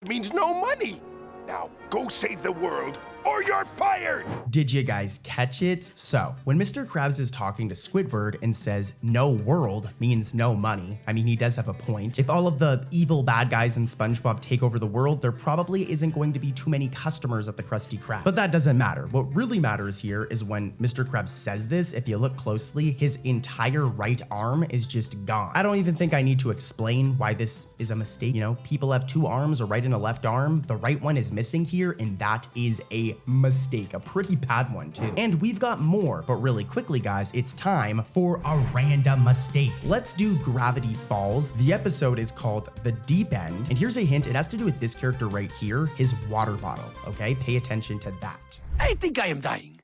means no money. Now, go save the world, or you're fired! Did you guys catch it? So, when Mr. Krabs is talking to Squidward and says no world means no money, I mean, he does have a point. If all of the evil bad guys in SpongeBob take over the world, there probably isn't going to be too many customers at the Krusty Krab. But that doesn't matter. What really matters here is when Mr. Krabs says this, if you look closely, his entire right arm is just gone. I don't even think I need to explain why this is a mistake. You know, people have 2 arms, a right and a left arm. The right one is missing here, and that is a mistake, a pretty bad one too. And we've got more, but really quickly guys, it's time for a random mistake. Let's do Gravity Falls. The episode is called The Deep End, and here's a hint, it has to do with this character right here, his water bottle, okay? Pay attention to that. I think I am dying.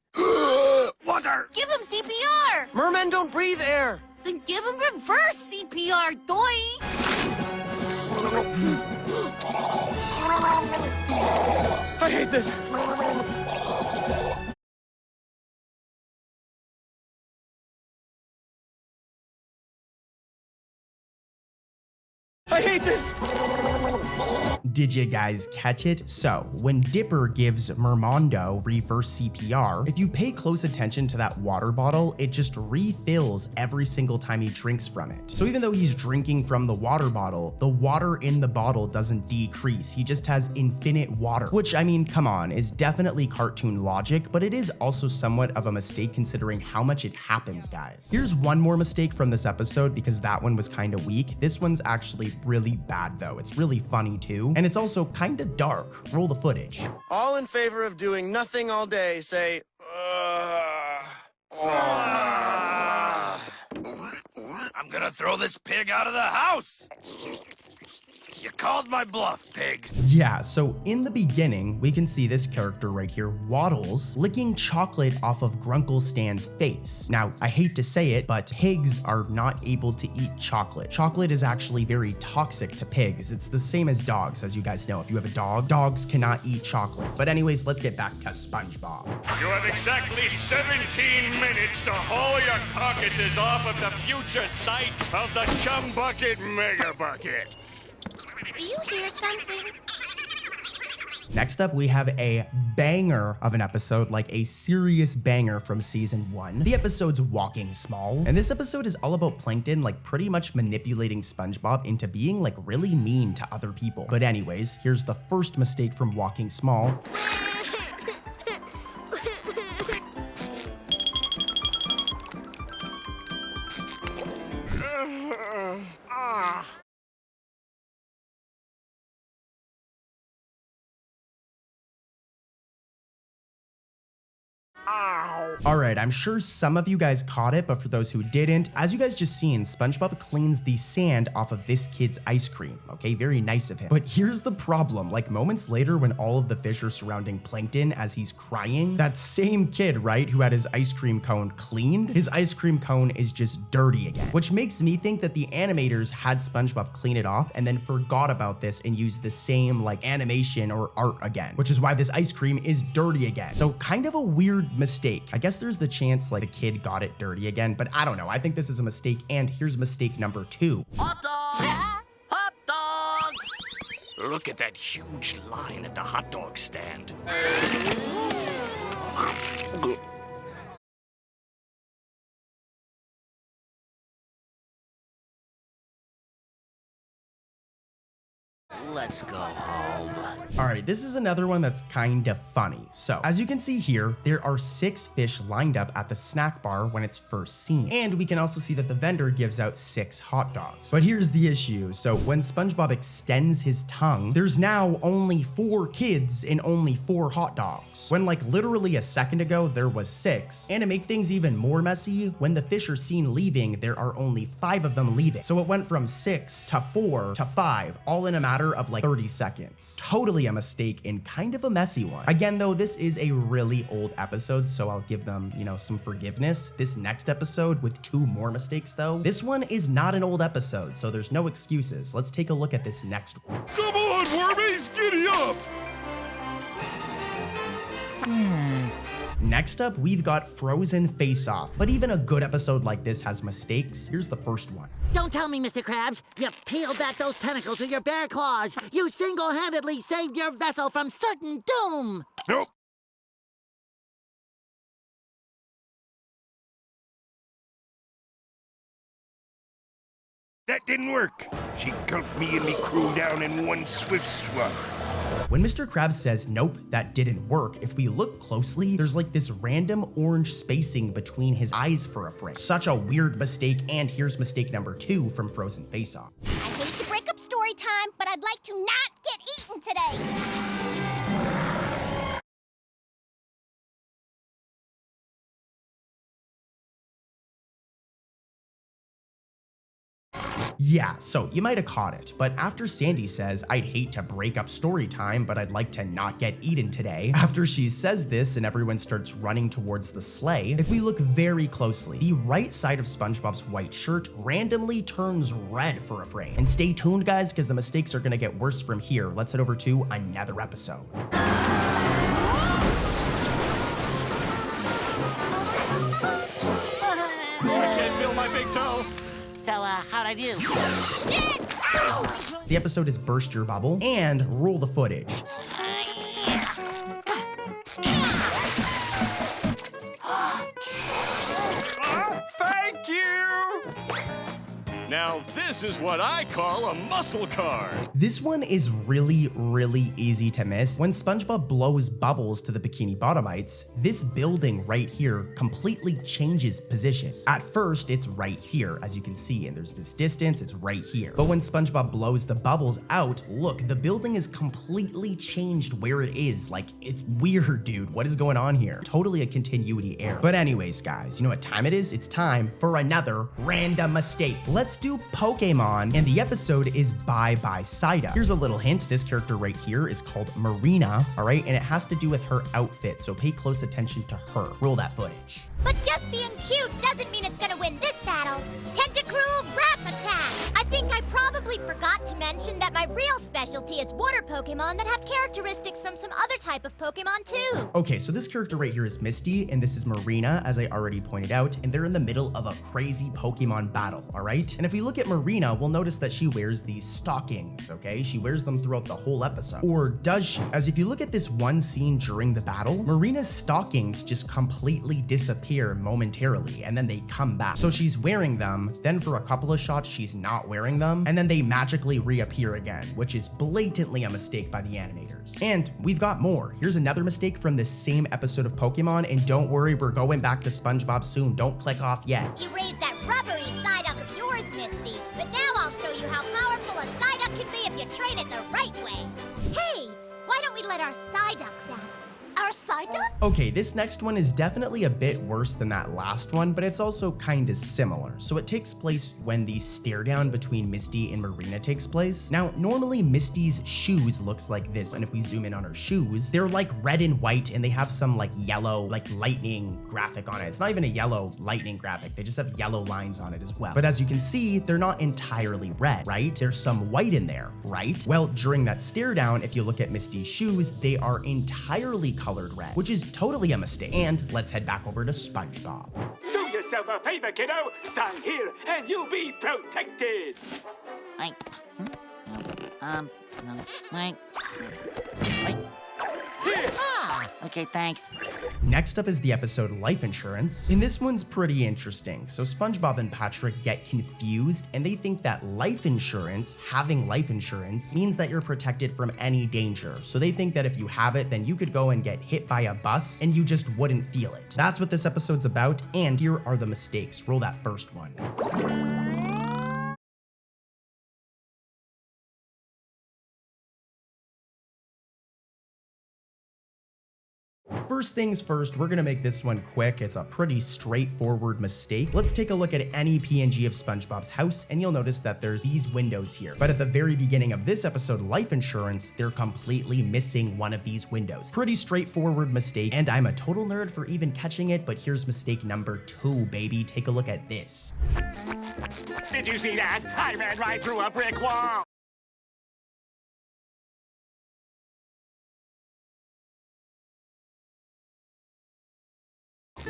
Water! Give him CPR! Mermen don't breathe air. Then give him reverse CPR, doy! I hate this. I hate this. Did you guys catch it? So, when Dipper gives Mermondo reverse CPR, if you pay close attention to that water bottle, it just refills every single time he drinks from it. So even though he's drinking from the water bottle, the water in the bottle doesn't decrease. He just has infinite water, which, I mean, come on, is definitely cartoon logic, but it is also somewhat of a mistake considering how much it happens, guys. Here's one more mistake from this episode because that one was kind of weak. This one's actually really bad though. It's really funny too, and it's also kind of dark. Roll the footage. All in favor of doing nothing all day, say, I'm gonna throw this pig out of the house! You called my bluff, pig. Yeah, so in the beginning, we can see this character right here, Waddles, licking chocolate off of Grunkle Stan's face. Now, I hate to say it, but pigs are not able to eat chocolate. Chocolate is actually very toxic to pigs. It's the same as dogs, as you guys know. If you have a dog, dogs cannot eat chocolate. But anyways, let's get back to SpongeBob. You have exactly 17 minutes to haul your carcasses off of the future site of the Chum Bucket Mega Bucket. Do you hear something? Next up, we have a banger of an episode, like a serious banger from season 1. The episode's Walking Small, and this episode is all about Plankton like pretty much manipulating SpongeBob into being like really mean to other people. But anyways, here's the first mistake from Walking Small. Alright, I'm sure some of you guys caught it, but for those who didn't, as you guys just seen, SpongeBob cleans the sand off of this kid's ice cream. Okay, very nice of him. But here's the problem, like moments later when all of the fish are surrounding Plankton as he's crying, that same kid, right, who had his ice cream cone cleaned, his ice cream cone is just dirty again. Which makes me think that the animators had SpongeBob clean it off and then forgot about this and used the same like animation or art again, which is why this ice cream is dirty again. So kind of a weird mistake. I guess there's the chance like the kid got it dirty again, but I don't know. I think this is a mistake, and here's mistake number 2. Hot dogs! Hot dogs! Look at that huge line at the hot dog stand. Let's go home. Alright, this is another one that's kind of funny. So, as you can see here, there are 6 fish lined up at the snack bar when it's first seen. And we can also see that the vendor gives out 6 hot dogs. But here's the issue. So, when SpongeBob extends his tongue, there's now only 4 kids and only 4 hot dogs. When like literally a second ago, there was 6. And to make things even more messy, when the fish are seen leaving, there are only 5 of them leaving. So it went from 6 to 4 to 5, all in a matter of like 30 seconds. Totally a mistake and kind of a messy one. Again though, this is a really old episode, so I'll give them, you know, some forgiveness. This next episode with 2 more mistakes though, this one is not an old episode, so there's no excuses. Let's take a look at this next one. Come on, Wormies, giddy up! Next up, we've got Frozen Face Off, but even a good episode like this has mistakes. Here's the first one. Don't tell me, Mr. Krabs. You peeled back those tentacles with your bare claws. You single-handedly saved your vessel from certain doom. Nope. That didn't work. She gulped me and me crew down in one swift swallow. When Mr. Krabs says, nope, that didn't work, if we look closely, there's like this random orange spacing between his eyes for a frame. Such a weird mistake, and here's mistake number 2 from Frozen Face Off. I hate to break up story time, but I'd like to not get eaten today. Yeah, so you might have caught it, but after Sandy says, I'd hate to break up story time, but I'd like to not get eaten today, after she says this and everyone starts running towards the sleigh, if we look very closely, the right side of SpongeBob's white shirt randomly turns red for a frame. And stay tuned, guys, because the mistakes are gonna get worse from here. Let's head over to another episode. I can't feel my big toe. So, how'd I do? The episode is Burst Your Bubble and Roll the Footage. Thank you! Now this is what I call a muscle card. This one is really easy to miss. When SpongeBob blows bubbles to the Bikini Bottomites, this building right here completely changes positions. At first, it's right here, as you can see, and there's this distance, it's right here. But when SpongeBob blows the bubbles out, look, the building is completely changed where it is. Like, it's weird, dude. What is going on here? Totally a continuity error. But anyways, guys, you know what time it is? It's time for another random mistake. Let's do Pokemon, and the episode is Bye Bye Psyduck. Here's a little hint. This character right here is called Marina, all right? And it has to do with her outfit, so pay close attention to her. Roll that footage. But just being cute doesn't mean it's gonna win this battle. Tentacruel Rap Attack! I think I probably forgot to mention that my real specialty is water Pokemon that have characteristics from some other type of Pokemon too. Okay, so this character right here is Misty, and this is Marina, as I already pointed out, and they're in the middle of a crazy Pokemon battle, all right? And if we look at Marina, we'll notice that she wears these stockings, okay? She wears them throughout the whole episode. Or does she? As if you look at this one scene during the battle, Marina's stockings just completely disappear momentarily, and then they come back. So she's wearing them, then for a couple of shots, she's not wearing them, and then they magically reappear again, which is blatantly a mistake by the animators. And we've got more. Here's another mistake from this same episode of Pokemon, and don't worry, we're going back to SpongeBob soon. Don't click off yet. You raised that rubbery Psyduck of yours, Misty, but now I'll show you how powerful a Psyduck can be if you train it the right way. Hey, why don't we let our Psyduck battle? Our Psyduck? Okay, this next one is definitely a bit worse than that last one, but it's also kind of similar. So it takes place when the stare down between Misty and Marina takes place. Now, normally Misty's shoes looks like this, and if we zoom in on her shoes, they're like red and white, and they have some like yellow, like lightning graphic on it. It's not even a yellow lightning graphic, they just have yellow lines on it as well. But as you can see, they're not entirely red, right? There's some white in there, right? Well, during that stare down, if you look at Misty's shoes, they are entirely colored red, which is totally a mistake. And let's head back over to SpongeBob. Do yourself a favor, kiddo. Stand here and you'll be protected. Okay, thanks. Next up is the episode Life Insurance, and this one's pretty interesting. So SpongeBob and Patrick get confused, and they think that life insurance, having life insurance, means that you're protected from any danger. So they think that if you have it, then you could go and get hit by a bus, and you just wouldn't feel it. That's what this episode's about, and here are the mistakes. Roll that first one. First things first, we're gonna make this one quick. It's a pretty straightforward mistake. Let's take a look at any PNG of SpongeBob's house, and you'll notice that there's these windows here. But at the very beginning of this episode, Life Insurance, they're completely missing one of these windows. Pretty straightforward mistake, and I'm a total nerd for even catching it, but here's mistake number 2, baby. Take a look at this. Did you see that? I ran right through a brick wall.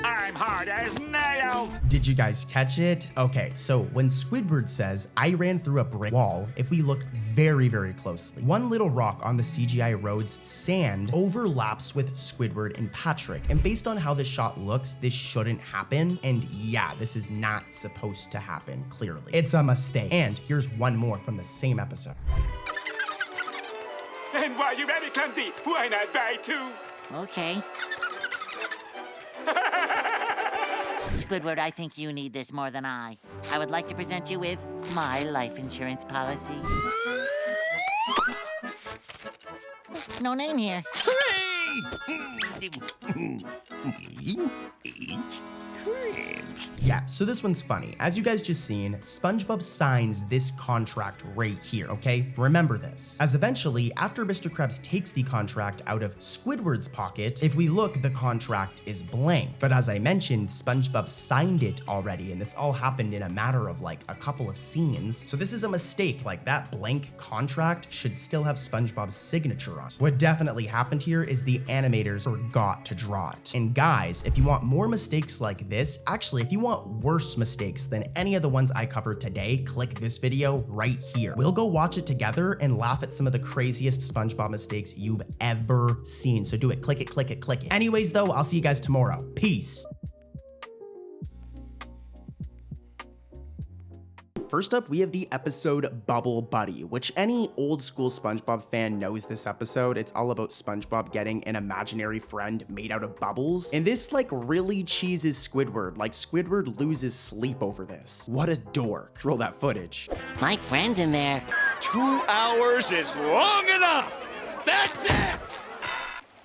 I'm hard as nails. Did you guys catch it? Okay, so when Squidward says, I ran through a brick wall, if we look very closely, one little rock on the CGI road's sand overlaps with Squidward and Patrick. And based on how the shot looks, this shouldn't happen. And yeah, this is not supposed to happen, clearly. It's a mistake. And here's one more from the same episode. And while you're very clumsy, why not buy 2? Okay. Squidward, I think you need this more than I. I would like to present you with my life insurance policy. No name here. Yeah, so this one's funny. As you guys just seen, SpongeBob signs this contract right here, okay? Remember this. As eventually, after Mr. Krabs takes the contract out of Squidward's pocket, if we look, the contract is blank. But as I mentioned, SpongeBob signed it already, and this all happened in a matter of like a couple of scenes. So this is a mistake. Like, that blank contract should still have SpongeBob's signature on it. What definitely happened here is the animators forgot to draw it. And guys, if you want more mistakes like this, actually, if you want worse mistakes than any of the ones I covered today, click this video right here. We'll go watch it together and laugh at some of the craziest SpongeBob mistakes you've ever seen. So do it, click it, click it, click it. Anyways though, I'll see you guys tomorrow. Peace. First up, we have the episode Bubble Buddy, which any old school SpongeBob fan knows this episode. It's all about SpongeBob getting an imaginary friend made out of bubbles. And this like really cheeses Squidward. Like Squidward loses sleep over this. What a dork. Roll that footage. My friend in there. 2 hours is long enough. That's it.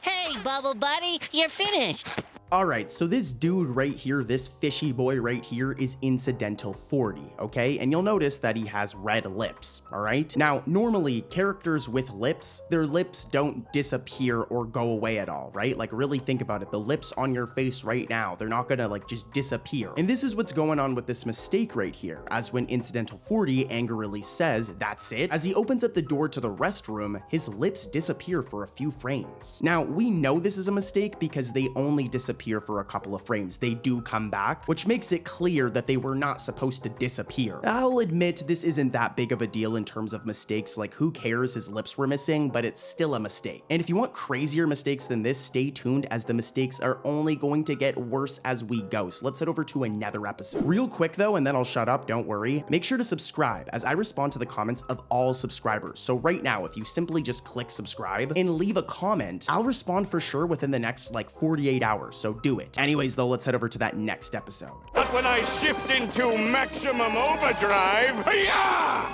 Hey, Bubble Buddy, you're finished. Alright, so this dude right here, this fishy boy right here is incidental 40, okay? And you'll notice that he has red lips, alright? Now, normally, characters with lips, their lips don't disappear or go away at all, right? Like, really think about it. The lips on your face right now, they're not gonna, like, just disappear. And this is what's going on with this mistake right here, as when incidental 40 angrily says, "That's it," as he opens up the door to the restroom, his lips disappear for a few frames. Now, we know this is a mistake because they only disappear for a couple of frames. They do come back, which makes it clear that they were not supposed to disappear. I'll admit this isn't that big of a deal in terms of mistakes, like who cares his lips were missing, but it's still a mistake. And if you want crazier mistakes than this, stay tuned as the mistakes are only going to get worse as we go. So let's head over to another episode. Real quick though, and then I'll shut up, don't worry. Make sure to subscribe as I respond to the comments of all subscribers. So right now, if you simply just click subscribe and leave a comment, I'll respond for sure within the next like 48 hours. So do it. Anyways though, let's head over to that next episode. But when I shift into maximum overdrive, hi-ya!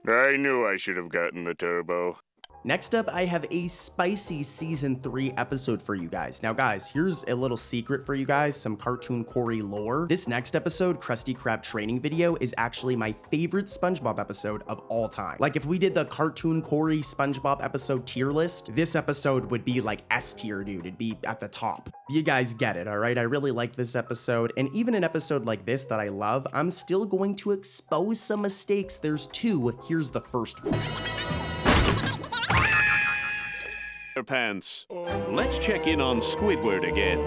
I knew I should have gotten the turbo. Next up, I have a spicy season 3 episode for you guys. Now guys, here's a little secret for you guys, some Cartoon Corey lore. This next episode, Krusty Krab training video, is actually my favorite SpongeBob episode of all time. Like if we did the Cartoon Corey SpongeBob episode tier list, this episode would be like S tier, dude. It'd be at the top. You guys get it, all right? I really like this episode, and even an episode like this that I love, I'm still going to expose some mistakes. There's 2. Here's the first one. Pants. Let's check in on Squidward again.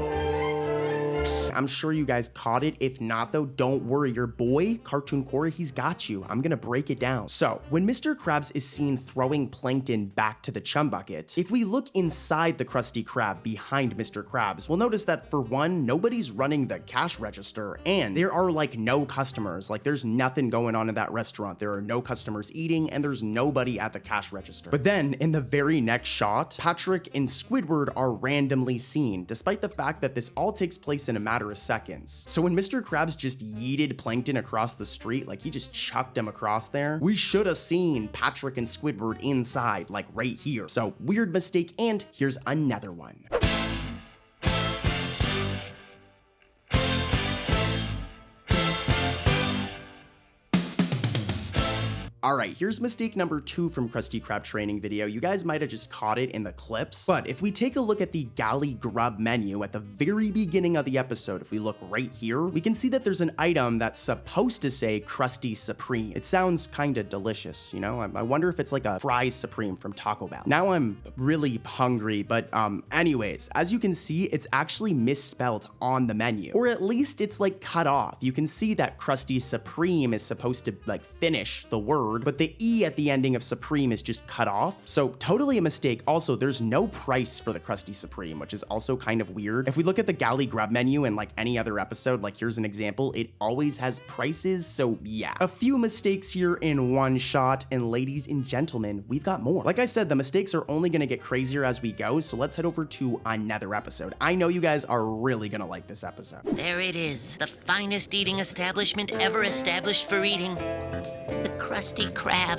I'm sure you guys caught it. If not though, don't worry. Your boy, Cartoon Corey, he's got you. I'm gonna break it down. So, when Mr. Krabs is seen throwing plankton back to the chum bucket, if we look inside the Krusty Krab behind Mr. Krabs, we'll notice that for one, nobody's running the cash register, and there are like no customers. Like there's nothing going on in that restaurant. There are no customers eating, and there's nobody at the cash register. But then, in the very next shot, Patrick and Squidward are randomly seen, despite the fact that this all takes place in a matter of seconds. So when Mr. Krabs just yeeted plankton across the street, like he just chucked him across there, we should have seen Patrick and Squidward inside, like right here. So weird mistake, and here's another one. Alright, here's mistake number 2 from Krusty Krab training video. You guys might have just caught it in the clips, but if we take a look at the galley grub menu at the very beginning of the episode, if we look right here, we can see that there's an item that's supposed to say Krusty Supreme. It sounds kind of delicious, you know? I wonder if it's like a fries Supreme from Taco Bell. Now I'm really hungry, but anyways, as you can see, it's actually misspelled on the menu, or at least it's like cut off. You can see that Krusty Supreme is supposed to like finish the word, but the E at the ending of Supreme is just cut off. So totally a mistake. Also, there's no price for the Krusty Supreme, which is also kind of weird. If we look at the galley grub menu and like any other episode, like here's an example, it always has prices. So yeah, a few mistakes here in one shot, and ladies and gentlemen, we've got more. Like I said, the mistakes are only gonna get crazier as we go. So let's head over to another episode. I know you guys are really gonna like this episode. There it is, the finest eating establishment ever established for eating. The Krusty Krab,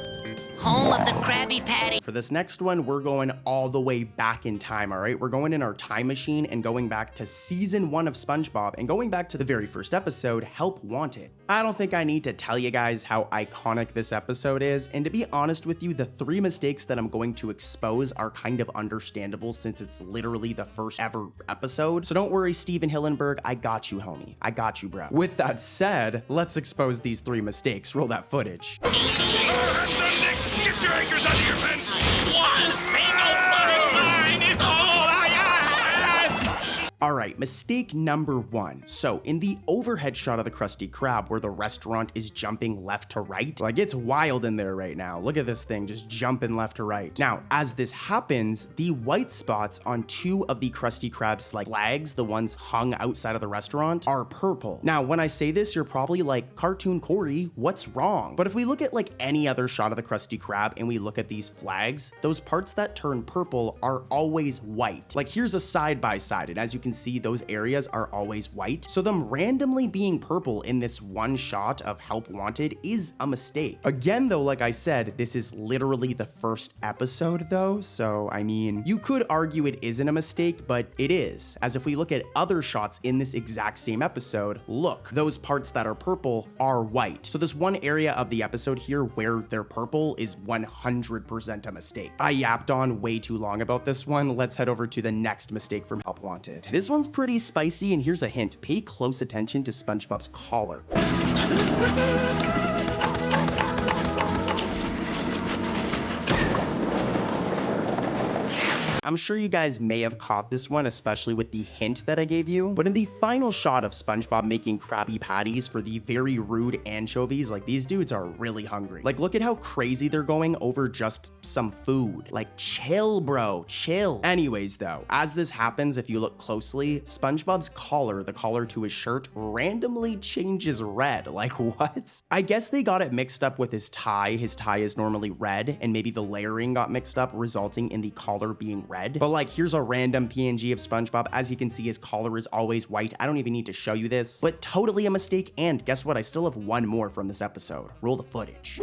home of the Krabby Patty. For this next one, we're going all the way back in time, all right? We're going in our time machine and going back to season 1 of SpongeBob and going back to the very first episode, Help Wanted. I don't think I need to tell you guys how iconic this episode is, and to be honest with you, the 3 mistakes that I'm going to expose are kind of understandable since it's literally the first ever episode. So don't worry, Steven Hillenberg, I got you, homie. I got you, bro. With that said, let's expose these 3 mistakes. Roll that footage. Hands on deck! Get your anchors out of your pants! One single fine line is all I ask! Alright, mistake number 1. So, in the overhead shot of the Krusty Krab where the restaurant is jumping left to right, like it's wild in there right now. Look at this thing just jumping left to right. Now, as this happens, the white spots on 2 of the Krusty Krab's like flags, the ones hung outside of the restaurant, are purple. Now, when I say this, you're probably like, Cartoon Corey, what's wrong? But if we look at like any other shot of the Krusty Krab and we look at these flags, those parts that turn purple are always white. Like here's a side by side, and as you can see, those areas are always white. So them randomly being purple in this one shot of Help Wanted is a mistake. Again though, like I said, this is literally the first episode though, so I mean, you could argue it isn't a mistake, but it is. As if we look at other shots in this exact same episode, look, those parts that are purple are white. So this one area of the episode here where they're purple is 100% a mistake. I yapped on way too long about this one. Let's head over to the next mistake from Help Wanted. This one's pretty spicy, and here's a hint. Pay close attention to SpongeBob's collar. I'm sure you guys may have caught this one, especially with the hint that I gave you, but in the final shot of SpongeBob making Krabby Patties for the very rude anchovies, like these dudes are really hungry. Like look at how crazy they're going over just some food. Like chill, bro, chill. Anyways though, as this happens, if you look closely, SpongeBob's collar, the collar to his shirt, randomly changes red. Like what? I guess they got it mixed up with his tie. His tie is normally red, and maybe the layering got mixed up, resulting in the collar being red. But like here's a random PNG of SpongeBob. As you can see, his collar is always white. I don't even need to show you this, but totally a mistake. And guess what? I still have one more from this episode. Roll the footage.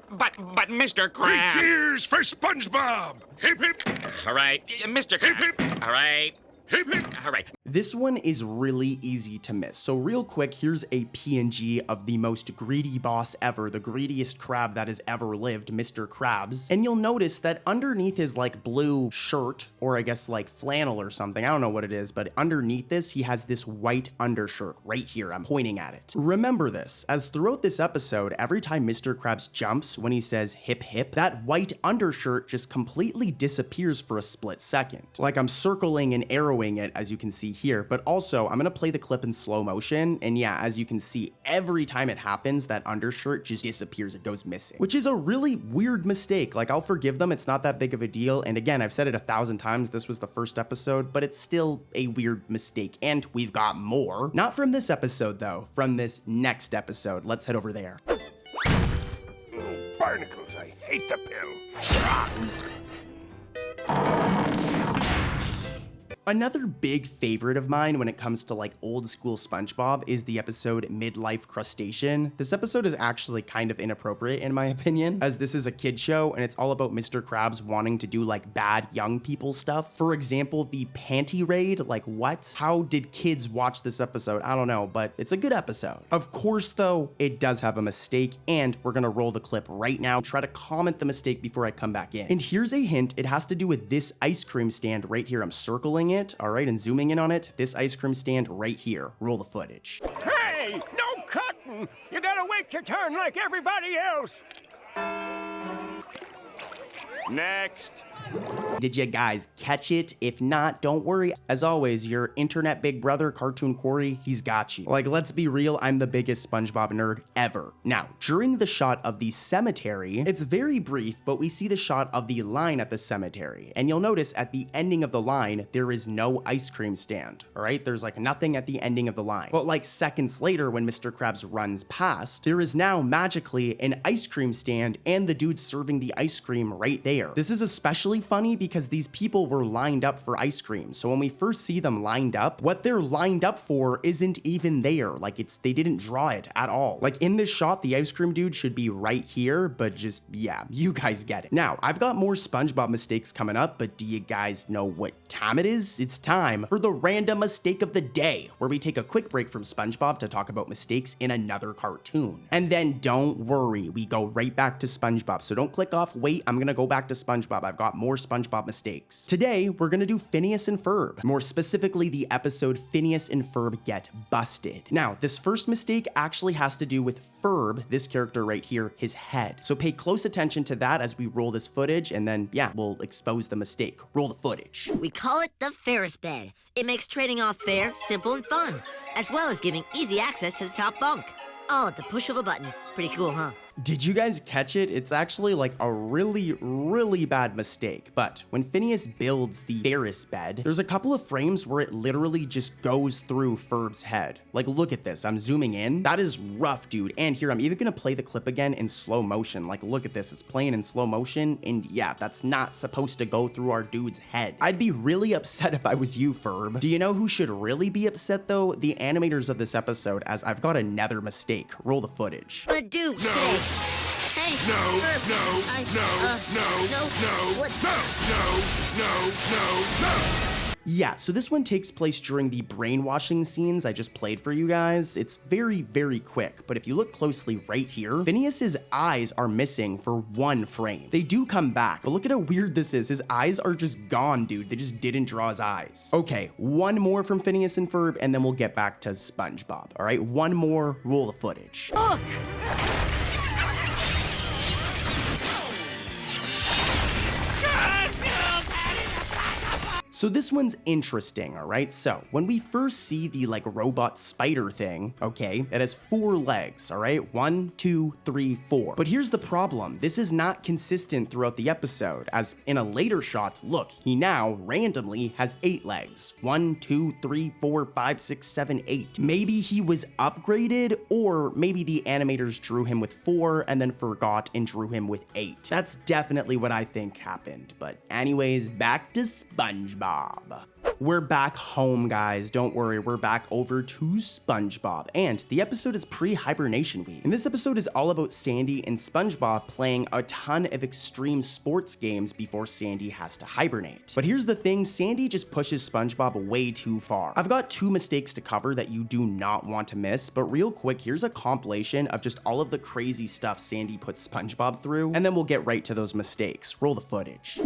But Mr. Krab. Three cheers for SpongeBob! Hip hip! All right, Mr. Krab. Hip hip! All right. Hip hip! All right. This one is really easy to miss. So real quick, here's a PNG of the most greedy boss ever, the greediest crab that has ever lived, Mr. Krabs. And you'll notice that underneath his like blue shirt, or I guess like flannel or something, I don't know what it is, but underneath this, he has this white undershirt right here. I'm pointing at it. Remember this, as throughout this episode, every time Mr. Krabs jumps, when he says hip hip, that white undershirt just completely disappears for a split second. Like I'm circling and arrowing it, as you can see here, but also I'm gonna play the clip in slow motion, and yeah, as you can see, every time it happens, that undershirt just disappears, it goes missing, which is a really weird mistake. Like I'll forgive them, it's not that big of a deal, and again, I've said it 1,000 times, this was the first episode, but it's still a weird mistake, and we've got more. Not from this episode though, from this next episode. Let's head over there. Oh, barnacles, I hate the pill. Another big favorite of mine when it comes to like old school SpongeBob is the episode Midlife Crustacean. This episode is actually kind of inappropriate in my opinion, as this is a kid show and it's all about Mr. Krabs wanting to do like bad young people stuff. For example, the panty raid, like what? How did kids watch this episode? I don't know, but it's a good episode. Of course though, it does have a mistake, and we're gonna roll the clip right now. Try to comment the mistake before I come back in. And here's a hint, it has to do with this ice cream stand right here. I'm circling it. All right, and zooming in on it, this ice cream stand right here. Roll the footage. Hey, no cutting! You gotta wait your turn like everybody else! Next. Did you guys catch it? If not, don't worry. As always, your internet big brother, Cartoon Corey, he's got you. Like, let's be real, I'm the biggest SpongeBob nerd ever. Now, during the shot of the cemetery, it's very brief, but we see the shot of the line at the cemetery. And you'll notice at the ending of the line, there is no ice cream stand, all right? There's like nothing at the ending of the line. But like seconds later, when Mr. Krabs runs past, there is now magically an ice cream stand and the dude serving the ice cream right there. This is especially funny because these people were lined up for ice cream. So when we first see them lined up, what they're lined up for isn't even there. Like they didn't draw it at all. Like in this shot, the ice cream dude should be right here, but just, yeah, you guys get it. Now, I've got more SpongeBob mistakes coming up, but do you guys know what time it is? It's time for the random mistake of the day, where we take a quick break from SpongeBob to talk about mistakes in another cartoon. And then don't worry, we go right back to SpongeBob. So don't click off, wait, I'm gonna go back back to SpongeBob. I've got more SpongeBob mistakes. Today, we're gonna do Phineas and Ferb. More specifically, the episode Phineas and Ferb Get Busted. Now, this first mistake actually has to do with Ferb, this character right here, his head. So pay close attention to that as we roll this footage, and then, yeah, we'll expose the mistake. Roll the footage. We call it the Ferris bed. It makes trading off fair, simple, and fun, as well as giving easy access to the top bunk. All at the push of a button. Pretty cool, huh? Did you guys catch it? It's actually like a really bad mistake. But when Phineas builds the Ferris bed, there's a couple of frames where it literally just goes through Ferb's head. Like, look at this. I'm zooming in. That is rough, dude. And here, I'm even gonna play the clip again in slow motion. Like, look at this. It's playing in slow motion. And yeah, that's not supposed to go through our dude's head. I'd be really upset if I was you, Ferb. Do you know who should really be upset, though? The animators of this episode, as I've got another mistake. Roll the footage. But dude, No. Hey, No, Ferb, no, I- no. Yeah, so this one takes place during the brainwashing scenes I just played for you guys. It's very quick, but if you look closely right here, Phineas's eyes are missing for one frame. They do come back, but look at how weird this is. His eyes are just gone, dude. They just didn't draw his eyes. Okay, one more from Phineas and Ferb, and then we'll get back to SpongeBob. All right, one more, roll the footage. Look! So this one's interesting, all right? So when we first see the like robot spider thing, okay, it has 4 legs, all right? 1, 2, 3, 4. But here's the problem. This is not consistent throughout the episode, as in a later shot, look, he now randomly has 8 legs. 1, 2, 3, 4, 5, 6, 7, 8. Maybe he was upgraded, or maybe the animators drew him with 4 and then forgot and drew him with 8. That's definitely what I think happened. But anyways, back to SpongeBob. We're back home, guys. Don't worry, we're back over to SpongeBob. And the episode is pre-hibernation week. And this episode is all about Sandy and SpongeBob playing a ton of extreme sports games before Sandy has to hibernate. But here's the thing, Sandy just pushes SpongeBob way too far. I've got 2 mistakes to cover that you do not want to miss, but real quick, here's a compilation of just all of the crazy stuff Sandy puts SpongeBob through, and then we'll get right to those mistakes. Roll the footage.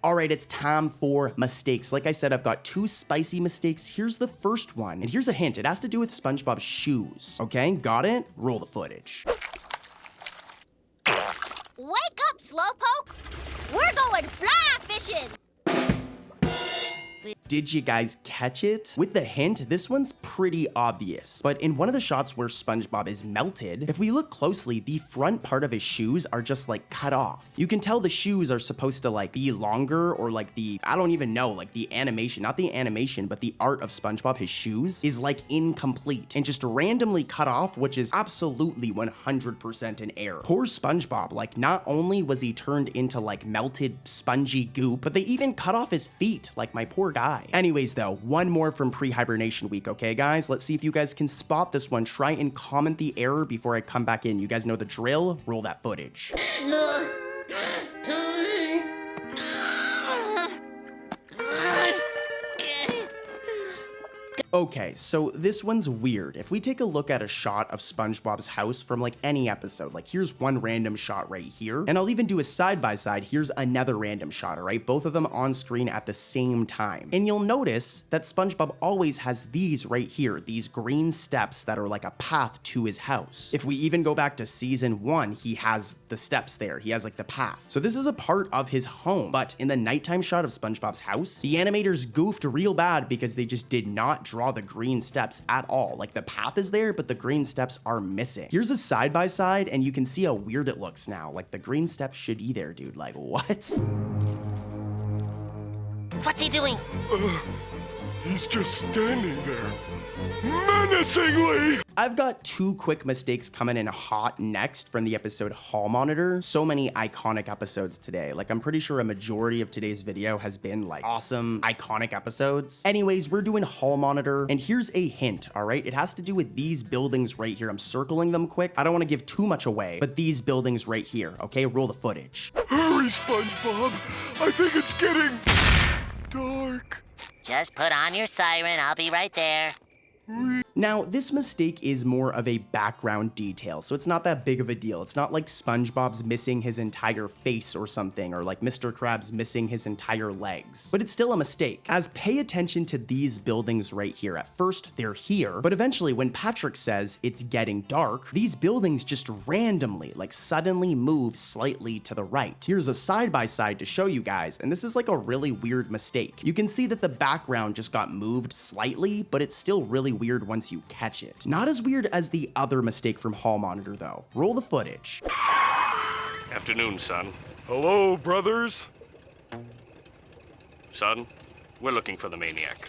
All right, it's time for mistakes. Like I said, I've got 2 spicy mistakes. Here's the first one, and here's a hint. It has to do with SpongeBob's shoes. Okay, got it? Roll the footage. Wake up, Slowpoke! We're going fly fishing! Did you guys catch it? With the hint, this one's pretty obvious, but in one of the shots where SpongeBob is melted, if we look closely, the front part of his shoes are just like cut off. You can tell the shoes are supposed to like be longer, or like the, I don't even know, like the animation, not the animation, but the art of SpongeBob, his shoes, is like incomplete and just randomly cut off, which is absolutely 100% an error. Poor SpongeBob, like not only was he turned into like melted spongy goop, but they even cut off his feet, like my poor guy. Anyways though, one more from pre-hibernation week, okay guys? Let's see if you guys can spot this one. Try and comment the error before I come back in. You guys know the drill? Roll that footage. Okay, so this one's weird. If we take a look at a shot of SpongeBob's house from like any episode, like here's one random shot right here, and I'll even do a side-by-side, here's another random shot, all right? Both of them on screen at the same time. And you'll notice that SpongeBob always has these right here, these green steps that are like a path to his house. If we even go back to season 1, he has the steps there. He has like the path. So this is a part of his home, but in the nighttime shot of SpongeBob's house, the animators goofed real bad because they just did not draw the green steps at all. Like the path is there, but the green steps are missing. Here's a side-by-side, and you can see how weird it looks now. Like the green steps should be there, dude. Like what? What's he doing? He's just standing there, menacingly! I've got 2 quick mistakes coming in hot next from the episode Hall Monitor. So many iconic episodes today. Like I'm pretty sure a majority of today's video has been like awesome, iconic episodes. Anyways, we're doing Hall Monitor, and here's a hint, all right? It has to do with these buildings right here. I'm circling them quick. I don't want to give too much away, but these buildings right here, okay? Roll the footage. Hurry, SpongeBob! I think it's getting dark. Just put on your siren. I'll be right there. Now, this mistake is more of a background detail, so it's not that big of a deal. It's not like SpongeBob's missing his entire face or something, or like Mr. Krabs missing his entire legs. But it's still a mistake, as pay attention to these buildings right here. At first, they're here, but eventually when Patrick says it's getting dark, these buildings just randomly, like suddenly move slightly to the right. Here's a side-by-side to show you guys, and this is like a really weird mistake. You can see that the background just got moved slightly, but it's still really weird once you catch it. Not as weird as the other mistake from Hall Monitor though. Roll the footage. Afternoon, son. Hello, brothers. Son, we're looking for the maniac.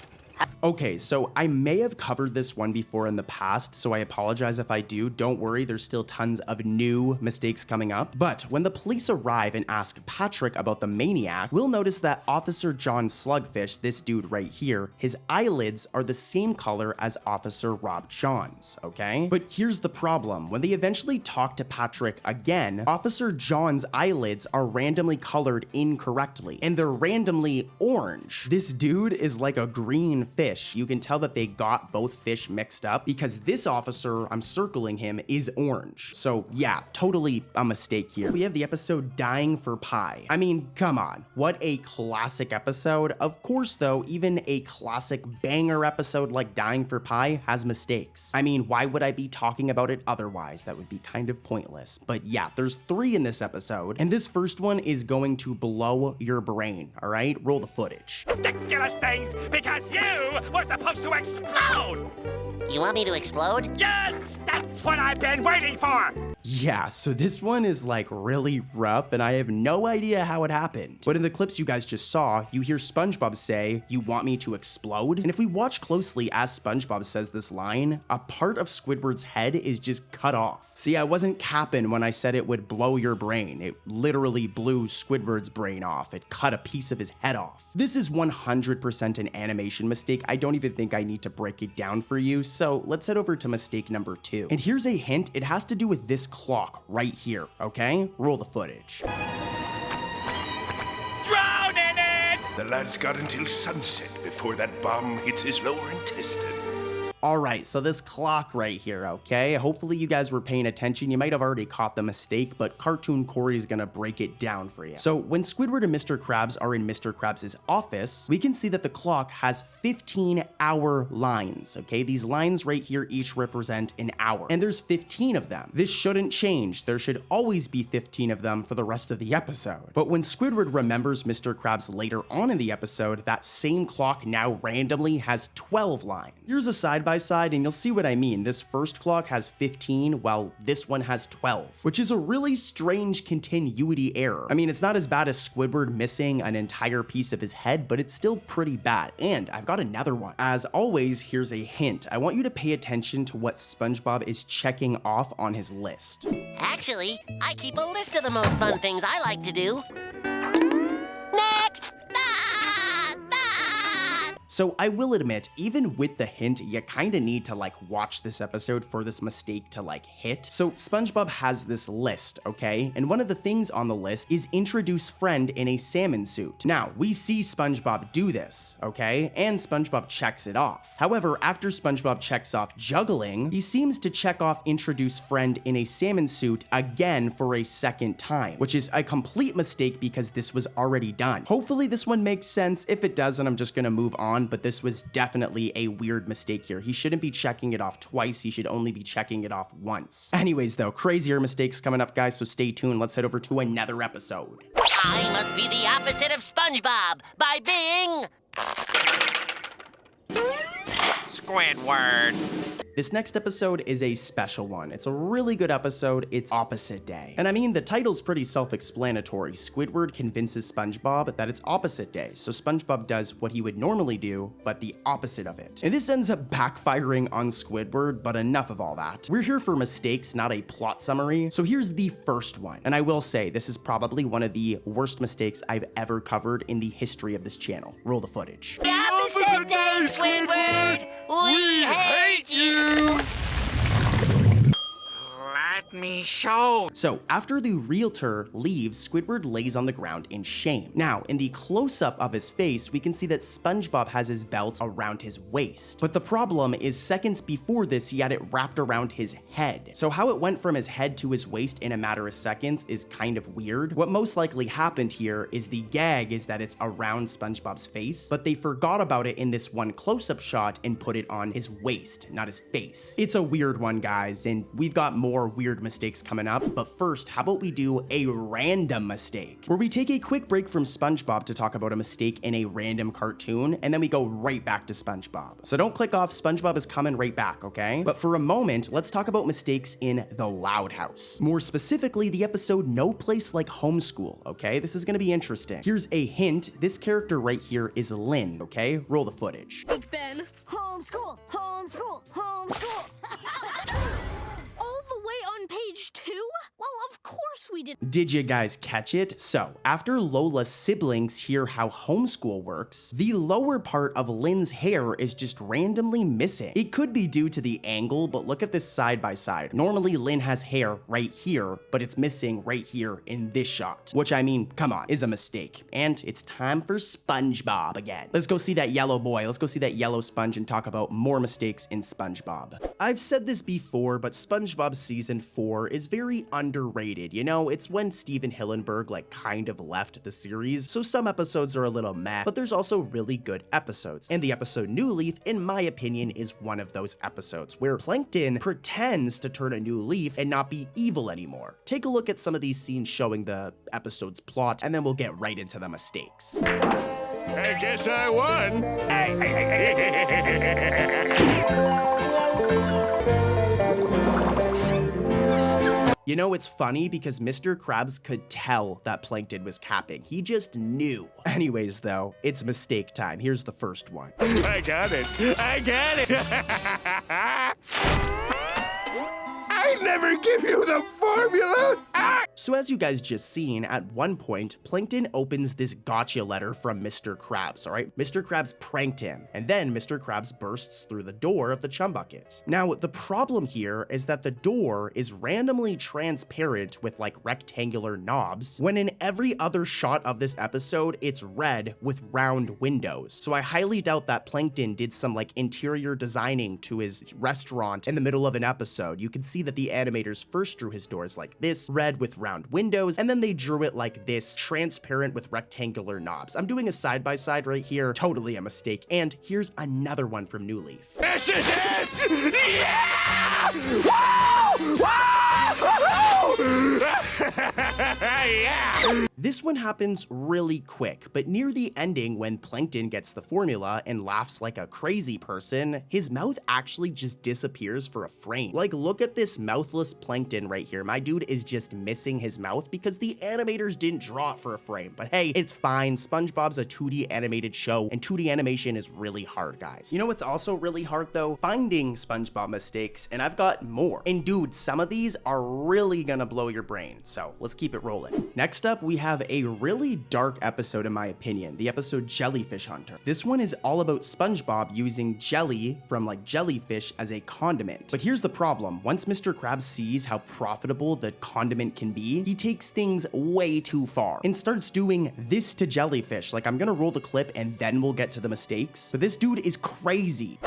Okay, so I may have covered this one before in the past, so I apologize if I do. Don't worry, there's still tons of new mistakes coming up. But when the police arrive and ask Patrick about the maniac, we'll notice that Officer John Slugfish, this dude right here, his eyelids are the same color as Officer Rob John's, okay? But here's the problem. When they eventually talk to Patrick again, Officer John's eyelids are randomly colored incorrectly, and they're randomly orange. This dude is like a green fish. You can tell that they got both fish mixed up because this officer, I'm circling him, is orange. So yeah, totally a mistake here. We have the episode Dying for Pie. I mean, come on, what a classic episode. Of course though, even a classic banger episode like Dying for Pie has mistakes. I mean, why would I be talking about it otherwise? That would be kind of pointless. But yeah, there's 3 in this episode, and this first one is going to blow your brain, all right? Roll the footage. Ridiculous things, because you were supposed to explode! You want me to explode? Yes! That's what I've been waiting for! Yeah, so this one is like really rough and I have no idea how it happened. But in the clips you guys just saw, you hear SpongeBob say, "You want me to explode?" And if we watch closely as SpongeBob says this line, a part of Squidward's head is just cut off. See, I wasn't capping when I said it would blow your brain. It literally blew Squidward's brain off. It cut a piece of his head off. This is 100% an animation mistake. I don't even think I need to break it down for you, so let's head over to mistake number 2. And here's a hint, it has to do with this clock right here, okay? Roll the footage. Drown in it! The lad's got until sunset before that bomb hits his lower intestine. Alright, so this clock right here, okay? Hopefully you guys were paying attention. You might have already caught the mistake, but Cartoon Corey is gonna break it down for you. So when Squidward and Mr. Krabs are in Mr. Krabs' office, we can see that the clock has 15-hour lines, okay? These lines right here each represent an hour, and there's 15 of them. This shouldn't change. There should always be 15 of them for the rest of the episode. But when Squidward remembers Mr. Krabs later on in the episode, that same clock now randomly has 12 lines. Here's a side-by-side and you'll see what I mean. This first clock has 15 while this one has 12, which is a really strange continuity error. I mean, it's not as bad as Squidward missing an entire piece of his head, but it's still pretty bad. And I've got another one. As always, here's a hint. I want you to pay attention to what SpongeBob is checking off on his list. Actually, I keep a list of the most fun things I like to do. Next! So I will admit, even with the hint, you kinda need to like watch this episode for this mistake to like hit. So SpongeBob has this list, okay? And one of the things on the list is introduce friend in a salmon suit. Now, we see SpongeBob do this, okay? And SpongeBob checks it off. However, after SpongeBob checks off juggling, he seems to check off introduce friend in a salmon suit again for a second time, which is a complete mistake because this was already done. Hopefully this one makes sense. If it doesn't, I'm just gonna move on. But this was definitely a weird mistake here. He shouldn't be checking it off twice. He should only be checking it off once. Anyways, though, crazier mistakes coming up, guys, so stay tuned. Let's head over to another episode. I must be the opposite of SpongeBob by being... Squidward. This next episode is a special one. It's a really good episode. It's opposite day. And I mean, the title's pretty self-explanatory. Squidward convinces SpongeBob that it's opposite day. So SpongeBob does what he would normally do, but the opposite of it. And this ends up backfiring on Squidward, but enough of all that. We're here for mistakes, not a plot summary. So here's the first one. And I will say, this is probably one of the worst mistakes I've ever covered in the history of this channel. Roll the footage. The opposite day, Squidward! We hate you! Let me show. So after the realtor leaves, Squidward lays on the ground in shame. Now, in the close-up of his face, we can see that SpongeBob has his belt around his waist. But the problem is seconds before this, he had it wrapped around his head. So how it went from his head to his waist in a matter of seconds is kind of weird. What most likely happened here is the gag is that it's around SpongeBob's face, but they forgot about it in this one close-up shot and put it on his waist, not his face. It's a weird one, guys, and we've got more weird mistakes coming up, but first, how about we do a random mistake, where we take a quick break from SpongeBob to talk about a mistake in a random cartoon, and then we go right back to SpongeBob. So don't click off, SpongeBob is coming right back, okay? But for a moment, let's talk about mistakes in The Loud House. More specifically, the episode No Place Like Homeschool, okay? This is gonna be interesting. Here's a hint, this character right here is Lynn, okay? Roll the footage. Big Ben. Homeschool, homeschool, homeschool. All the way on page 2? Well, of course we did. Did you guys catch it? So, after Lola's siblings hear how homeschool works, the lower part of Lynn's hair is just randomly missing. It could be due to the angle, but look at this side by side. Normally, Lynn has hair right here, but it's missing right here in this shot, which, I mean, come on, is a mistake. And it's time for SpongeBob again. Let's go see that yellow boy. Let's go see that yellow sponge and talk about more mistakes in SpongeBob. I've said this before, but SpongeBob season 4 is very underrated. You know, it's when Steven Hillenburg like kind of left the series, so some episodes are a little meh, but there's also really good episodes. And the episode New Leaf, in my opinion, is one of those episodes where Plankton pretends to turn a new leaf and not be evil anymore. Take a look at some of these scenes showing the episode's plot, and then we'll get right into the mistakes. I guess I won. You know, it's funny because Mr. Krabs could tell that Plankton was capping. He just knew. Anyways, though, it's mistake time. Here's the first one. I got it. I got it. I never give you the formula! So as you guys just seen, at one point, Plankton opens this gotcha letter from Mr. Krabs, all right? Mr. Krabs pranked him, and then Mr. Krabs bursts through the door of the chum bucket. Now, the problem here is that the door is randomly transparent with like rectangular knobs, when in every other shot of this episode, it's red with round windows. So I highly doubt that Plankton did some like interior designing to his restaurant in the middle of an episode. You can see that the animators first drew his doors like this, red with round windows, and then they drew it like this, transparent with rectangular knobs. I'm doing a side-by-side right here, totally a mistake. And here's another one from New Leaf. This is it! Yeah! Woo! Woo! Yeah! This one happens really quick, but near the ending when Plankton gets the formula and laughs like a crazy person, his mouth actually just disappears for a frame. Like, look at this mouthless Plankton right here. My dude is just missing his mouth because the animators didn't draw it for a frame. But hey, it's fine. SpongeBob's a 2D animated show, and 2D animation is really hard, guys. You know what's also really hard though? Finding SpongeBob mistakes, and I've got more. And dude, some of these are really gonna blow your brain, so let's keep it rolling. Next up, we have a really dark episode in my opinion, the episode Jellyfish Hunter. This one is all about SpongeBob using jelly from like jellyfish as a condiment. But here's the problem. Once Mr. Krabs sees how profitable the condiment can be, he takes things way too far and starts doing this to jellyfish. Like, I'm gonna roll the clip and then we'll get to the mistakes. But this dude is crazy.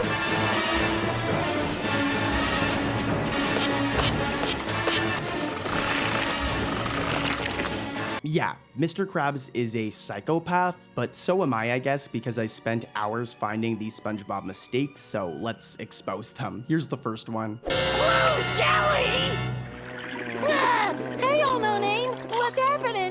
Yeah, Mr. Krabs is a psychopath, but so am I guess, because I spent hours finding these SpongeBob mistakes, so let's expose them. Here's the first one. Blue jelly! Hey, y'all, no name. What's happening?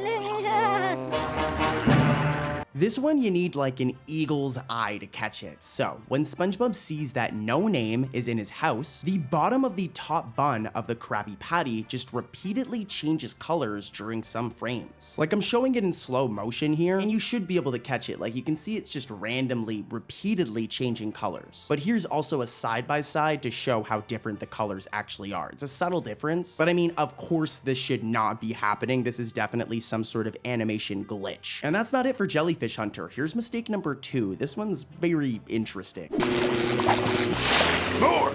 This one you need like an eagle's eye to catch it. So when SpongeBob sees that No Name is in his house, the bottom of the top bun of the Krabby Patty just repeatedly changes colors during some frames. Like, I'm showing it in slow motion here, and you should be able to catch it. Like, you can see it's just randomly, repeatedly changing colors. But here's also a side-by-side to show how different the colors actually are. It's a subtle difference, but I mean, of course this should not be happening. This is definitely some sort of animation glitch. And that's not it for Jellyfish Hunter. Here's mistake number 2. This one's very interesting. More!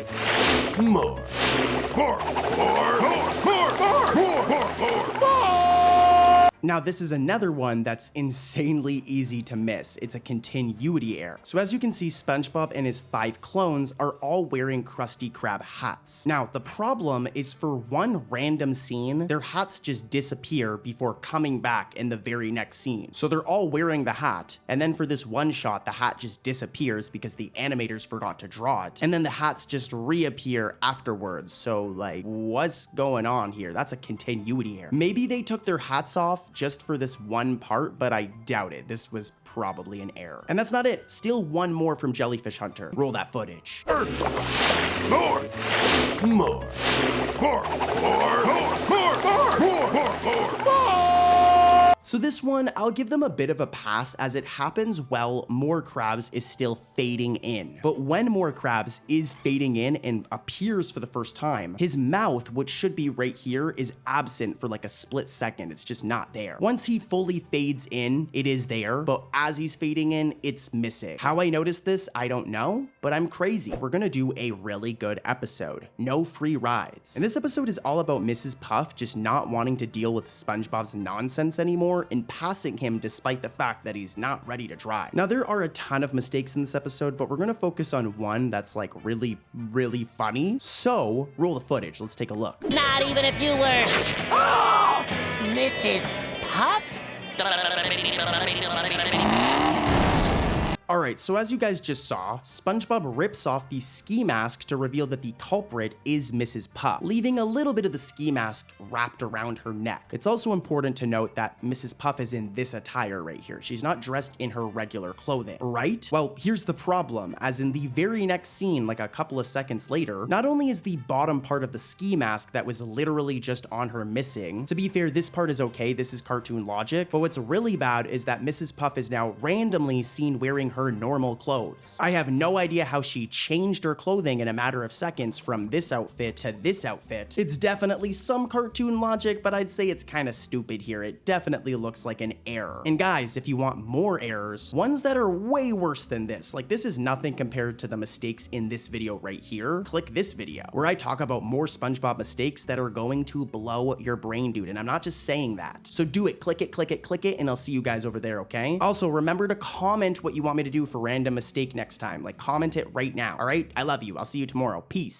Now this is another one that's insanely easy to miss. It's a continuity error. So as you can see, SpongeBob and his 5 clones are all wearing Krusty Krab hats. Now the problem is for one random scene, their hats just disappear before coming back in the very next scene. So they're all wearing the hat, and then for this one shot, the hat just disappears because the animators forgot to draw it. And then the hats just reappear afterwards. So like, what's going on here? That's a continuity error. Maybe they took their hats off just for this one part, but I doubt it. This was probably an error. And that's not it. Still one more from Jellyfish Hunter. Roll that footage. So this one, I'll give them a bit of a pass as it happens while More Krabs is still fading in. But when More Krabs is fading in and appears for the first time, his mouth, which should be right here, is absent for like a split second. It's just not there. Once he fully fades in, it is there, but as he's fading in, it's missing. How I noticed this, I don't know, but I'm crazy. We're gonna do a really good episode. No free rides. And this episode is all about Mrs. Puff just not wanting to deal with SpongeBob's nonsense anymore and passing him despite the fact that he's not ready to drive. Now there are a ton of mistakes in this episode, but we're gonna focus on one that's like really funny. So roll the footage, let's take a look. Not even if you were oh, Mrs. Puff? Alright, so as you guys just saw, SpongeBob rips off the ski mask to reveal that the culprit is Mrs. Puff, leaving a little bit of the ski mask wrapped around her neck. It's also important to note that Mrs. Puff is in this attire right here. She's not dressed in her regular clothing, right? Well, here's the problem, as in the very next scene, like a couple of seconds later, not only is the bottom part of the ski mask that was literally just on her missing. To be fair, this part is okay, this is cartoon logic, but what's really bad is that Mrs. Puff is now randomly seen wearing her normal clothes. I have no idea how she changed her clothing in a matter of seconds from this outfit to this outfit. It's definitely some cartoon logic, but I'd say it's kind of stupid here. It definitely looks like an error. And guys, if you want more errors, ones that are way worse than this, like this is nothing compared to the mistakes in this video right here, click this video where I talk about more SpongeBob mistakes that are going to blow your brain, dude. And I'm not just saying that. So do it, click it, and I'll see you guys over there, okay? Also, remember to comment what you want me to do for random mistake next time. Like, comment it right now, all right? I love you. I'll see you tomorrow. Peace.